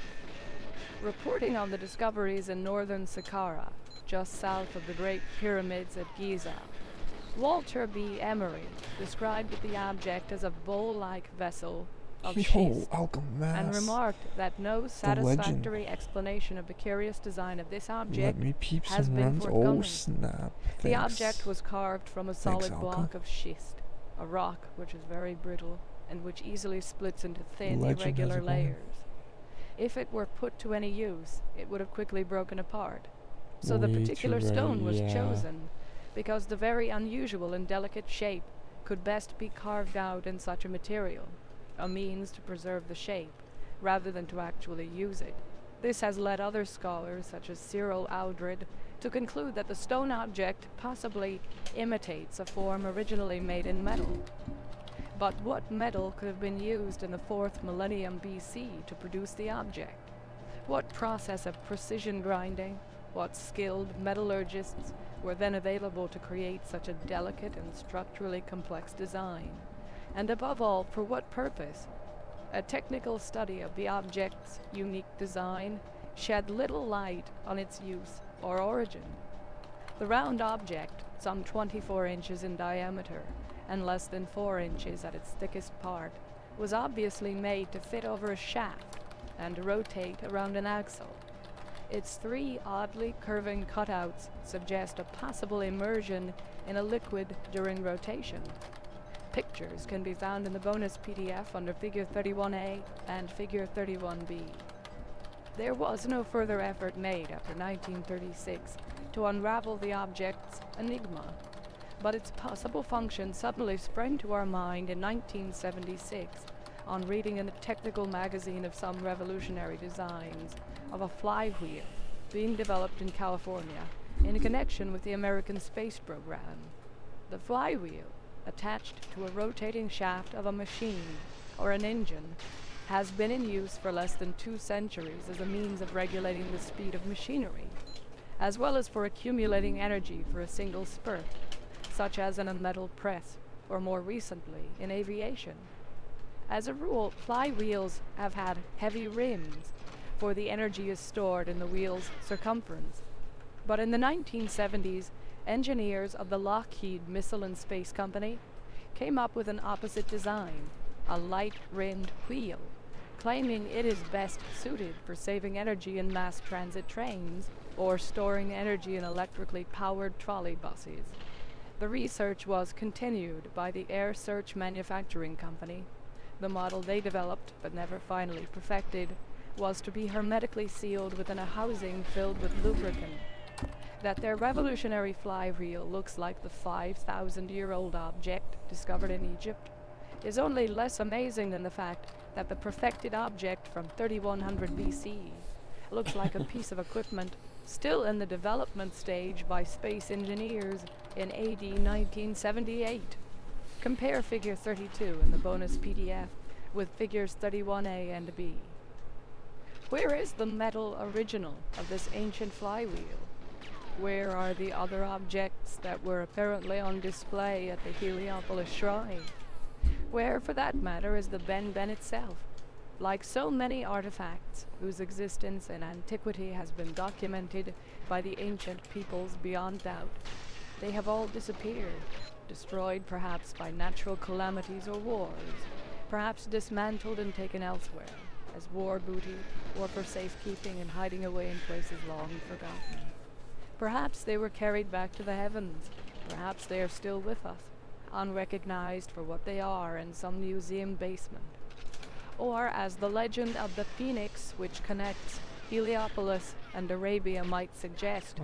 Reporting on the discoveries in northern Saqqara, just south of the Great Pyramids at Giza, Walter B. Emery described the object as a bowl-like vessel of schist, and remarked that no satisfactory explanation of the curious design of this object has been forthcoming. Oh, snap. The object was carved from a solid block of schist, a rock which is very brittle and which easily splits into thin, irregular layers. If it were put to any use, it would have quickly broken apart. So the particular stone was chosen because the very unusual and delicate shape could best be carved out in such a material, a means to preserve the shape, rather than to actually use it. This has led other scholars, such as Cyril Aldred, to conclude that the stone object possibly imitates a form originally made in metal. But what metal could have been used in the 4th millennium BC to produce the object? What process of precision grinding, what skilled metallurgists were then available to create such a delicate and structurally complex design? And above all, for what purpose? A technical study of the object's unique design shed little light on its use or origin. The round object, some 24 inches in diameter and less than 4 inches at its thickest part, was obviously made to fit over a shaft and rotate around an axle. Its 3 oddly curving cutouts suggest a possible immersion in a liquid during rotation. Pictures can be found in the bonus PDF under Figure 31A and Figure 31B. There was no further effort made after 1936 to unravel the object's enigma, but its possible function suddenly sprang to our mind in 1976 on reading in a technical magazine of some revolutionary designs of a flywheel being developed in California in connection with the American space program. The flywheel, attached to a rotating shaft of a machine or an engine, has been in use for less than 2 centuries as a means of regulating the speed of machinery, as well as for accumulating energy for a single spurt, such as in a metal press, or more recently, in aviation. As a rule, flywheels have had heavy rims, for the energy is stored in the wheel's circumference. But in the 1970s, engineers of the Lockheed Missile and Space Company came up with an opposite design, a light-rimmed wheel, claiming it is best suited for saving energy in mass transit trains or storing energy in electrically powered trolley buses. The research was continued by the Air Search Manufacturing Company. The model they developed, but never finally perfected, was to be hermetically sealed within a housing filled with lubricant. That their revolutionary flywheel looks like the 5,000-year-old object discovered in Egypt is only less amazing than the fact that the perfected object from 3100 BC looks like a piece of equipment still in the development stage by space engineers in AD 1978. Compare Figure 32 in the bonus PDF with Figures 31A and B. Where is the metal original of this ancient flywheel? Where are the other objects that were apparently on display at the Heliopolis shrine? Where, for that matter, is the Ben itself? Like so many artifacts whose existence in antiquity has been documented by the ancient peoples beyond doubt, they have all disappeared, destroyed perhaps by natural calamities or wars, perhaps dismantled and taken elsewhere, as war booty, or for safekeeping and hiding away in places long forgotten. Perhaps they were carried back to the heavens. Perhaps they are still with us, unrecognized for what they are in some museum basement. Or, as the legend of the phoenix which connects Heliopolis and Arabia might suggest,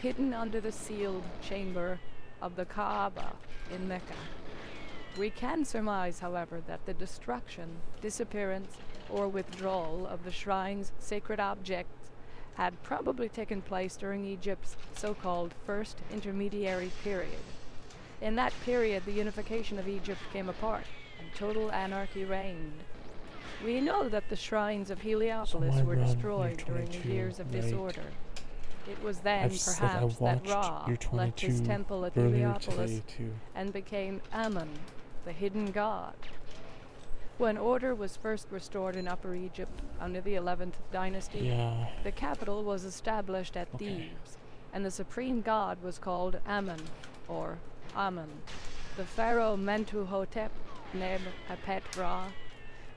hidden under the sealed chamber of the Kaaba in Mecca. We can surmise, however, that the destruction, disappearance, or withdrawal of the shrine's sacred objects had probably taken place during Egypt's so-called First Intermediary Period. In that period, the unification of Egypt came apart, and total anarchy reigned. We know that the shrines of Heliopolis were destroyed during the years of disorder. It was then, perhaps, that Ra left his temple at Heliopolis and became Ammon, the hidden god. When order was first restored in Upper Egypt under the 11th dynasty, the capital was established at Thebes, and the supreme god was called Ammon, or Amun. The pharaoh Mentuhotep Neb-Hapet Ra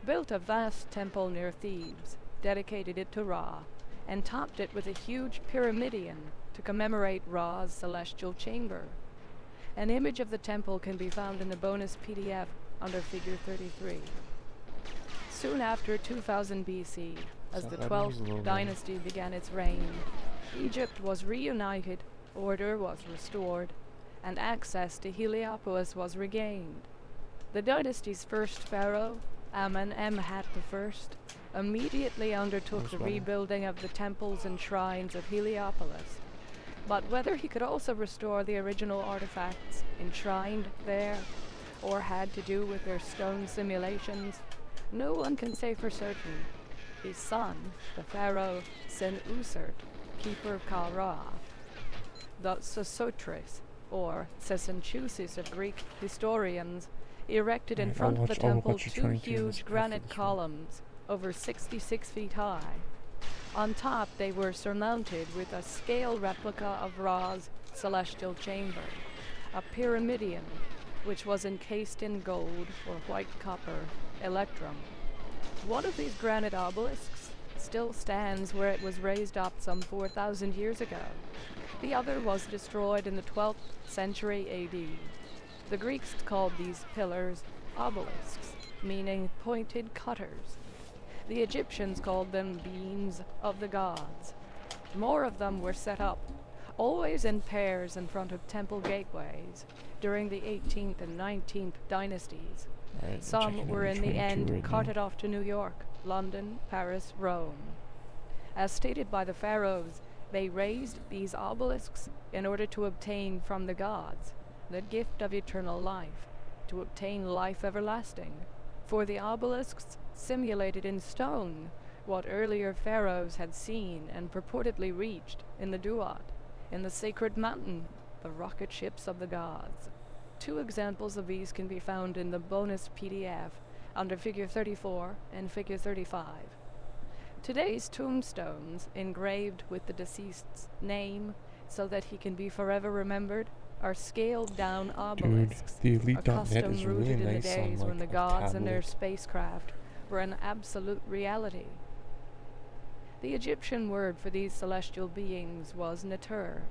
built a vast temple near Thebes, dedicated it to Ra, and topped it with a huge pyramidion to commemorate Ra's celestial chamber. An image of the temple can be found in the bonus PDF under Figure 33. Soon after 2000 BC, as the 12th dynasty began its reign, Egypt was reunited, order was restored, and access to Heliopolis was regained. The dynasty's first pharaoh, Amun-Emhat I, immediately undertook the rebuilding of the temples and shrines of Heliopolis. But whether he could also restore the original artifacts enshrined there, or had to do with their stone simulations, no one can say for certain. His son, the pharaoh Sen-Usert, keeper of Ka-Ra, the Sesostris, or Sesenchusis of Greek historians, erected in front of the temple two huge granite columns over 66 feet high. On top they were surmounted with a scale replica of Ra's celestial chamber, a pyramidion, which was encased in gold or white copper electrum. One of these granite obelisks still stands where it was raised up some 4,000 years ago. The other was destroyed in the 12th century AD. The Greeks called these pillars obelisks, meaning pointed cutters. The Egyptians called them beams of the gods. More of them were set up, always in pairs in front of temple gateways, during the 18th and 19th dynasties. Some were in the end carted off to New York, London, Paris, Rome. As stated by the pharaohs, they raised these obelisks in order to obtain from the gods the gift of eternal life, to obtain life everlasting. For the obelisks simulated in stone what earlier pharaohs had seen and purportedly reached in the Duat, in the sacred mountain, the rocket ships of the gods. Two examples of these can be found in the bonus PDF under Figure 34 and Figure 35. Today's tombstones, engraved with the deceased's name so that he can be forever remembered, are scaled-down obelisks, a custom rooted in the days when the gods and their spacecraft were an absolute reality. The Egyptian word for these celestial beings was Neter,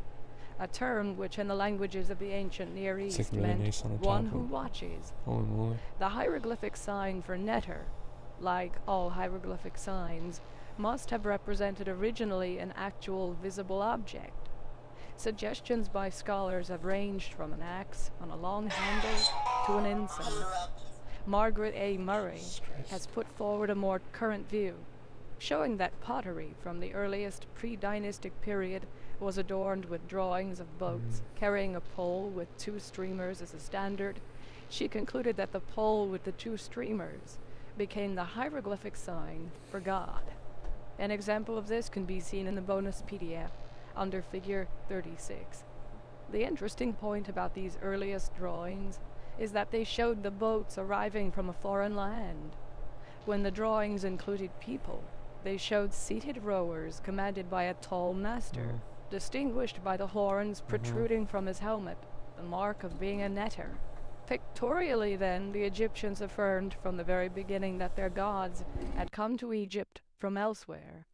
a term which in the languages of the ancient Near East meant one who watches. The hieroglyphic sign for Neter, like all hieroglyphic signs, must have represented originally an actual visible object. Suggestions by scholars have ranged from an axe on a long handle to an ensign. Margaret A. Murray has put forward a more current view, showing that pottery from the earliest pre-dynastic period was adorned with drawings of boats carrying a pole with two streamers as a standard. She concluded that the pole with the two streamers became the hieroglyphic sign for God. An example of this can be seen in the bonus PDF under Figure 36. The interesting point about these earliest drawings is that they showed the boats arriving from a foreign land. When the drawings included people, they showed seated rowers commanded by a tall master, distinguished by the horns protruding from his helmet, the mark of being a netter. Pictorially, then, the Egyptians affirmed from the very beginning that their gods had come to Egypt from elsewhere.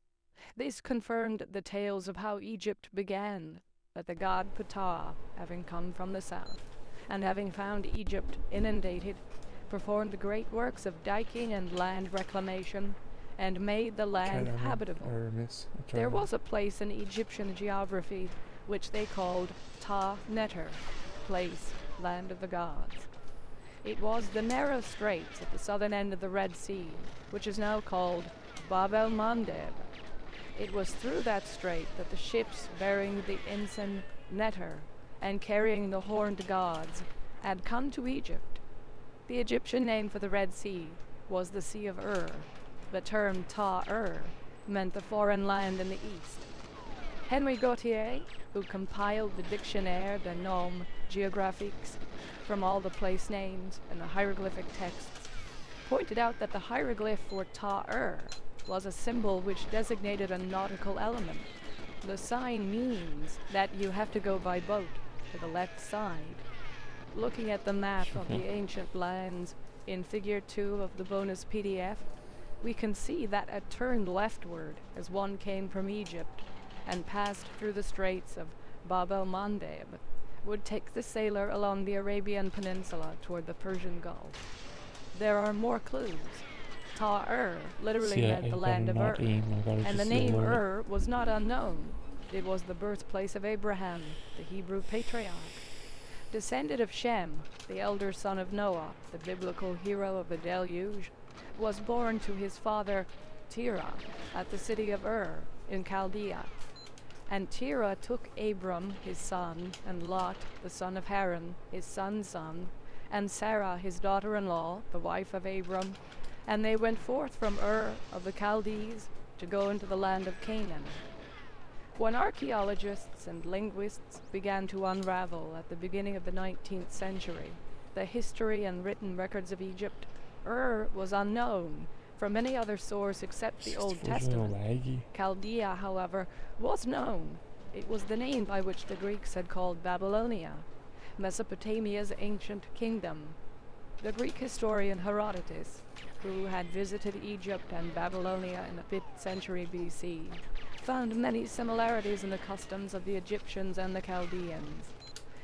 This confirmed the tales of how Egypt began, that the god Ptah, having come from the south, and having found Egypt inundated, performed great works of diking and land reclamation, and made the land habitable. There was a place in Egyptian geography which they called Ta Neter, place, land of the gods. It was the narrow straits at the southern end of the Red Sea, which is now called Bab el-Mandeb. It was through that strait that the ships bearing the ensign Neter and carrying the horned gods had come to Egypt. The Egyptian name for the Red Sea was the Sea of Ur. The term Ta-Ur meant the foreign land in the east. Henry Gautier, who compiled the Dictionnaire des Noms Géographiques from all the place names and the hieroglyphic texts, pointed out that the hieroglyph for Ta-Ur was a symbol which designated a nautical element. The sign means that you have to go by boat to the left side. Looking at the map of the ancient lands in Figure 2 of the bonus PDF, we can see that it turned leftward as one came from Egypt and passed through the straits of Bab el-Mandeb, would take the sailor along the Arabian Peninsula toward the Persian Gulf. There are more clues. Ta-Ur literally meant the land of Ur, and the name Ur was not unknown. It was the birthplace of Abraham, the Hebrew patriarch. Descendant of Shem, the elder son of Noah, the biblical hero of the deluge, was born to his father Terah at the city of Ur in Chaldea. And Terah took Abram, his son, and Lot, the son of Haran, his son's son, and Sarah, his daughter-in-law, the wife of Abram, and they went forth from Ur of the Chaldees to go into the land of Canaan. When archaeologists and linguists began to unravel at the beginning of the 19th century the history and written records of Egypt, Ur was unknown from any other source except the Old Testament. Chaldea, however, was known. It was the name by which the Greeks had called Babylonia, Mesopotamia's ancient kingdom. The Greek historian Herodotus, who had visited Egypt and Babylonia in the 5th century BC, found many similarities in the customs of the Egyptians and the Chaldeans,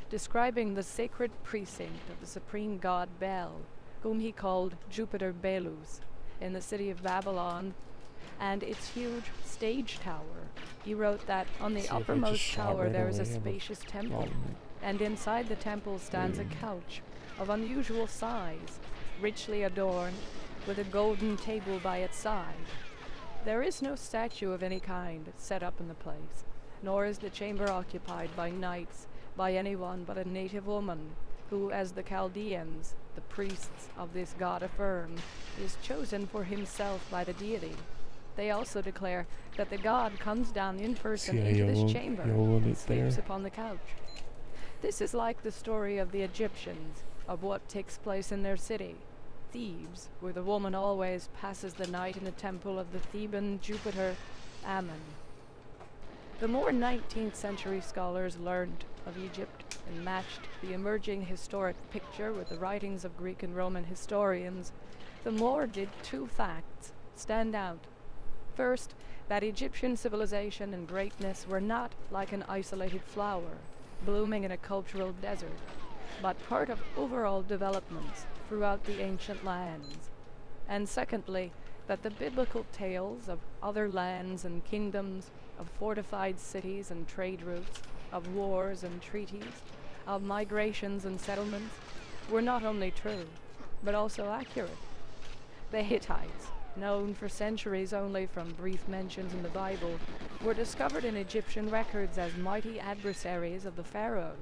describing the sacred precinct of the supreme god Bel, whom he called Jupiter Belus, in the city of Babylon, and its huge stage tower. He wrote that on the uppermost tower there is a spacious temple, and inside the temple stands a couch of unusual size, richly adorned, with a golden table by its side. There is no statue of any kind set up in the place, nor is the chamber occupied by nights by anyone but a native woman, who, as the Chaldeans, the priests of this god affirm, is chosen for himself by the deity. They also declare that the god comes down in person into this chamber and sleeps upon the couch. This is like the story of the Egyptians, of what takes place in their city, Thebes, where the woman always passes the night in the temple of the Theban Jupiter Ammon. The more 19th century scholars learned of Egypt and matched the emerging historic picture with the writings of Greek and Roman historians, the more did two facts stand out. First, that Egyptian civilization and greatness were not like an isolated flower, blooming in a cultural desert, but part of overall developments throughout the ancient lands. And secondly, that the biblical tales of other lands and kingdoms, of fortified cities and trade routes, of wars and treaties, of migrations and settlements, were not only true, but also accurate. The Hittites, known for centuries only from brief mentions in the Bible, were discovered in Egyptian records as mighty adversaries of the pharaohs,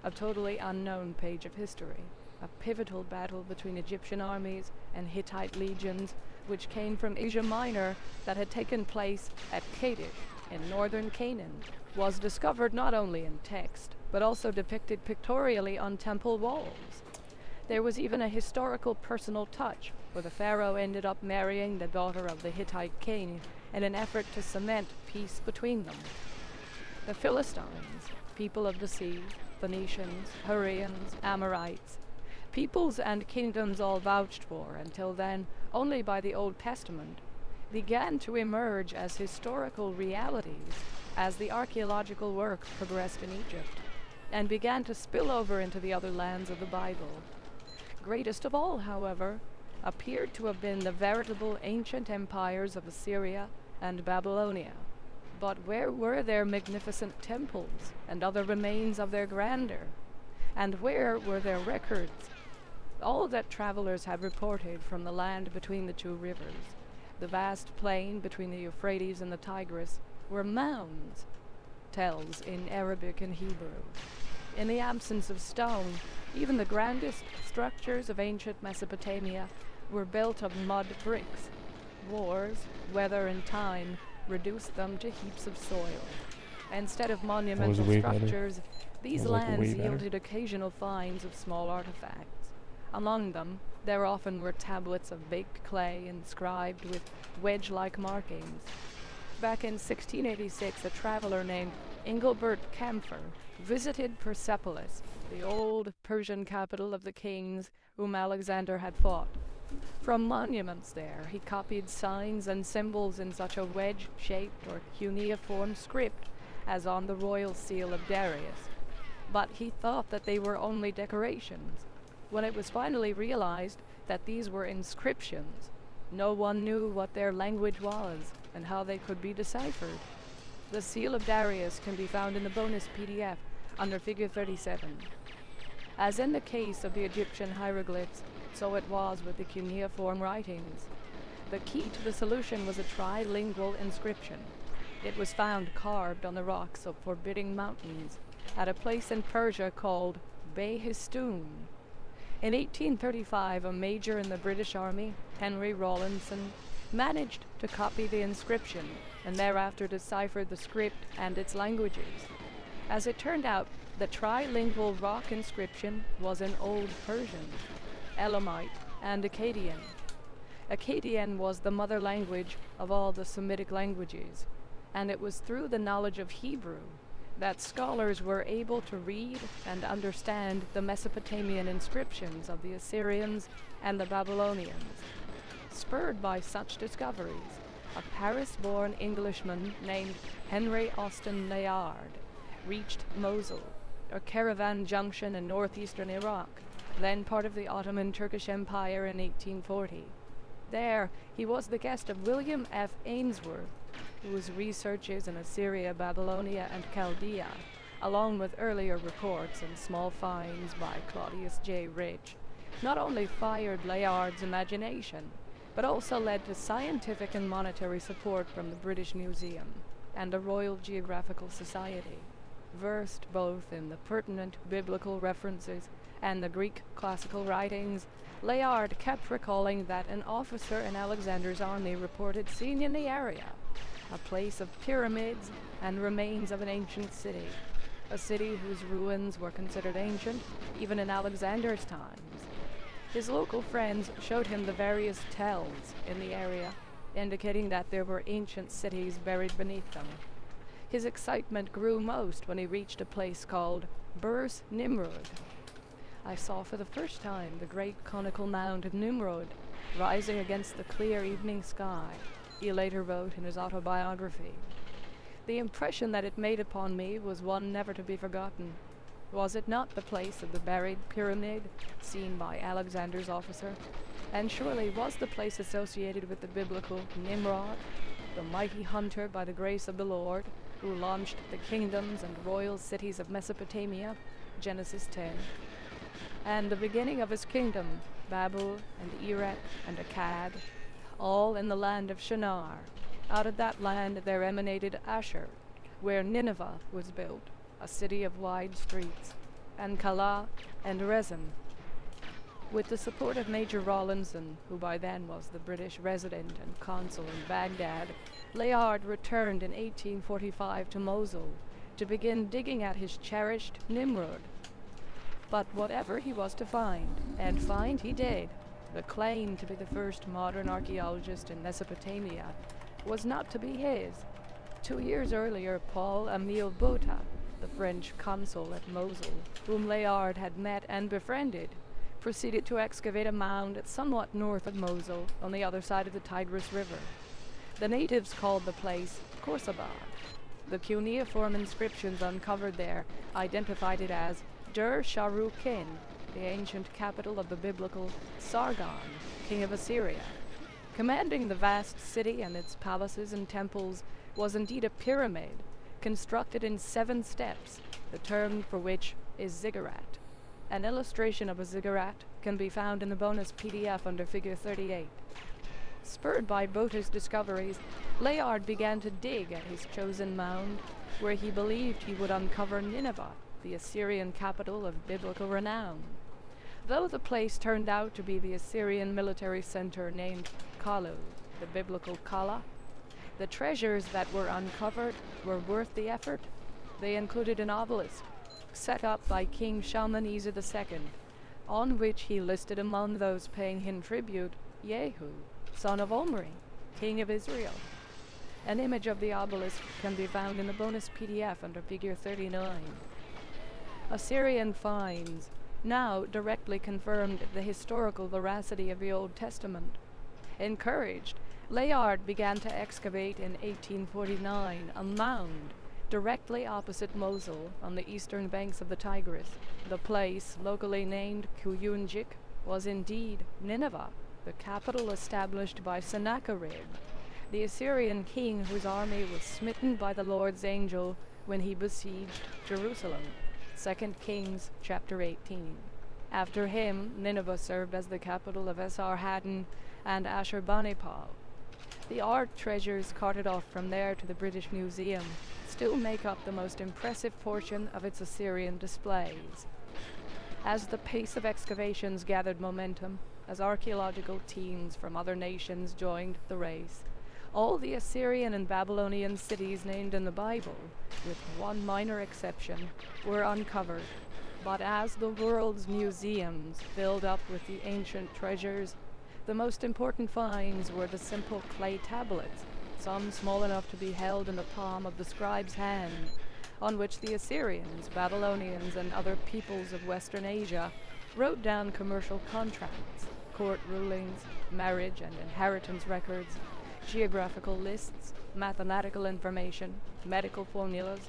a totally unknown page of history, a pivotal battle between Egyptian armies and Hittite legions, which came from Asia Minor, that had taken place at Kadesh in northern Canaan, was discovered not only in text, but also depicted pictorially on temple walls. There was even a historical personal touch, where the pharaoh ended up marrying the daughter of the Hittite king in an effort to cement peace between them. The Philistines, people of the sea, Phoenicians, Hurrians, Amorites, peoples and kingdoms all vouched for, until then, only by the Old Testament, began to emerge as historical realities as the archaeological work progressed in Egypt, and began to spill over into the other lands of the Bible. Greatest of all, however, appeared to have been the veritable ancient empires of Assyria and Babylonia. But where were their magnificent temples and other remains of their grandeur? And where were their records? All that travelers had reported from the land between the two rivers, the vast plain between the Euphrates and the Tigris, were mounds, tells in Arabic and Hebrew. In the absence of stone, even the grandest structures of ancient Mesopotamia were built of mud bricks. Wars, weather, and time reduced them to heaps of soil. Instead of monumental way better. structures, these Was, like, lands way better. yielded occasional finds of small artifacts. Among them, there often were tablets of baked clay inscribed with wedge-like markings. Back in 1686, a traveler named Engelbert Camphor visited Persepolis, the old Persian capital of the kings whom Alexander had fought. From monuments there, he copied signs and symbols in such a wedge-shaped or cuneiform script as on the royal seal of Darius. But he thought that they were only decorations. When it was finally realized that these were inscriptions, no one knew what their language was and how they could be deciphered. The seal of Darius can be found in the bonus PDF under Figure 37. As in the case of the Egyptian hieroglyphs, so it was with the cuneiform writings. The key to the solution was a trilingual inscription. It was found carved on the rocks of forbidding mountains at a place in Persia called Behistun. In 1835, a major in the British Army, Henry Rawlinson, managed to copy the inscription and thereafter deciphered the script and its languages. As it turned out, the trilingual rock inscription was in Old Persian, Elamite, and Akkadian. Akkadian was the mother language of all the Semitic languages, and it was through the knowledge of Hebrew that scholars were able to read and understand the Mesopotamian inscriptions of the Assyrians and the Babylonians. Spurred by such discoveries, a Paris-born Englishman named Henry Austin Layard reached Mosul, a caravan junction in northeastern Iraq, then part of the Ottoman Turkish Empire in 1840. There, he was the guest of William F. Ainsworth, whose researches in Assyria, Babylonia, and Chaldea, along with earlier reports and small finds by Claudius J. Rich, not only fired Layard's imagination, but also led to scientific and monetary support from the British Museum and the Royal Geographical Society. Versed both in the pertinent biblical references and the Greek classical writings, Layard kept recalling that an officer in Alexander's army reported seeing in the area a place of pyramids and remains of an ancient city, a city whose ruins were considered ancient even in Alexander's times. His local friends showed him the various tells in the area, indicating that there were ancient cities buried beneath them. His excitement grew most when he reached a place called Burs Nimrod. I saw for the first time the great conical mound of Nimrod rising against the clear evening sky, he later wrote in his autobiography. The impression that it made upon me was one never to be forgotten. Was it not the place of the buried pyramid seen by Alexander's officer? And surely was the place associated with the biblical Nimrod, the mighty hunter by the grace of the Lord, who launched the kingdoms and royal cities of Mesopotamia, Genesis 10. And the beginning of his kingdom, Babel and Erech and Akkad, all in the land of Shinar. Out of that land there emanated Ashur, where Nineveh was built, a city of wide streets, and Calah and Rezin. With the support of Major Rawlinson, who by then was the British resident and consul in Baghdad, Layard returned in 1845 to Mosul to begin digging at his cherished Nimrod. But whatever he was to find, and find he did, the claim to be the first modern archaeologist in Mesopotamia was not to be his. 2 years earlier, Paul-Émile Botta, the French consul at Mosul, whom Layard had met and befriended, proceeded to excavate a mound somewhat north of Mosul on the other side of the Tigris River. The natives called the place Khorsabad. The cuneiform inscriptions uncovered there identified it as Dur-Sharu-Kin, the ancient capital of the biblical Sargon, king of Assyria. Commanding the vast city and its palaces and temples was indeed a pyramid, constructed in 7 steps, the term for which is ziggurat. An illustration of a ziggurat can be found in the bonus PDF under Figure 38. Spurred by Botta's discoveries, Layard began to dig at his chosen mound, where he believed he would uncover Nineveh, the Assyrian capital of biblical renown. Though the place turned out to be the Assyrian military center named Kalu, the biblical Kala, the treasures that were uncovered were worth the effort. They included an obelisk set up by King Shalmaneser II, on which he listed among those paying him tribute Jehu, son of Omri, king of Israel. An image of the obelisk can be found in the bonus PDF under Figure 39. Assyrian finds now directly confirmed the historical veracity of the Old Testament. Encouraged, Layard began to excavate in 1849 a mound directly opposite Mosul on the eastern banks of the Tigris. The place, locally named Kuyunjik, was indeed Nineveh, the capital established by Sennacherib, the Assyrian king whose army was smitten by the Lord's angel when he besieged Jerusalem. 2 Kings chapter 18. After him, Nineveh served as the capital of Esarhaddon and Ashurbanipal. The art treasures carted off from there to the British Museum still make up the most impressive portion of its Assyrian displays. As the pace of excavations gathered momentum, as archaeological teams from other nations joined the race, all the Assyrian and Babylonian cities named in the Bible, with one minor exception, were uncovered. But as the world's museums filled up with the ancient treasures, the most important finds were the simple clay tablets, some small enough to be held in the palm of the scribe's hand, on which the Assyrians, Babylonians, and other peoples of Western Asia wrote down commercial contracts, court rulings, marriage and inheritance records, geographical lists, mathematical information, medical formulas,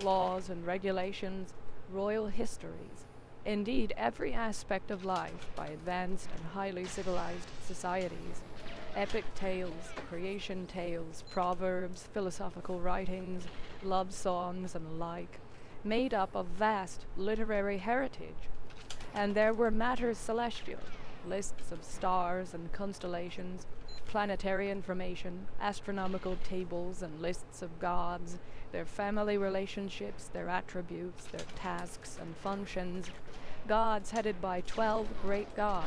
laws and regulations, royal histories. Indeed, every aspect of life by advanced and highly civilized societies. Epic tales, creation tales, proverbs, philosophical writings, love songs, and the like, made up a vast literary heritage. And there were matters celestial, lists of stars and constellations, planetary information, astronomical tables and lists of gods, their family relationships, their attributes, their tasks and functions, gods headed by 12 great gods,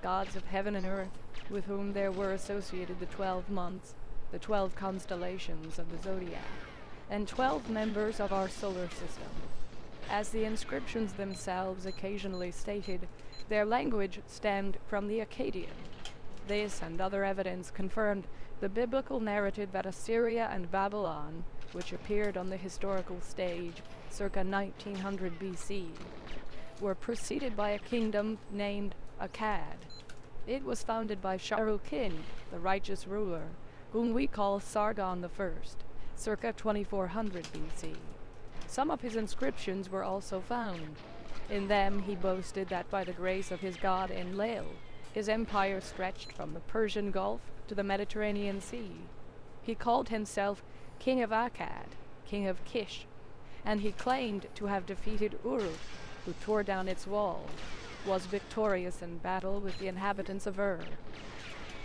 gods of heaven and earth, with whom there were associated the 12 months, the 12 constellations of the zodiac, and 12 members of our solar system. As the inscriptions themselves occasionally stated, their language stemmed from the Akkadian. This and other evidence confirmed the biblical narrative that Assyria and Babylon, which appeared on the historical stage circa 1900 BC, were preceded by a kingdom named Akkad. It was founded by Shahrukhin, the righteous ruler, whom we call Sargon I, circa 2400 BC. Some of his inscriptions were also found. In them he boasted that by the grace of his god Enlil, his empire stretched from the Persian Gulf to the Mediterranean Sea. He called himself King of Akkad, King of Kish, and he claimed to have defeated Uruk, who tore down its walls, was victorious in battle with the inhabitants of Ur.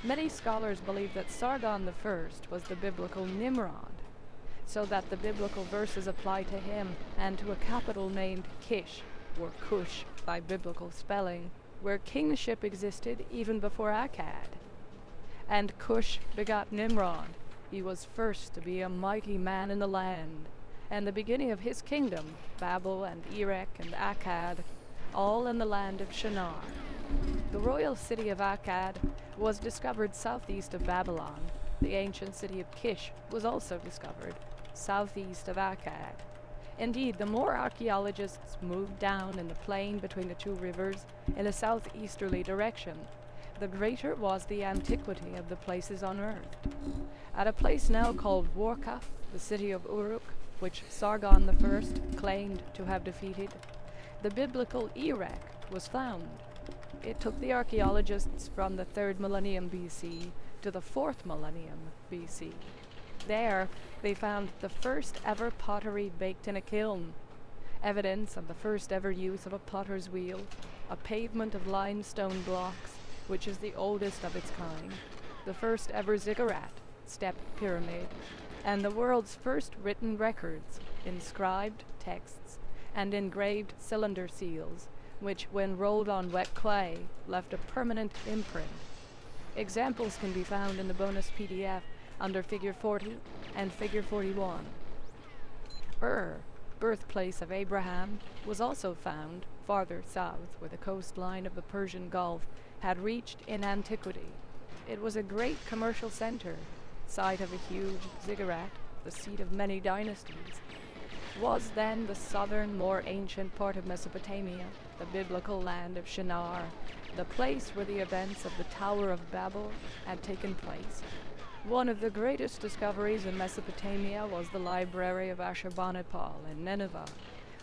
Many scholars believe that Sargon I was the biblical Nimrod, so that the biblical verses apply to him and to a capital named Kish, or Cush by biblical spelling, where kingship existed even before Akkad. And Cush begot Nimrod. He was first to be a mighty man in the land, and the beginning of his kingdom, Babel and Erech and Akkad, all in the land of Shinar. The royal city of Akkad was discovered southeast of Babylon. The ancient city of Kish was also discovered southeast of Akkad. Indeed, the more archaeologists moved down in the plain between the two rivers in a southeasterly direction, the greater was the antiquity of the places unearthed. At a place now called Warka, the city of Uruk, which Sargon I claimed to have defeated, the biblical Erech was found. It took the archaeologists from the 3rd millennium BC to the 4th millennium BC. There, they found the first ever pottery baked in a kiln, evidence of the first ever use of a potter's wheel, a pavement of limestone blocks, which is the oldest of its kind, the first ever ziggurat, step pyramid, and the world's first written records, inscribed texts, and engraved cylinder seals, which, when rolled on wet clay, left a permanent imprint. Examples can be found in the bonus PDF under Figure 40 and Figure 41. Birthplace of Abraham, was also found farther south, where the coastline of the Persian Gulf had reached in antiquity. It was a great commercial center, site of a huge ziggurat, the seat of many dynasties. Was then the southern, more ancient part of Mesopotamia, the biblical land of Shinar, the place where the events of the Tower of Babel had taken place. One of the greatest discoveries in Mesopotamia was the library of Ashurbanipal in Nineveh,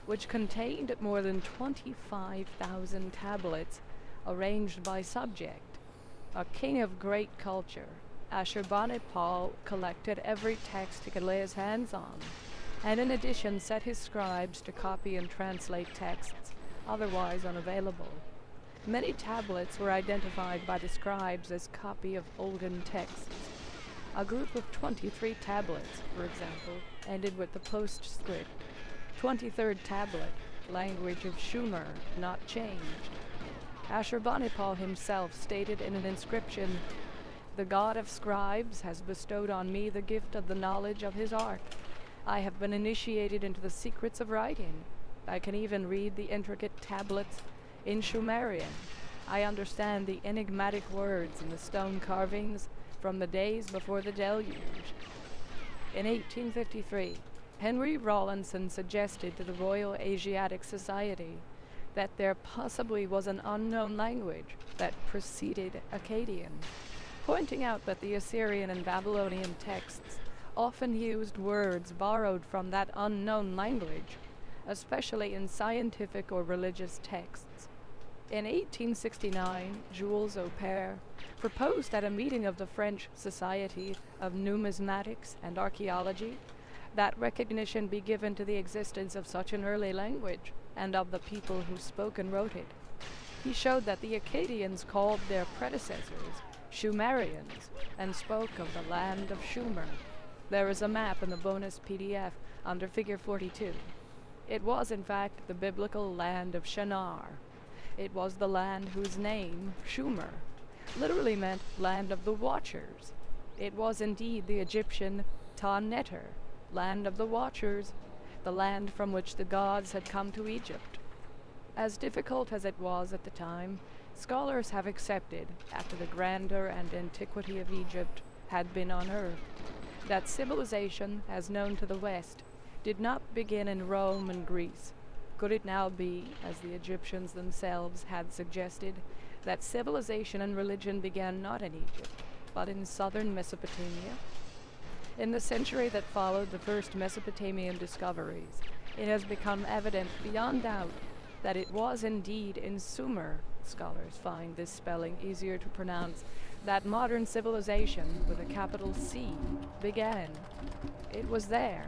which contained more than 25,000 tablets arranged by subject. A king of great culture, Ashurbanipal collected every text he could lay his hands on, and in addition set his scribes to copy and translate texts otherwise unavailable. Many tablets were identified by the scribes as copy of olden texts. A group of 23 tablets, for example, ended with the postscript, 23rd tablet, language of Sumer, not changed. Ashurbanipal himself stated in an inscription, "The god of scribes has bestowed on me the gift of the knowledge of his art. I have been initiated into the secrets of writing. I can even read the intricate tablets in Sumerian. I understand the enigmatic words in the stone carvings from the days before the deluge." In 1853, Henry Rawlinson suggested to the Royal Asiatic Society that there possibly was an unknown language that preceded Akkadian, pointing out that the Assyrian and Babylonian texts often used words borrowed from that unknown language, especially in scientific or religious texts. In 1869, Jules Aupert proposed at a meeting of the French Society of Numismatics and Archaeology that recognition be given to the existence of such an early language and of the people who spoke and wrote it. He showed that the Akkadians called their predecessors Sumerians and spoke of the land of Sumer. There is a map in the bonus PDF under Figure 42. It was, in fact, the biblical land of Shinar. It was the land whose name, Sumer, literally meant land of the watchers. It was indeed the Egyptian Ta-Neter, land of the watchers, the land from which the gods had come to Egypt. As difficult as it was at the time, scholars have accepted, after the grandeur and antiquity of Egypt had been unearthed, that civilization, as known to the West, did not begin in Rome and Greece. Could it now be, as the Egyptians themselves had suggested, that civilization and religion began not in Egypt, but in southern Mesopotamia? In the century that followed the first Mesopotamian discoveries, it has become evident beyond doubt that it was indeed in Sumer, scholars find this spelling easier to pronounce, that modern civilization, with a capital C, began. It was there,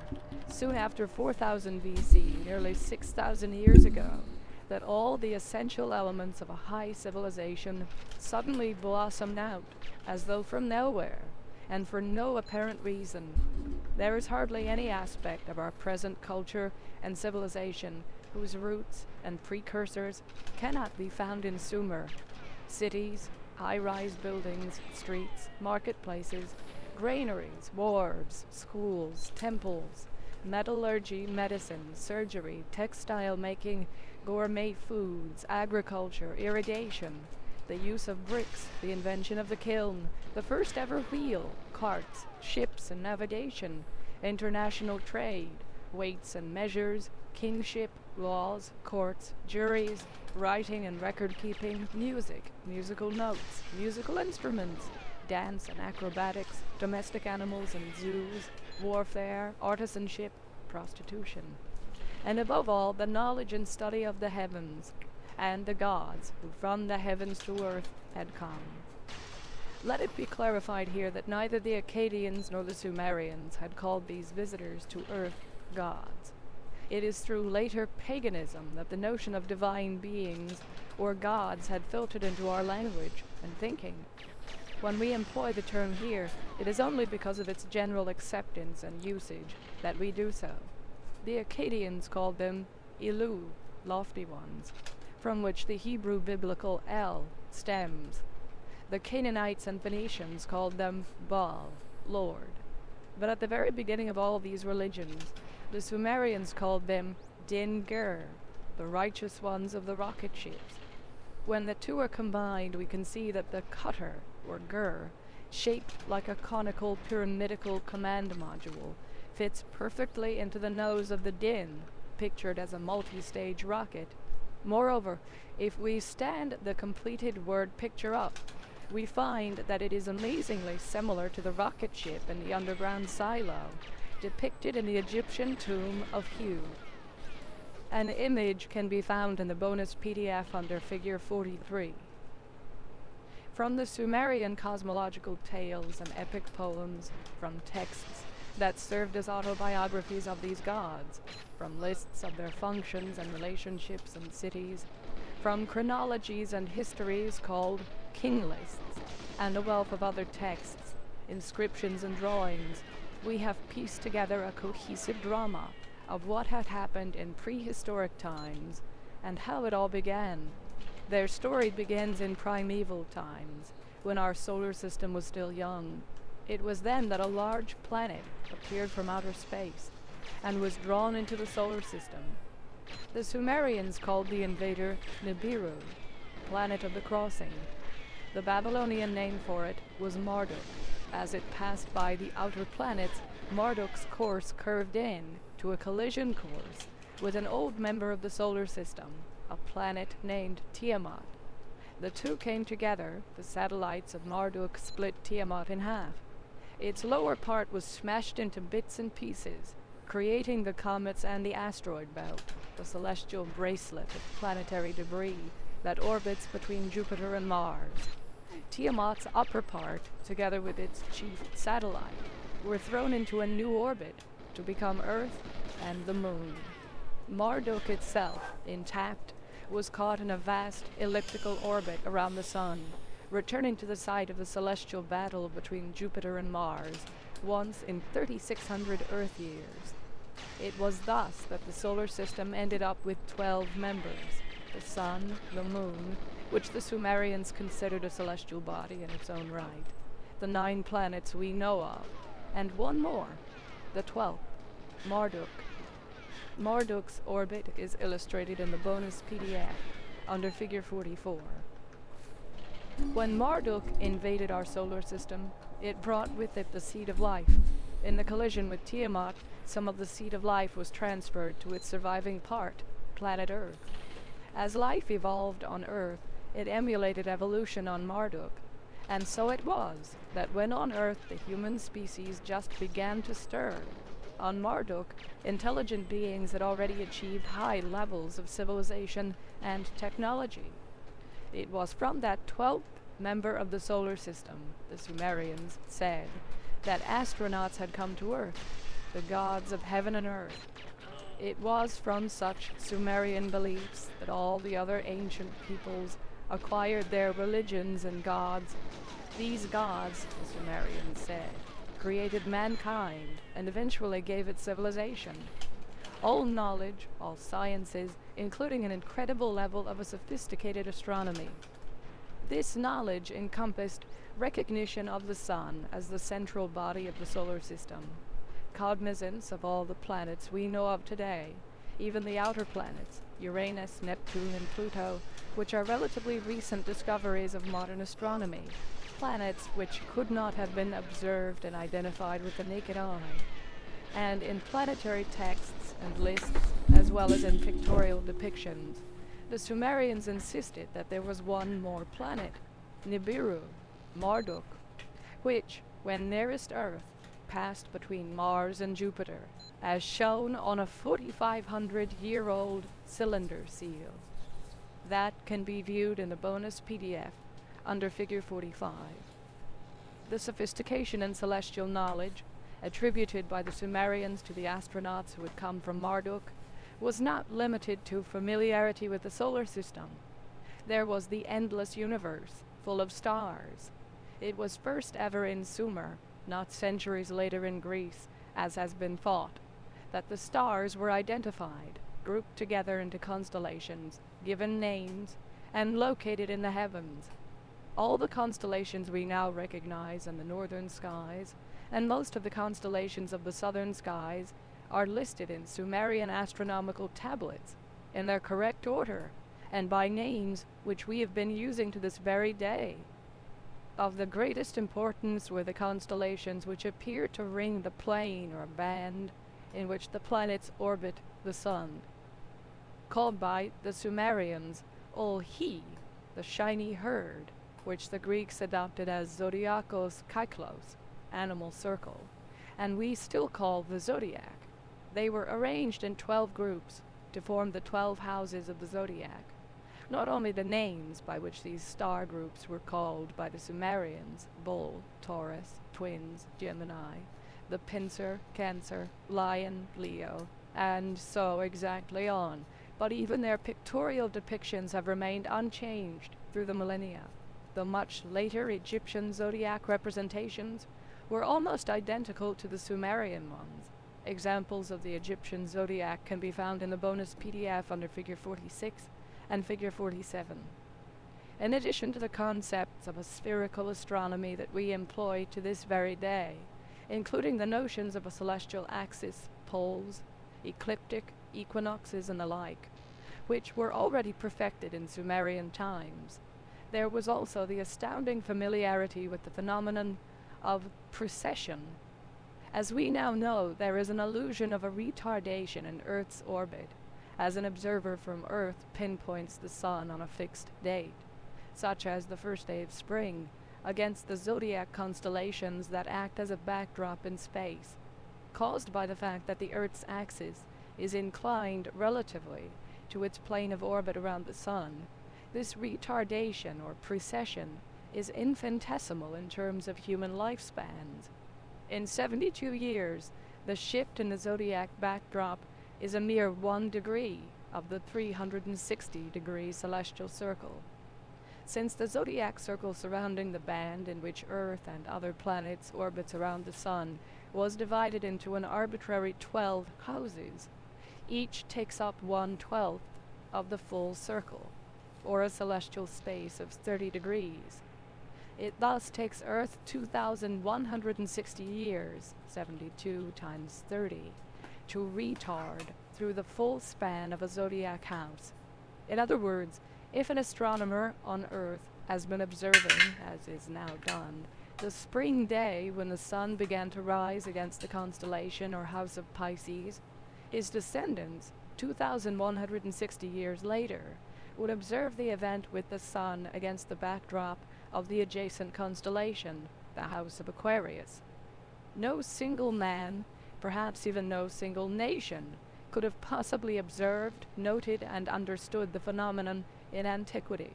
soon after 4000 BC, nearly 6,000 years ago, that all the essential elements of a high civilization suddenly blossomed out, as though from nowhere, and for no apparent reason. There is hardly any aspect of our present culture and civilization whose roots and precursors cannot be found in Sumer. Cities, high-rise buildings, streets, marketplaces, granaries, wharves, schools, temples, metallurgy, medicine, surgery, textile making, gourmet foods, agriculture, irrigation, the use of bricks, the invention of the kiln, the first ever wheel, carts, ships and navigation, international trade, weights and measures, kingship, laws, courts, juries, writing and record-keeping, music, musical notes, musical instruments, dance and acrobatics, domestic animals and zoos, warfare, artisanship, prostitution, and above all, the knowledge and study of the heavens and the gods who from the heavens to earth had come. Let it be clarified here that neither the Akkadians nor the Sumerians had called these visitors to earth gods. It is through later paganism that the notion of divine beings or gods had filtered into our language and thinking. When we employ the term here, it is only because of its general acceptance and usage that we do so. The Akkadians called them Ilu, lofty ones, from which the Hebrew biblical El stems. The Canaanites and Phoenicians called them Baal, Lord. But at the very beginning of all these religions, the Sumerians called them Din-ger, the righteous ones of the rocket ships. When the two are combined, we can see that the cutter, or ger, shaped like a conical pyramidical command module, fits perfectly into the nose of the Din, pictured as a multi-stage rocket. Moreover, if we stand the completed word picture up, we find that it is amazingly similar to the rocket ship in the underground silo, depicted in the Egyptian tomb of Hu. An image can be found in the bonus PDF under Figure 43. From the Sumerian cosmological tales and epic poems, from texts that served as autobiographies of these gods, from lists of their functions and relationships and cities, from chronologies and histories called king lists, and a wealth of other texts, inscriptions and drawings, we have pieced together a cohesive drama of what had happened in prehistoric times and how it all began. Their story begins in primeval times, when our solar system was still young. It was then that a large planet appeared from outer space and was drawn into the solar system. The Sumerians called the invader Nibiru, planet of the crossing. The Babylonian name for it was Marduk. As it passed by the outer planets, Marduk's course curved in to a collision course with an old member of the solar system, a planet named Tiamat. The two came together. The satellites of Marduk split Tiamat in half. Its lower part was smashed into bits and pieces, creating the comets and the asteroid belt, the celestial bracelet of planetary debris that orbits between Jupiter and Mars. Tiamat's upper part, together with its chief satellite, were thrown into a new orbit to become Earth and the Moon. Marduk itself, intact, was caught in a vast elliptical orbit around the Sun, returning to the site of the celestial battle between Jupiter and Mars, once in 3,600 Earth years. It was thus that the solar system ended up with 12 members: the Sun, the Moon, which the Sumerians considered a celestial body in its own right, the 9 planets we know of, and one more, the 12th, Marduk. Marduk's orbit is illustrated in the bonus PDF under Figure 44. When Marduk invaded our solar system, it brought with it the seed of life. In the collision with Tiamat, some of the seed of life was transferred to its surviving part, planet Earth. As life evolved on Earth, it emulated evolution on Marduk, and so it was that when on Earth the human species just began to stir, on Marduk, intelligent beings had already achieved high levels of civilization and technology. It was from that 12th member of the solar system, the Sumerians said, that astronauts had come to Earth, the gods of heaven and earth. It was from such Sumerian beliefs that all the other ancient peoples acquired their religions and gods. These gods, the Sumerians said, created mankind and eventually gave it civilization. All knowledge, all sciences, including an incredible level of a sophisticated astronomy. This knowledge encompassed recognition of the sun as the central body of the solar system, cognizance of all the planets we know of today, even the outer planets, Uranus, Neptune, and Pluto, which are relatively recent discoveries of modern astronomy, planets which could not have been observed and identified with the naked eye. And in planetary texts and lists, as well as in pictorial depictions, the Sumerians insisted that there was one more planet, Nibiru, Marduk, which, when nearest Earth, passed between Mars and Jupiter, as shown on a 4,500-year-old cylinder seal. That can be viewed in the bonus PDF under Figure 45. The sophistication in celestial knowledge, attributed by the Sumerians to the astronauts who had come from Marduk, was not limited to familiarity with the solar system. There was the endless universe, full of stars. It was first ever in Sumer, not centuries later in Greece, as has been thought, that the stars were identified. grouped together into constellations, given names, and located in the heavens. All the constellations we now recognize in the northern skies, and most of the constellations of the southern skies, are listed in Sumerian astronomical tablets, in their correct order, and by names which we have been using to this very day. Of the greatest importance were the constellations which appear to ring the plane or band in which the planets orbit the sun, called by the Sumerians Olhi, the shiny herd, which the Greeks adopted as Zodiakos Kyklos, animal circle, and we still call the zodiac. They were arranged in 12 groups to form the 12 houses of the zodiac. Not only the names by which these star groups were called by the Sumerians, Bull, Taurus, Twins, Gemini, the Pincer, Cancer, Lion, Leo, and so exactly on, but even their pictorial depictions have remained unchanged through the millennia. The much later Egyptian zodiac representations were almost identical to the Sumerian ones. Examples of the Egyptian zodiac can be found in the bonus PDF under Figure 46 and Figure 47. In addition to the concepts of a spherical astronomy that we employ to this very day, including the notions of a celestial axis, poles, ecliptic, equinoxes, and the like, which were already perfected in Sumerian times, there was also the astounding familiarity with the phenomenon of precession. As we now know, there is an illusion of a retardation in Earth's orbit, as an observer from Earth pinpoints the sun on a fixed date, such as the first day of spring, against the zodiac constellations that act as a backdrop in space, caused by the fact that the Earth's axis is inclined relatively to its plane of orbit around the sun. This retardation or precession is infinitesimal in terms of human lifespans. In 72 years, the shift in the zodiac backdrop is a mere 1 degree of the 360-degree celestial circle. Since the zodiac circle surrounding the band in which Earth and other planets orbits around the sun was divided into an arbitrary 12 houses, each takes up 1/12 of the full circle, or a celestial space of 30 degrees. It thus takes Earth 2,160 years, 72 times 30, to retard through the full span of a zodiac house. In other words, if an astronomer on Earth has been observing, as is now done, the spring day when the sun began to rise against the constellation or house of Pisces, his descendants, 2,160 years later, would observe the event with the sun against the backdrop of the adjacent constellation, the house of Aquarius. No single man, perhaps even no single nation, could have possibly observed, noted, and understood the phenomenon in antiquity.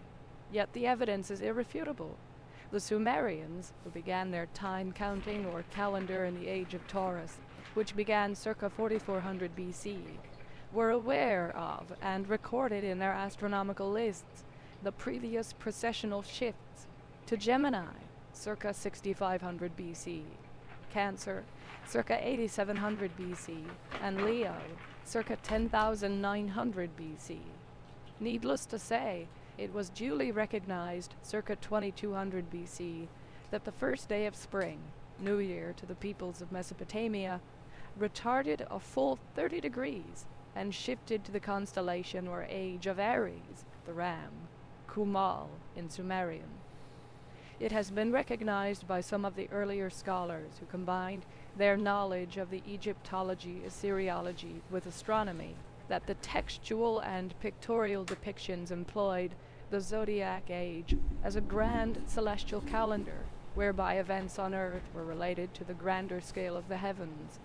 Yet the evidence is irrefutable. The Sumerians, who began their time counting or calendar in the age of Taurus, which began circa 4400 BC, were aware of and recorded in their astronomical lists the previous precessional shifts to Gemini, circa 6500 BC, Cancer, circa 8700 BC, and Leo, circa 10,900 BC. Needless to say, it was duly recognized circa 2200 BC that the first day of spring, New Year to the peoples of Mesopotamia, retarded a full 30 degrees and shifted to the constellation or age of Aries, the ram, Kumal in Sumerian. It has been recognized by some of the earlier scholars who combined their knowledge of the Egyptology, Assyriology with astronomy that the textual and pictorial depictions employed the zodiac age as a grand celestial calendar whereby events on Earth were related to the grander scale of the heavens.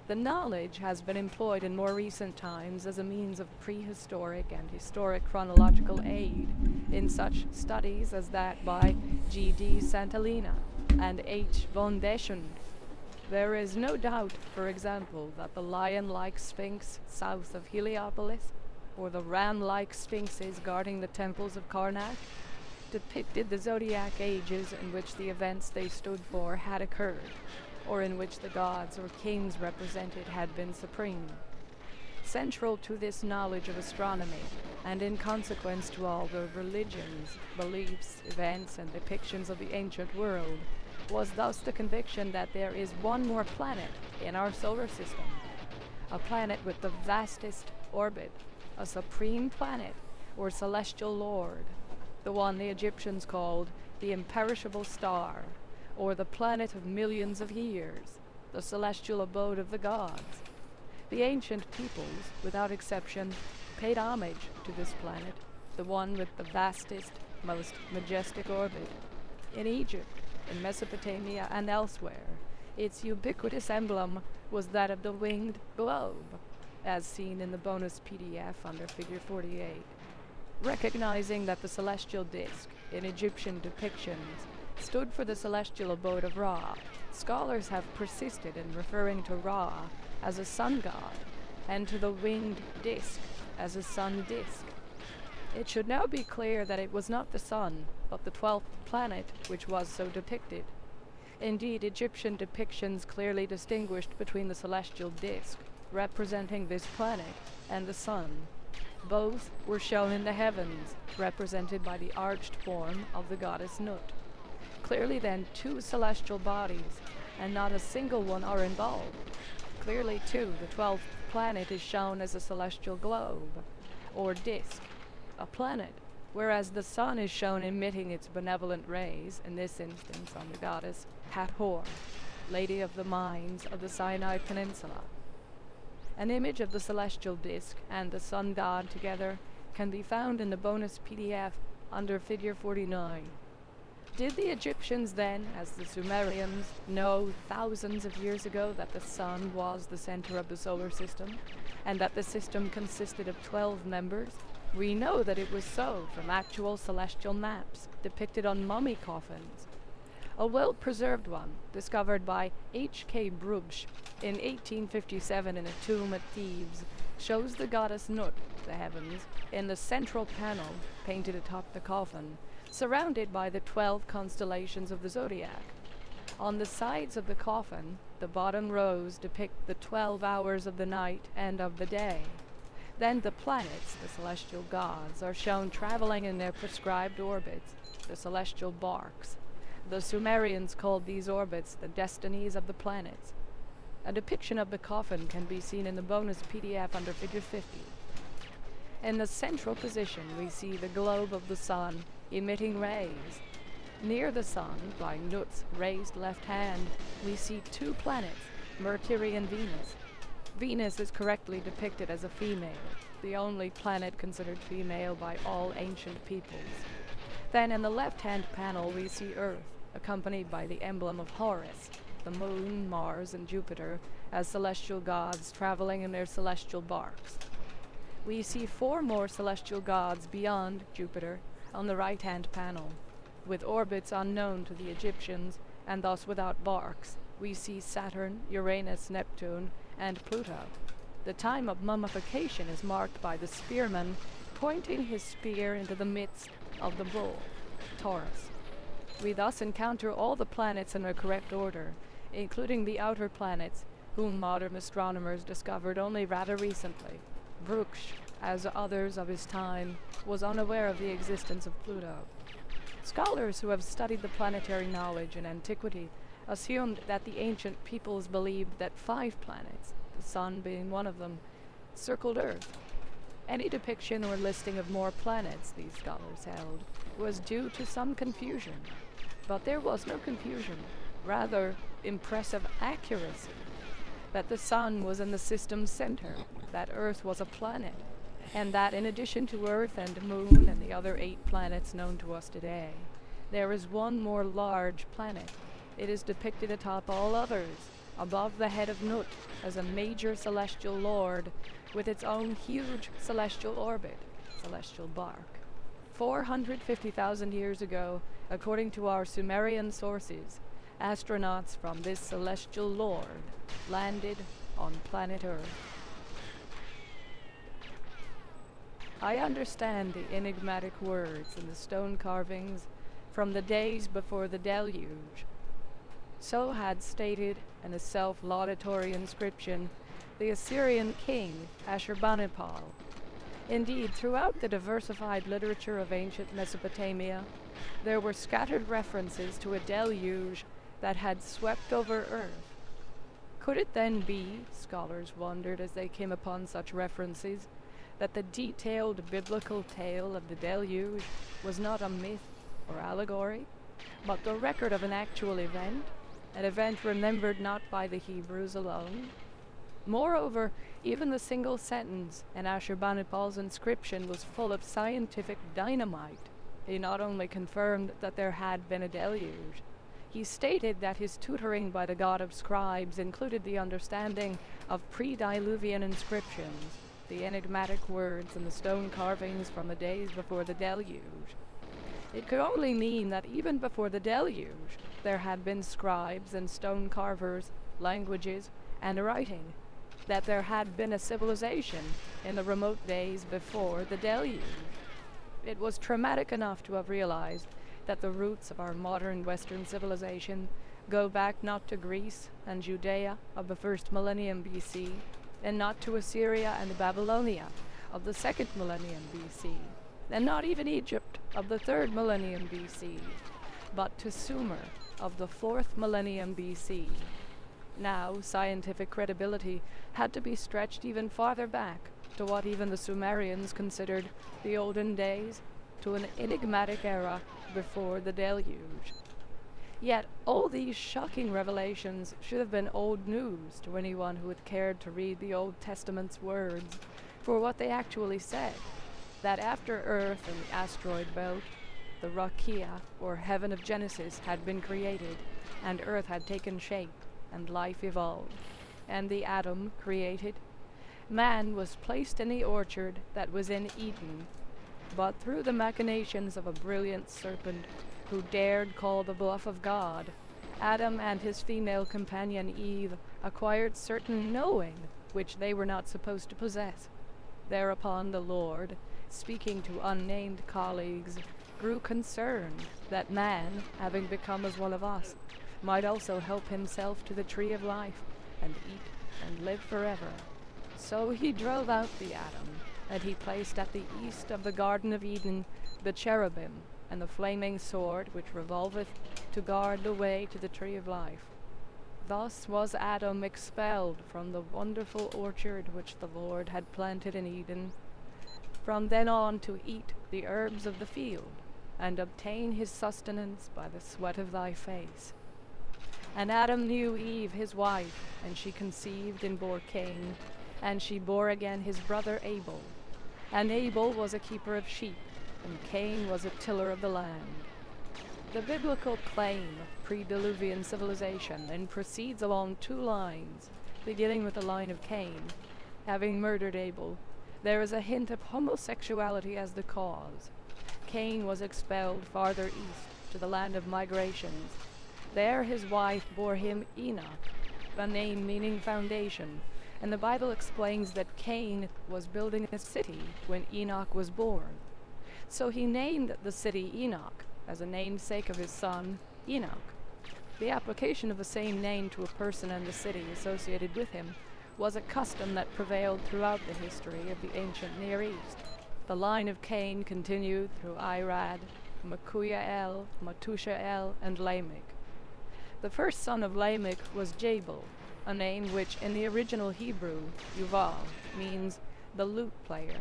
The knowledge has been employed in more recent times as a means of prehistoric and historic chronological aid in such studies as that by G.D. Santillana and H. von Deschamps. There is no doubt, for example, that the lion-like sphinx south of Heliopolis, or the ram-like sphinxes guarding the temples of Karnak, depicted the zodiac ages in which the events they stood for had occurred, or in which the gods or kings represented had been supreme. Central to this knowledge of astronomy, and in consequence to all the religions, beliefs, events, and depictions of the ancient world, was thus the conviction that there is one more planet in our solar system, a planet with the vastest orbit, a supreme planet or celestial lord, the one the Egyptians called the imperishable star, or the planet of millions of years, the celestial abode of the gods. The ancient peoples, without exception, paid homage to this planet, the one with the vastest, most majestic orbit. In Egypt, in Mesopotamia, and elsewhere, its ubiquitous emblem was that of the winged globe, as seen in the bonus PDF under Figure 48. Recognizing that the celestial disk, in Egyptian depictions, stood for the celestial abode of Ra, scholars have persisted in referring to Ra as a sun god, and to the winged disk as a sun disk. It should now be clear that it was not the sun, but the 12th planet which was so depicted. Indeed, Egyptian depictions clearly distinguished between the celestial disk, representing this planet, and the sun. Both were shown in the heavens, represented by the arched form of the goddess Nut. Clearly then, two celestial bodies, and not a single one, are involved. Clearly, too, the 12th planet is shown as a celestial globe, or disk, a planet, whereas the sun is shown emitting its benevolent rays, in this instance on the goddess Hathor, Lady of the Mines of the Sinai Peninsula. An image of the celestial disk and the sun god together can be found in the bonus PDF under Figure 49. Did the Egyptians then, as the Sumerians, know thousands of years ago that the sun was the center of the solar system, and that the system consisted of 12 members? We know that it was so from actual celestial maps depicted on mummy coffins. A well-preserved one, discovered by H.K. Brugsch in 1857 in a tomb at Thebes, shows the goddess Nut, the heavens, in the central panel, painted atop the coffin, surrounded by the 12 constellations of the zodiac. On the sides of the coffin, the bottom rows depict the 12 hours of the night and of the day. Then the planets, the celestial gods, are shown traveling in their prescribed orbits, the celestial barks. The Sumerians called these orbits the destinies of the planets. A depiction of the coffin can be seen in the bonus PDF under Figure 50. In the central position we see the globe of the sun emitting rays. Near the sun, by Nut's raised left hand, we see two planets, Mercury and Venus. Venus is correctly depicted as a female, the only planet considered female by all ancient peoples. Then in the left-hand panel we see Earth, accompanied by the emblem of Horus, the Moon, Mars, and Jupiter, as celestial gods traveling in their celestial barks. We see four more celestial gods beyond Jupiter on the right-hand panel, with orbits unknown to the Egyptians, and thus without barks. We see Saturn, Uranus, Neptune, and Pluto. The time of mummification is marked by the spearman pointing his spear into the midst of the bull, Taurus. We thus encounter all the planets in their correct order, including the outer planets, whom modern astronomers discovered only rather recently. Brugsch, as others of his time, was unaware of the existence of Pluto. Scholars who have studied the planetary knowledge in antiquity assumed that the ancient peoples believed that 5 planets, the sun being one of them, circled Earth. Any depiction or listing of more planets, these scholars held, was due to some confusion. But there was no confusion, rather impressive accuracy. That the sun was in the system's center, that Earth was a planet, and that in addition to Earth and Moon and the other 8 planets known to us today, there is one more large planet. It is depicted atop all others, above the head of Nut, as a major celestial lord with its own huge celestial orbit, celestial bark. 450,000 years ago, according to our Sumerian sources, astronauts from this celestial lord landed on planet Earth. I understand the enigmatic words in the stone carvings from the days before the deluge. So had stated in a self-laudatory inscription the Assyrian king Ashurbanipal. Indeed, throughout the diversified literature of ancient Mesopotamia, there were scattered references to a deluge that had swept over Earth. Could it then be, scholars wondered as they came upon such references, that the detailed biblical tale of the deluge was not a myth or allegory, but the record of an actual event, an event remembered not by the Hebrews alone? Moreover, even the single sentence in Ashurbanipal's inscription was full of scientific dynamite. He not only confirmed that there had been a deluge, he stated that his tutoring by the god of scribes included the understanding of pre-diluvian inscriptions, the enigmatic words and the stone carvings from the days before the deluge. It could only mean that even before the deluge, there had been scribes and stone carvers, languages, and writing, that there had been a civilization in the remote days before the deluge. It was traumatic enough to have realized that the roots of our modern Western civilization go back not to Greece and Judea of the first millennium BC, and not to Assyria and Babylonia of the second millennium BC, and not even Egypt of the third millennium BC, but to Sumer of the fourth millennium BC. Now, scientific credibility had to be stretched even farther back to what even the Sumerians considered the olden days, to an enigmatic era before the deluge. Yet all these shocking revelations should have been old news to anyone who had cared to read the Old Testament's words for what they actually said, that after Earth and the asteroid belt, the Rakia, or heaven of Genesis, had been created, and Earth had taken shape, and life evolved, and the atom created. Man was placed in the orchard that was in Eden, but through the machinations of a brilliant serpent who dared call the bluff of God, Adam and his female companion Eve acquired certain knowing which they were not supposed to possess. Thereupon the Lord, speaking to unnamed colleagues, grew concerned that man, having become as one of us, might also help himself to the tree of life, and eat and live forever. So he drove out the Adam, and he placed at the east of the Garden of Eden the cherubim, and the flaming sword which revolveth to guard the way to the tree of life. Thus was Adam expelled from the wonderful orchard which the Lord had planted in Eden, from then on to eat the herbs of the field, and obtain his sustenance by the sweat of thy face. And Adam knew Eve his wife, and she conceived and bore Cain, and she bore again his brother Abel. And Abel was a keeper of sheep, and Cain was a tiller of the land. The biblical claim of pre-Diluvian civilization then proceeds along two lines, beginning with the line of Cain. Having murdered Abel, there is a hint of homosexuality as the cause. Cain was expelled farther east to the land of migrations. There his wife bore him Enoch, a name meaning foundation, and the Bible explains that Cain was building a city when Enoch was born. So he named the city Enoch, as a namesake of his son, Enoch. The application of the same name to a person and a city associated with him was a custom that prevailed throughout the history of the ancient Near East. The line of Cain continued through Irad, Makuyael, Matushael, and Lamech. The first son of Lamech was Jabal, a name which in the original Hebrew, Yuval, means the lute player.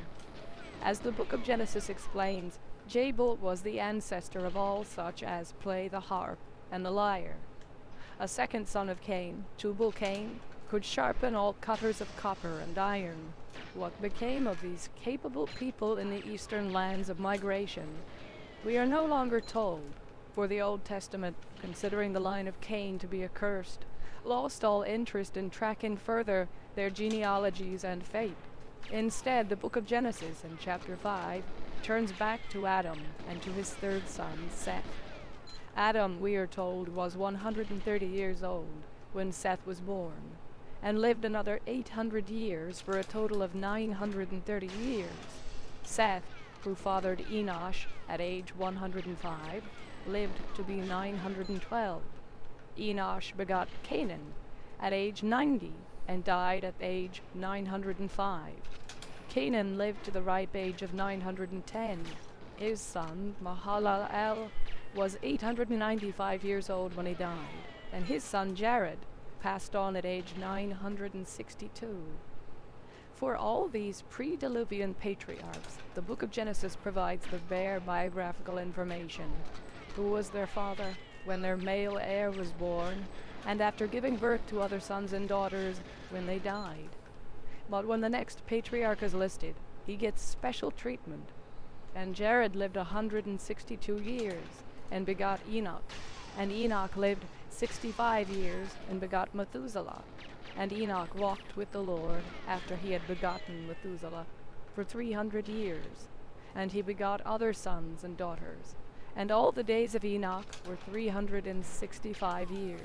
As the book of Genesis explains, Jabal was the ancestor of all such as play the harp and the lyre. A second son of Cain, Tubal-Cain, could sharpen all cutters of copper and iron. What became of these capable people in the eastern lands of migration? We are no longer told, for the Old Testament, considering the line of Cain to be accursed, lost all interest in tracking further their genealogies and fate. Instead, the book of Genesis in chapter 5 turns back to Adam and to his third son, Seth. Adam, we are told, was 130 years old when Seth was born, and lived another 800 years for a total of 930 years. Seth, who fathered Enosh at age 105, lived to be 912. Enosh begot Canaan at age 90, and died at age 905. Canaan lived to the ripe age of 910. His son, Mahalalel, was 895 years old when he died, and his son Jared passed on at age 962. For all these pre-Diluvian patriarchs, the book of Genesis provides the bare biographical information. Who was their father, when their male heir was born, and after giving birth to other sons and daughters, when they died. But when the next patriarch is listed, he gets special treatment. And Jared lived 162 years, and begot Enoch. And Enoch lived 65 years, and begot Methuselah. And Enoch walked with the Lord, after he had begotten Methuselah, for 300 years. And he begot other sons and daughters. And all the days of Enoch were 365 years.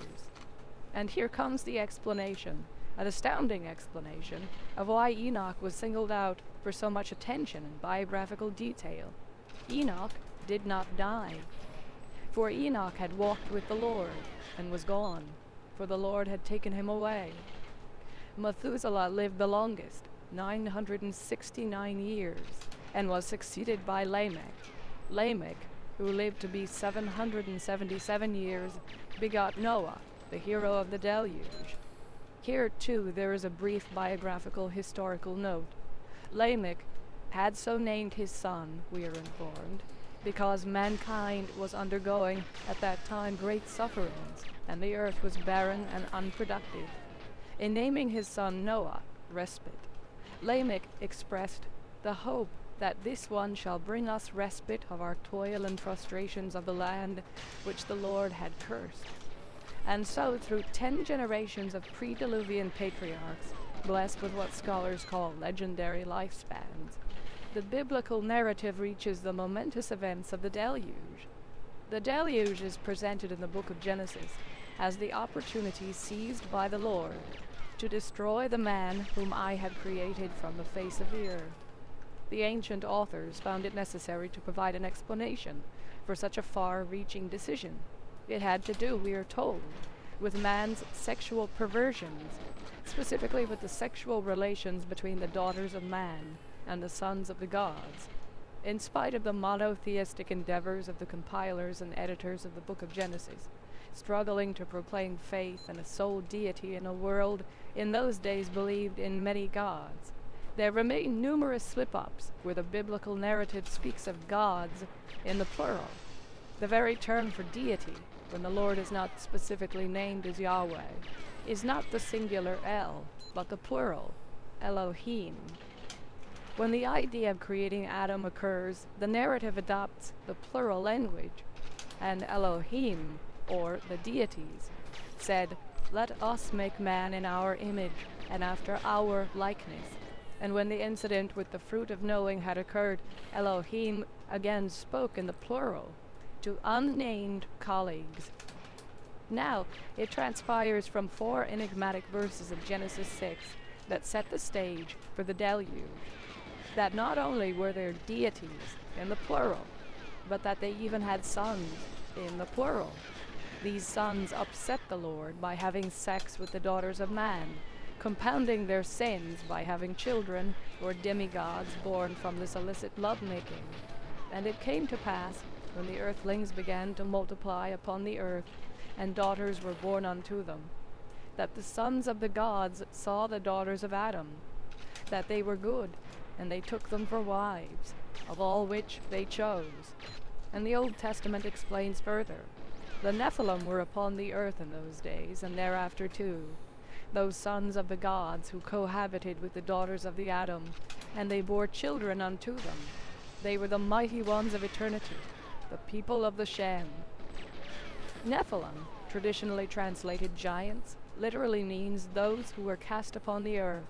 And here comes the explanation, an astounding explanation, of why Enoch was singled out for so much attention and biographical detail. Enoch did not die. For Enoch had walked with the Lord, and was gone, for the Lord had taken him away. Methuselah lived the longest, 969 years, and was succeeded by Lamech. Lamech, who lived to be 777 years, begot Noah, the hero of the deluge. Here, too, there is a brief biographical historical note. Lamech had so named his son, we are informed, because mankind was undergoing at that time great sufferings, and the earth was barren and unproductive. In naming his son Noah, respite, Lamech expressed the hope that this one shall bring us respite of our toil and frustrations of the land which the Lord had cursed. And so, through 10 generations of pre-Diluvian patriarchs, blessed with what scholars call legendary lifespans, the biblical narrative reaches the momentous events of the deluge. The deluge is presented in the book of Genesis as the opportunity seized by the Lord to destroy the man whom I had created from the face of the earth. The ancient authors found it necessary to provide an explanation for such a far-reaching decision. It had to do, we are told, with man's sexual perversions, specifically with the sexual relations between the daughters of man and the sons of the gods. In spite of the monotheistic endeavors of the compilers and editors of the book of Genesis, struggling to proclaim faith and a sole deity in a world in those days believed in many gods, there remain numerous slip-ups where the biblical narrative speaks of gods in the plural. The very term for deity, when the Lord is not specifically named as Yahweh, is not the singular El, but the plural, Elohim. When the idea of creating Adam occurs, the narrative adopts the plural language, and Elohim, or the deities, said, "Let us make man in our image, and after our likeness." And when the incident with the fruit of knowing had occurred, Elohim again spoke in the plural to unnamed colleagues. Now, it transpires from 4 enigmatic verses of Genesis 6 that set the stage for the deluge, that not only were there deities in the plural, but that they even had sons in the plural. These sons upset the Lord by having sex with the daughters of man, compounding their sins by having children or demigods born from this illicit lovemaking. And it came to pass, when the earthlings began to multiply upon the earth, and daughters were born unto them, that the sons of the gods saw the daughters of Adam, that they were good, and they took them for wives, of all which they chose. And the Old Testament explains further, the Nephilim were upon the earth in those days, and thereafter too, those sons of the gods who cohabited with the daughters of the Adam, and they bore children unto them. They were the mighty ones of eternity, the people of the Shem. Nephilim, traditionally translated giants, literally means those who were cast upon the earth.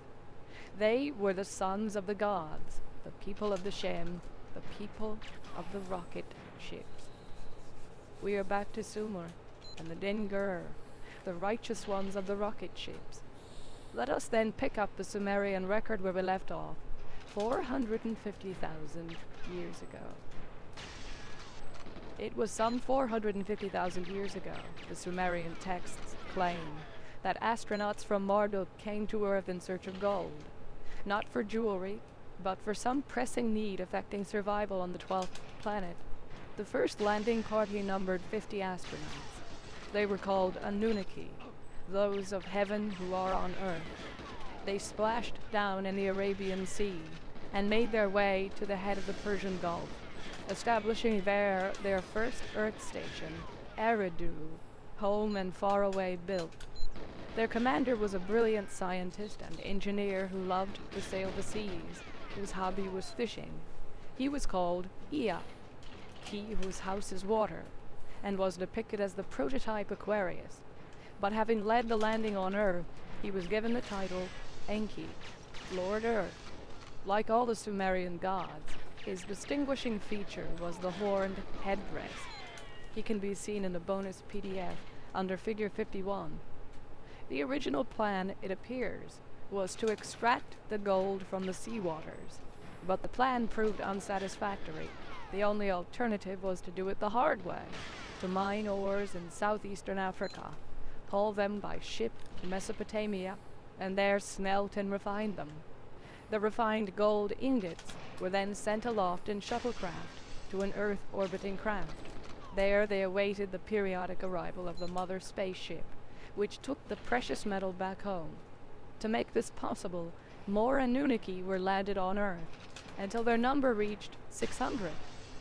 They were the sons of the gods, the people of the Shem, the people of the rocket ships. We are back to Sumer and the Din-Gur, the righteous ones of the rocket ships. Let us then pick up the Sumerian record where we left off, 450,000 years ago. It was some 450,000 years ago, the Sumerian texts claim, that astronauts from Marduk came to Earth in search of gold, not for jewelry, but for some pressing need affecting survival on the 12th planet. The first landing party numbered 50 astronauts. They were called Anunnaki, those of heaven who are on Earth. They splashed down in the Arabian Sea and made their way to the head of the Persian Gulf, establishing there their first Earth station, Eridu, home and far away built. Their commander was a brilliant scientist and engineer who loved to sail the seas, whose hobby was fishing. He was called Ea, he whose house is water, and was depicted as the prototype Aquarius. But having led the landing on Earth, he was given the title Enki, Lord Earth. Like all the Sumerian gods, his distinguishing feature was the horned headdress. He can be seen in the bonus PDF under Figure 51. The original plan, it appears, was to extract the gold from the sea waters, but the plan proved unsatisfactory. The only alternative was to do it the hard way, to mine ores in southeastern Africa, haul them by ship to Mesopotamia, and there smelt and refine them. The refined gold ingots were then sent aloft in shuttlecraft to an Earth-orbiting craft. There they awaited the periodic arrival of the mother spaceship, which took the precious metal back home. To make this possible, more Anunnaki were landed on Earth, until their number reached 600.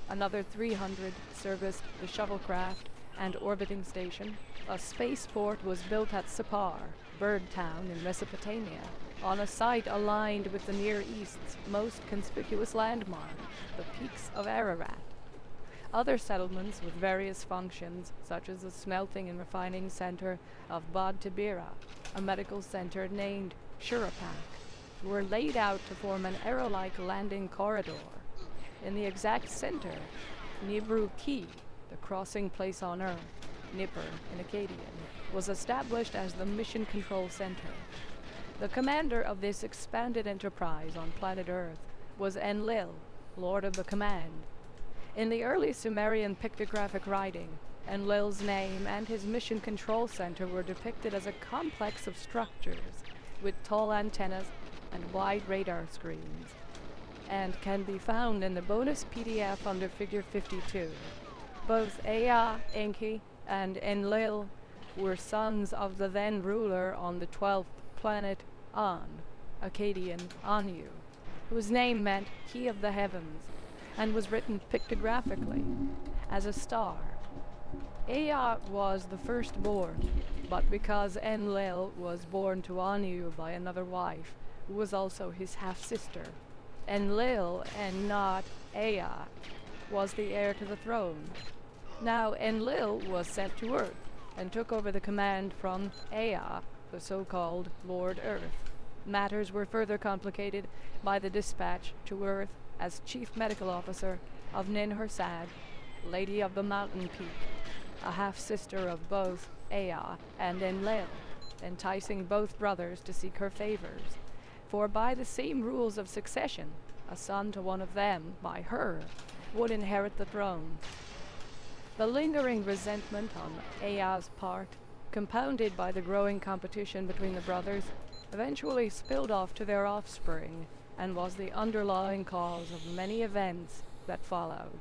Another 300 serviced the shuttlecraft and orbiting station. A spaceport was built at Sippar, Bird Town in Mesopotamia, on a site aligned with the Near East's most conspicuous landmark, the peaks of Ararat. Other settlements with various functions, such as the smelting and refining center of Bad Tibira, a medical center named Shurapak, were laid out to form an arrow-like landing corridor. In the exact center, Nibru Ki, the crossing place on Earth, Nipper in Akkadian, was established as the mission control center. The commander of this expanded enterprise on planet Earth was Enlil, Lord of the Command. In the early Sumerian pictographic writing, Enlil's name and his mission control center were depicted as a complex of structures with tall antennas and wide radar screens, and can be found in the bonus PDF under Figure 52. Both Ea, Enki, and Enlil were sons of the then ruler on the 12th planet An, Akkadian Anu, whose name meant Key of the Heavens, and was written pictographically as a star. Ea was the firstborn, but because Enlil was born to Anu by another wife, who was also his half-sister, Enlil, and not Ea, was the heir to the throne. Now Enlil was sent to Earth, and took over the command from Ea, the so-called Lord Earth. Matters were further complicated by the dispatch to Earth as Chief Medical Officer of Ninhursag, Lady of the Mountain Peak, a half-sister of both Ea and Enlil, enticing both brothers to seek her favors. For by the same rules of succession, a son to one of them, by her, would inherit the throne. The lingering resentment on Ea's part, compounded by the growing competition between the brothers, eventually spilled off to their offspring, and was the underlying cause of many events that followed.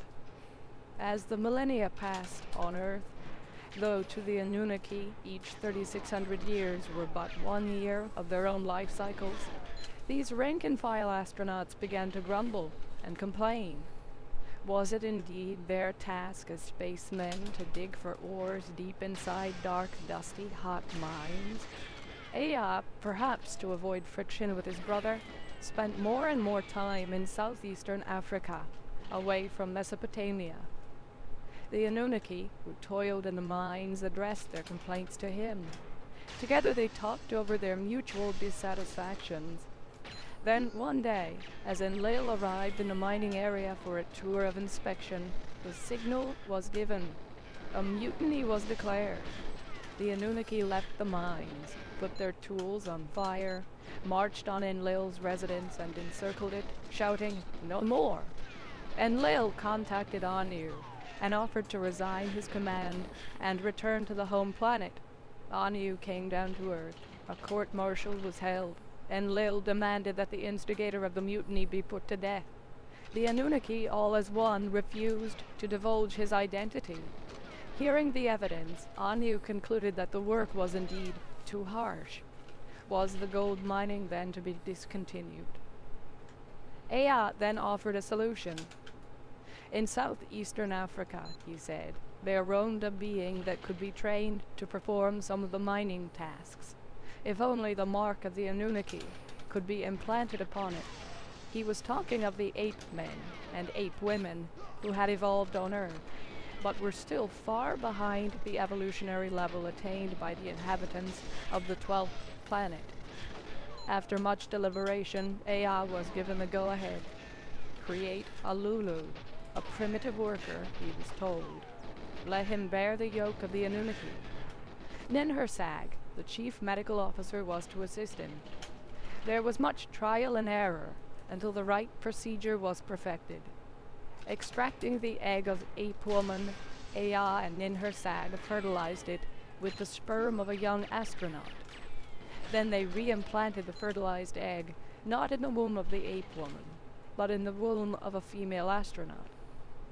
As the millennia passed on Earth, though to the Anunnaki each 3,600 years were but 1 year of their own life cycles, these rank-and-file astronauts began to grumble and complain. Was it indeed their task as spacemen to dig for ores deep inside dark, dusty, hot mines? Ea, perhaps to avoid friction with his brother, spent more and more time in southeastern Africa, away from Mesopotamia. The Anunnaki, who toiled in the mines, addressed their complaints to him. Together they talked over their mutual dissatisfactions. Then one day, as Enlil arrived in the mining area for a tour of inspection, the signal was given. A mutiny was declared. The Anunnaki left the mines, put their tools on fire, marched on Enlil's residence and encircled it, shouting, "No more!" Enlil contacted Anu and offered to resign his command and return to the home planet. Anu came down to earth. A court-martial was held. Enlil demanded that the instigator of the mutiny be put to death. The Anunnaki, all as one, refused to divulge his identity. Hearing the evidence, Anu concluded that the work was indeed too harsh. Was the gold mining then to be discontinued? Ea then offered a solution. In southeastern Africa, he said, there roamed a being that could be trained to perform some of the mining tasks. If only the mark of the Anunnaki could be implanted upon it. He was talking of the ape men and ape women who had evolved on Earth, but were still far behind the evolutionary level attained by the inhabitants of the 12th planet. After much deliberation, Ea was given the go-ahead. Create a Lulu, a primitive worker, he was told. Let him bear the yoke of the Anunnaki. Ninhursag, the chief medical officer, was to assist him. There was much trial and error until the right procedure was perfected. Extracting the egg of ape woman, Ea and Ninhursag fertilized it with the sperm of a young astronaut. Then they re-implanted the fertilized egg, not in the womb of the ape woman, but in the womb of a female astronaut.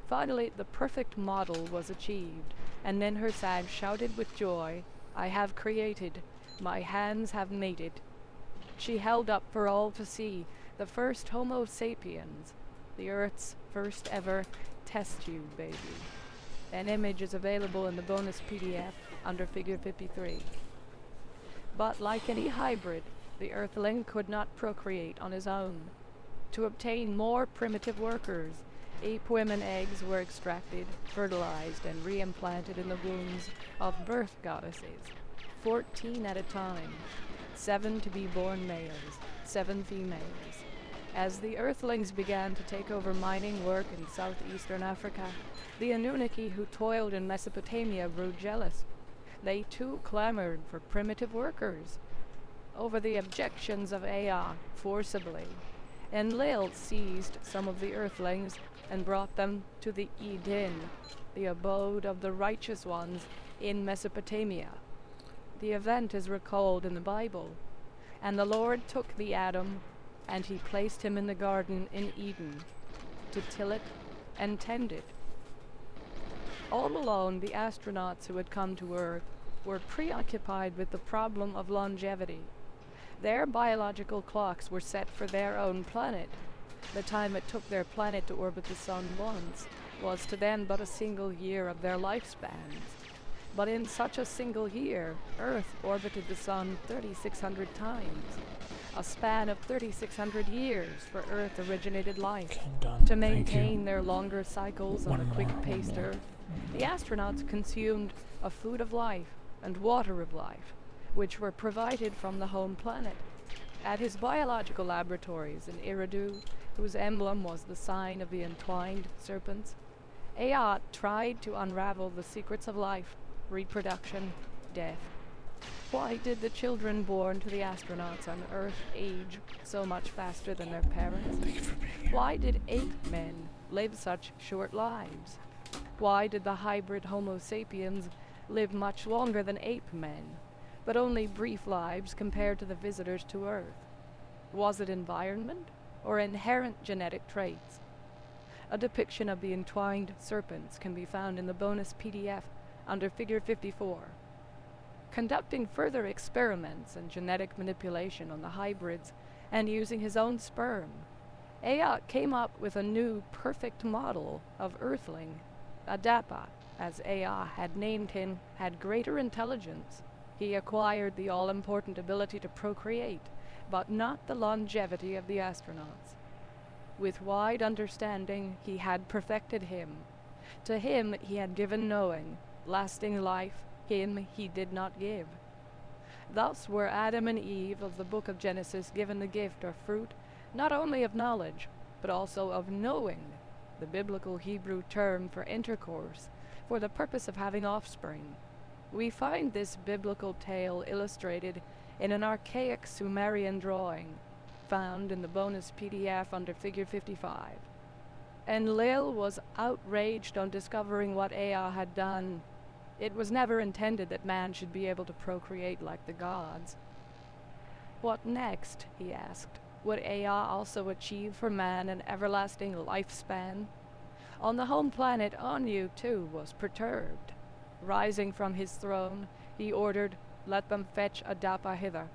Finally, the perfect model was achieved, and Ninhursag shouted with joy, "I have created, my hands have made it." She held up for all to see the first Homo sapiens, the Earth's first ever test tube baby. An image is available in the bonus PDF under Figure 53. But like any hybrid, the Earthling could not procreate on his own. To obtain more primitive workers, ape women eggs were extracted, fertilized, and re-implanted in the wombs of birth goddesses, 14 at a time, 7 to be born males, 7 females. As the Earthlings began to take over mining work in southeastern Africa, the Anunnaki who toiled in Mesopotamia grew jealous. They too clamored for primitive workers. Over the objections of Ea, forcibly, Enlil seized some of the Earthlings and brought them to the Eden, the abode of the righteous ones in Mesopotamia. The event is recalled in the Bible. And the Lord took the Adam, and he placed him in the garden in Eden, to till it and tend it. All alone, the astronauts who had come to Earth were preoccupied with the problem of longevity. Their biological clocks were set for their own planet. The time it took their planet to orbit the sun once was to them but a single year of their lifespans. But in such a single year, Earth orbited the sun 3,600 times. A span of 3,600 years for Earth-originated life. To maintain their longer cycles on a quick pacer, the astronauts consumed a food of life and water of life, which were provided from the home planet. At his biological laboratories in Eridu, whose emblem was the sign of the entwined serpents, Ea tried to unravel the secrets of life, reproduction, death. Why did the children born to the astronauts on Earth age so much faster than their parents? Why did ape men live such short lives? Why did the hybrid Homo sapiens live much longer than ape men, but only brief lives compared to the visitors to Earth? Was it environment or inherent genetic traits? A depiction of the entwined serpents can be found in the bonus PDF under Figure 54. Conducting further experiments and genetic manipulation on the hybrids and using his own sperm, Ea came up with a new perfect model of Earthling. Adapa, as Ea had named him, had greater intelligence. He acquired the all-important ability to procreate, but not the longevity of the astronauts. With wide understanding, he had perfected him. To him he had given knowing, lasting life. Him he did not give. Thus were Adam and Eve of the book of Genesis given the gift or fruit, not only of knowledge, but also of knowing, the biblical Hebrew term for intercourse, for the purpose of having offspring. We find this biblical tale illustrated in an archaic Sumerian drawing, found in the bonus PDF under Figure 55. Enlil was outraged on discovering what Ea had done. It was never intended that man should be able to procreate like the gods. What next, he asked. Would Ea also achieve for man an everlasting lifespan? On the home planet, Anu, too, was perturbed. Rising from his throne, he ordered, "Let them fetch Adapa hither."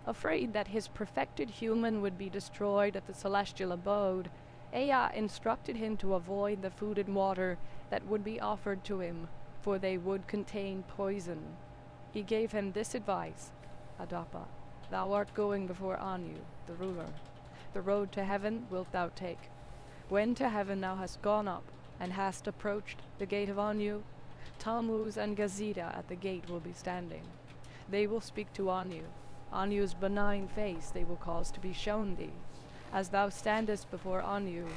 Afraid that his perfected human would be destroyed at the celestial abode, Ea instructed him to avoid the food and water that would be offered to him, for they would contain poison. He gave him this advice: "Adapa, thou art going before Anu, the ruler. The road to heaven wilt thou take. When to heaven thou hast gone up, and hast approached the gate of Anu, Tammuz and Gazida at the gate will be standing. They will speak to Anu. Anu's benign face they will cause to be shown thee. As thou standest before Anu,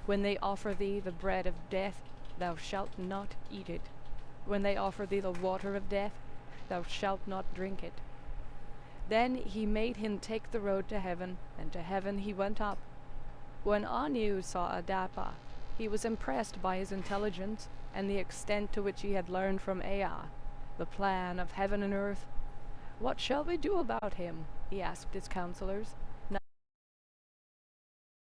when they offer thee the bread of death, thou shalt not eat it. When they offer thee the water of death, thou shalt not drink it." Then he made him take the road to heaven, and to heaven he went up. When Anu saw Adapa, he was impressed by his intelligence and the extent to which he had learned from Ea the plan of heaven and earth. "What shall we do about him?" he asked his counselors.